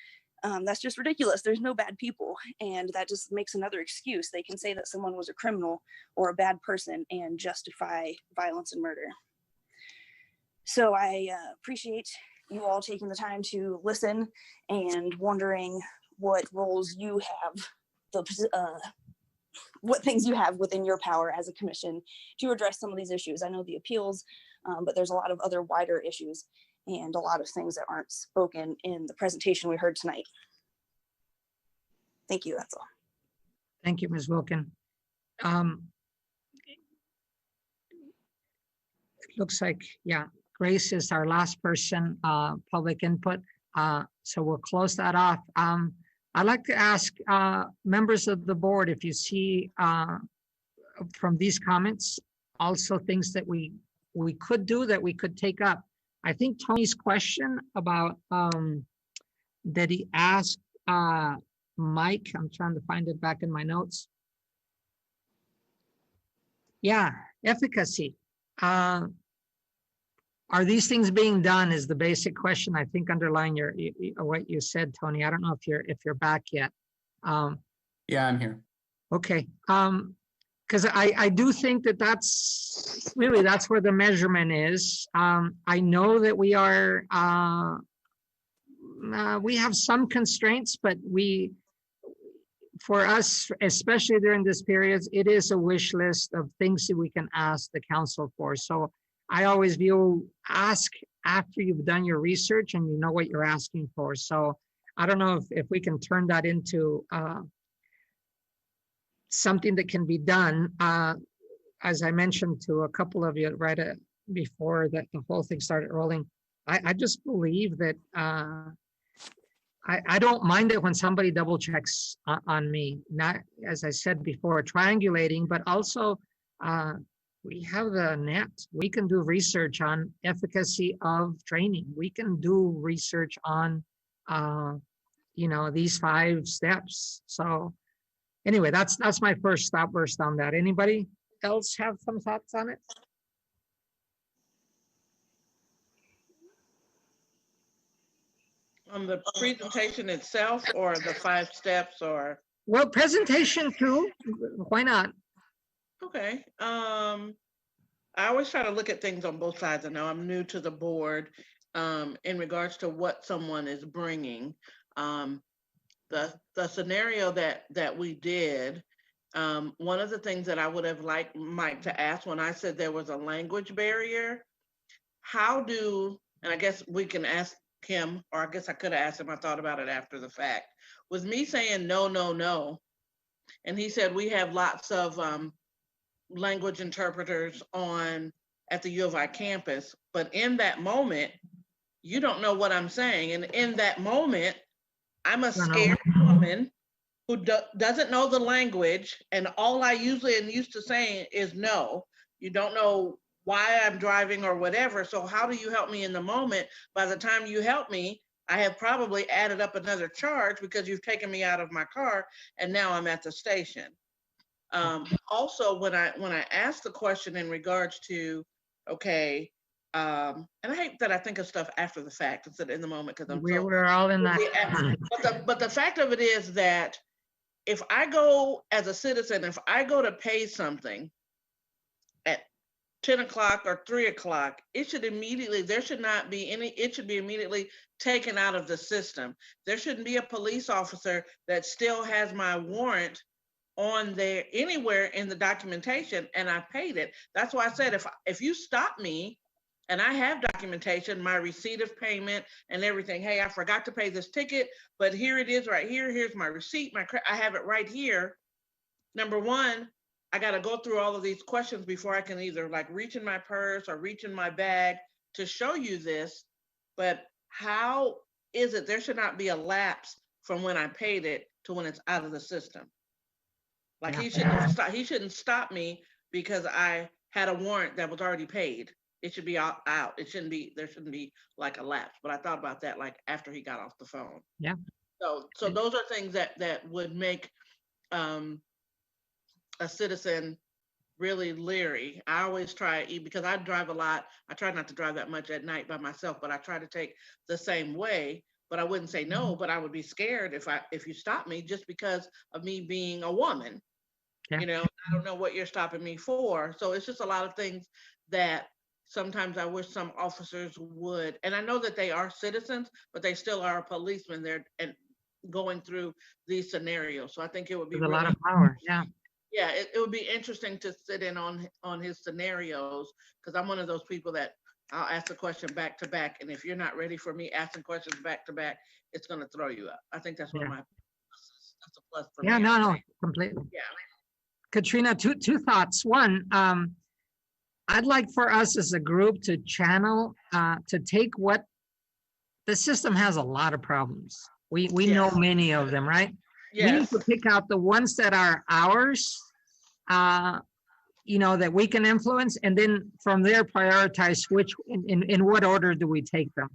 Speaker 16: That's just ridiculous. There's no bad people, and that just makes another excuse. They can say that someone was a criminal or a bad person and justify violence and murder. So I appreciate you all taking the time to listen and wondering what roles you have, what things you have within your power as a commission to address some of these issues. I know the appeals, but there's a lot of other wider issues and a lot of things that aren't spoken in the presentation we heard tonight. Thank you, that's all.
Speaker 1: Thank you, Ms. Wilkin. It looks like, yeah, Grace is our last person, public input. So we'll close that off. I'd like to ask members of the board if you see from these comments also things that we could do, that we could take up. I think Tony's question about did he ask Mike, I'm trying to find it back in my notes. Yeah, efficacy. Are these things being done is the basic question, I think, underlying what you said, Tony. I don't know if you're back yet.
Speaker 9: Yeah, I'm here.
Speaker 1: Okay. Because I do think that that's where the measurement is. I know that we have some constraints, but for us, especially during this period, it is a wish list of things that we can ask the council for. So I always view ask after you've done your research and you know what you're asking for. So I don't know if we can turn that into something that can be done. As I mentioned to a couple of you right before that the whole thing started rolling, I just believe that I don't mind it when somebody double checks on me, not, as I said before, triangulating, but also we have the net. We can do research on efficacy of training. We can do research on, these 5 steps. So anyway, that's my first outburst on that. Anybody else have some thoughts on it?
Speaker 4: On the presentation itself, or the 5 steps, or?
Speaker 1: Well, presentation too. Why not?
Speaker 4: Okay. I always try to look at things on both sides. I know I'm new to the board in regards to what someone is bringing. Um, the scenario that we did, one of the things that I would have liked Mike to ask when I said there was a language barrier, how do, and I guess we can ask him, or I guess I could have asked him, I thought about it after the fact, was me saying no, no, no. And he said, we have lots of language interpreters on at the U of I campus, but in that moment, you don't know what I'm saying. And in that moment, I'm a scared woman who doesn't know the language, and all I usually am used to saying is no. You don't know why I'm driving or whatever. So how do you help me in the moment? By the time you help me, I have probably added up another charge because you've taken me out of my car, and now I'm at the station. Also, when I asked the question in regards to, okay, and I hate that I think of stuff after the fact instead of in the moment because I'm
Speaker 1: We
Speaker 4: so.
Speaker 1: were all in that.
Speaker 4: But the fact of it is that if I go as a citizen, if I go to pay something at 10 o'clock or 3 o'clock, it should immediately, there should not be any, it should be immediately taken out of the system. There shouldn't be a police officer that still has my warrant on there anywhere in the documentation and I paid it. That's why I said, if you stop me and I have documentation, my receipt of payment and everything, hey, I forgot to pay this ticket, but here it is right here. Here's my receipt, I have it right here. Number one, I got to go through all of these questions before I can either like reach in my purse or reach in my bag to show you this. But how is it? There should not be a lapse from when I paid it to when it's out of the system. Like he shouldn't stop me because I had a warrant that was already paid. It should be out. It shouldn't be, there shouldn't be like a lapse. But I thought about that like after he got off the phone.
Speaker 1: Yeah.
Speaker 4: So those are things that would make a citizen really leery. I always try, because I drive a lot. I try not to drive that much at night by myself, but I try to take the same way. But I wouldn't say no, but I would be scared if you stop me just because of me being a woman.
Speaker 1: Yeah.
Speaker 4: You know, I don't know what you're stopping me for. So it's just a lot of things that sometimes I wish some officers would, and I know that they are citizens, but they still are a policeman there and going through these scenarios. So I think it would be
Speaker 1: With a lot
Speaker 4: really,
Speaker 1: of power. Yeah.
Speaker 4: yeah, it would be interesting to sit in on his scenarios because I'm one of those people that I'll ask the question back to back, and if you're not ready for me asking questions back to back, it's going to throw you up. I think that's one of my that's a plus for
Speaker 1: Yeah,
Speaker 4: me.
Speaker 1: no, completely.
Speaker 4: Yeah.
Speaker 1: Katrina, two thoughts. One, I'd like for us as a group to channel, to take what the system has a lot of problems. We know many of them, right? We need
Speaker 4: Yes.
Speaker 1: to pick out the ones that are ours, that we can influence, and then from there prioritize which in what order do we take them.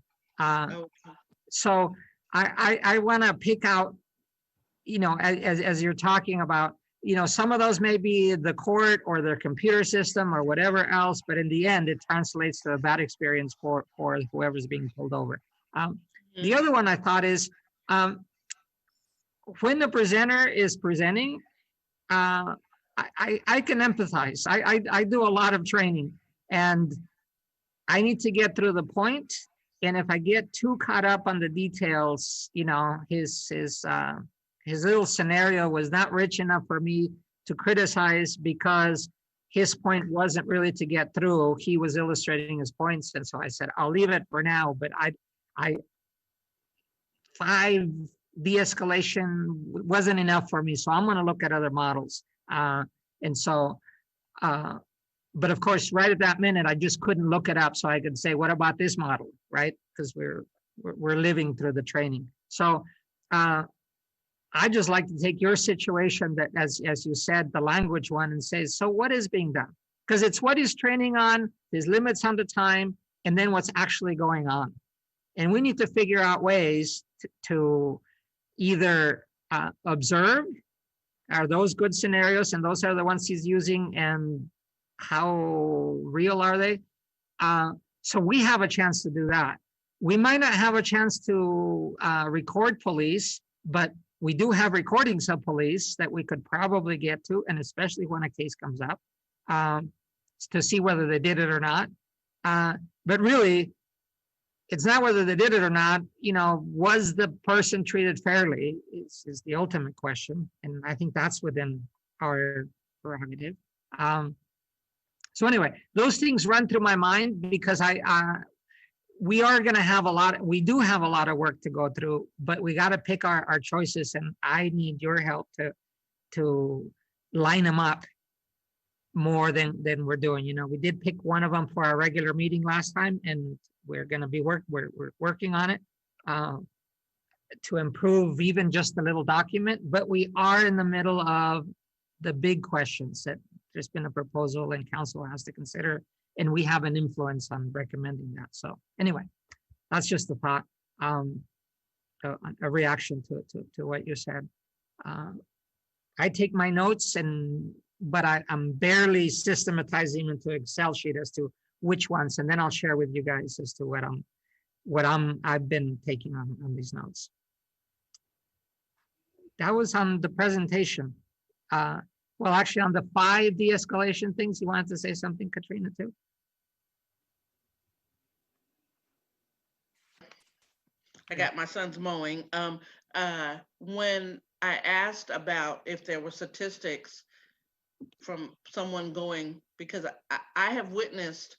Speaker 1: So I want to pick out, as you're talking about, some of those may be the court or their computer system or whatever else, but in the end, it translates to a bad experience for whoever's being pulled over. The other one I thought is, when the presenter is presenting, I can empathize. I do a lot of training, and I need to get through the point. And if I get too caught up on the details, his little scenario was not rich enough for me to criticize because his point wasn't really to get through. He was illustrating his points. And so I said, I'll leave it for now, but I 5 de-escalation wasn't enough for me. So I'm going to look at other models. But of course, right at that minute, I just couldn't look it up so I could say, what about this model, right? Because we're living through the training. So I just like to take your situation that, as you said, the language one, and say, so what is being done? Because it's what he's training on, his limits on the time, and then what's actually going on. And we need to figure out ways to either observe, are those good scenarios, and those are the ones he's using, and how real are they? So we have a chance to do that. We might not have a chance to record police, but we do have recordings of police that we could probably get to, and especially when a case comes up. to see whether they did it or not. But really, it's not whether they did it or not. Was the person treated fairly is the ultimate question. And I think that's within our prerogative. So anyway, those things run through my mind because we are going to have we do have a lot of work to go through, but we got to pick our choices, and I need your help to line them up more than we're doing. We did pick one of them for our regular meeting last time, and we're going to be we're working on it to improve even just the little document, but we are in the middle of the big questions that there's been a proposal and council has to consider, and we have an influence on recommending that. So anyway, that's just a thought, a reaction to what you said. I take my notes, but I'm barely systematizing into Excel sheet as to which ones, and then I'll share with you guys as to what I've been taking on these notes. That was on the presentation. Well, actually, on the 5 de-escalation things, you wanted to say something, Katrina, too?
Speaker 4: I got my son's mowing. When I asked about if there were statistics from someone going, because I have witnessed,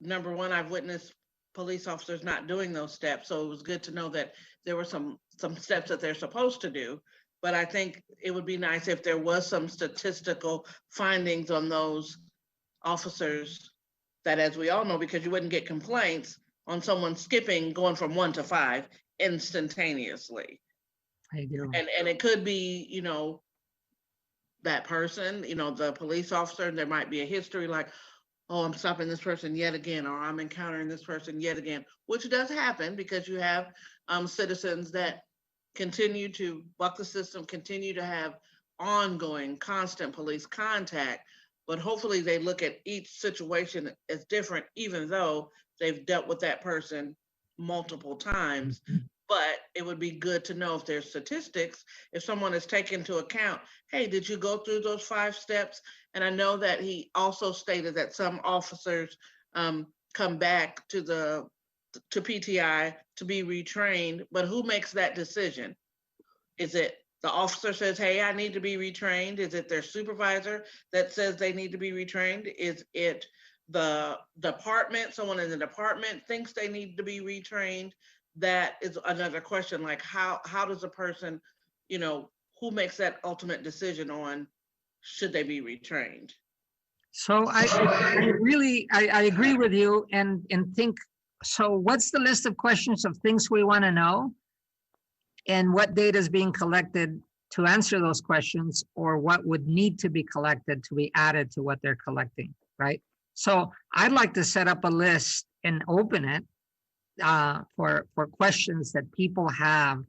Speaker 4: number one, I've witnessed police officers not doing those steps. So it was good to know that there were some steps that they're supposed to do. But I think it would be nice if there was some statistical findings on those officers that, as we all know, because you wouldn't get complaints on someone skipping, going from 1 to 5 instantaneously.
Speaker 1: I do.
Speaker 4: And it could be, that person, the police officer, there might be a history like, oh, I'm stopping this person yet again, or I'm encountering this person yet again, which does happen because you have citizens that continue to buck the system, continue to have ongoing, constant police contact, but hopefully they look at each situation as different, even though they've dealt with that person multiple times. But it would be good to know if there's statistics, if someone is taken into account, hey, did you go through those 5 steps? And I know that he also stated that some officers come back to PTI to be retrained, but who makes that decision? Is it the officer says, hey, I need to be retrained? Is it their supervisor that says they need to be retrained? Is it the department, someone in the department thinks they need to be retrained? That is another question, like how does a person, who makes that ultimate decision on should they be retrained?
Speaker 1: So I really agree with you and think, so what's the list of questions of things we want to know? And what data is being collected to answer those questions, or what would need to be collected to be added to what they're collecting, right? So I'd like to set up a list and open it for questions that people have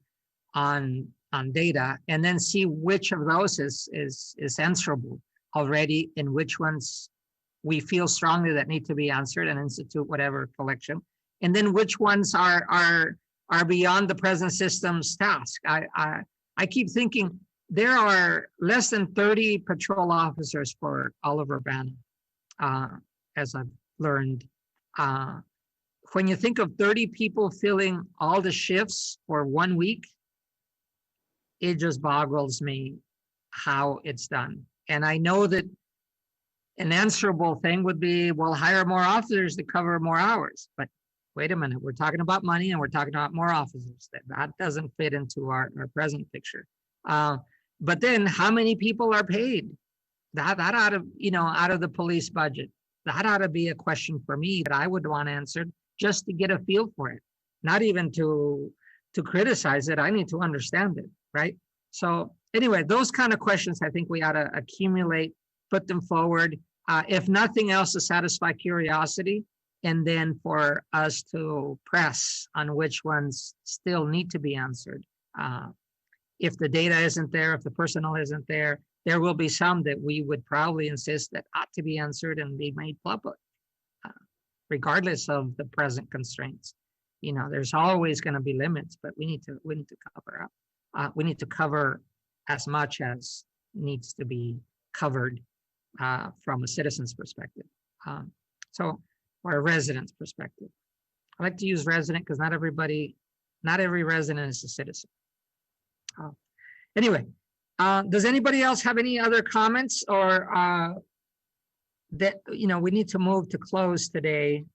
Speaker 1: on data, and then see which of those is answerable already, and which ones we feel strongly that need to be answered and institute whatever collection, and then which ones are beyond the present system's task. I keep thinking there are less than 30 patrol officers for all of Urbana, as I've learned. When you think of 30 people filling all the shifts for 1 week, it just boggles me how it's done. And I know that an answerable thing would be, well, hire more officers to cover more hours. But wait a minute, we're talking about money and we're talking about more officers. That doesn't fit into our present picture. But then how many people are paid? That out of, out of the police budget. That ought to be a question for me that I would want answered, just to get a feel for it. Not even to criticize it. I need to understand it, right? So anyway, those kind of questions, I think we ought to accumulate, put them forward, if nothing else, to satisfy curiosity, and then for us to press on which ones still need to be answered. If the data isn't there, if the personnel isn't there, there will be some that we would probably insist that ought to be answered and be made public, regardless of the present constraints. There's always going to be limits, but we need to cover up. We need to cover as much as needs to be covered from a citizen's perspective. So, or a resident's perspective. I like to use resident because not every resident is a citizen. Anyway, does anybody else have any other comments or that, we need to move to close today.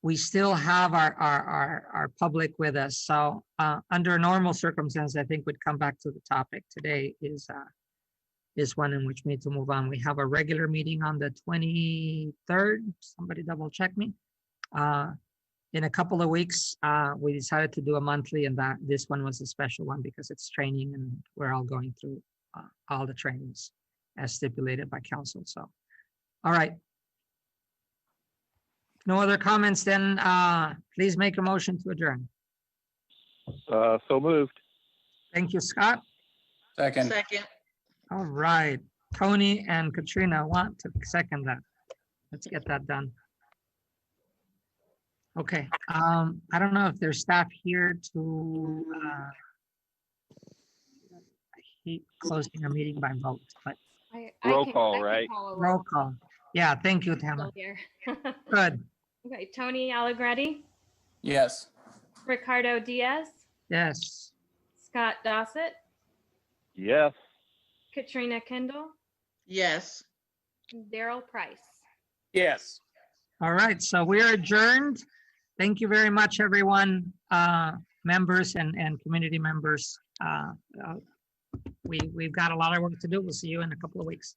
Speaker 1: We still have our public with us. So under normal circumstances, I think we'd come back to the topic. Today is one in which we need to move on. We have a regular meeting on the 23rd. Somebody double check me. In a couple of weeks, we decided to do a monthly, and that this one was a special one because it's training and we're all going through all the trainings as stipulated by council. So, all right. No other comments, then please make a motion to adjourn.
Speaker 3: So moved.
Speaker 1: Thank you, Scott.
Speaker 6: Second.
Speaker 1: All right, Tony and Katrina want to second that. Let's get that done. Okay, I don't know if there's staff here to, I hate closing a meeting by vote, but
Speaker 3: Roll call, right?
Speaker 1: roll call. Yeah, thank you, Tamara. Good.
Speaker 2: Okay, Tony Allegretti,
Speaker 6: Yes.
Speaker 2: Ricardo Diaz,
Speaker 1: Yes.
Speaker 2: Scott Dossett,
Speaker 3: Yes.
Speaker 2: Katrina Kendall,
Speaker 4: Yes.
Speaker 2: Daryl Price.
Speaker 5: Yes.
Speaker 1: All right, so we are adjourned. Thank you very much, everyone, members and community members. We've got a lot of work to do. We'll see you in a couple of weeks.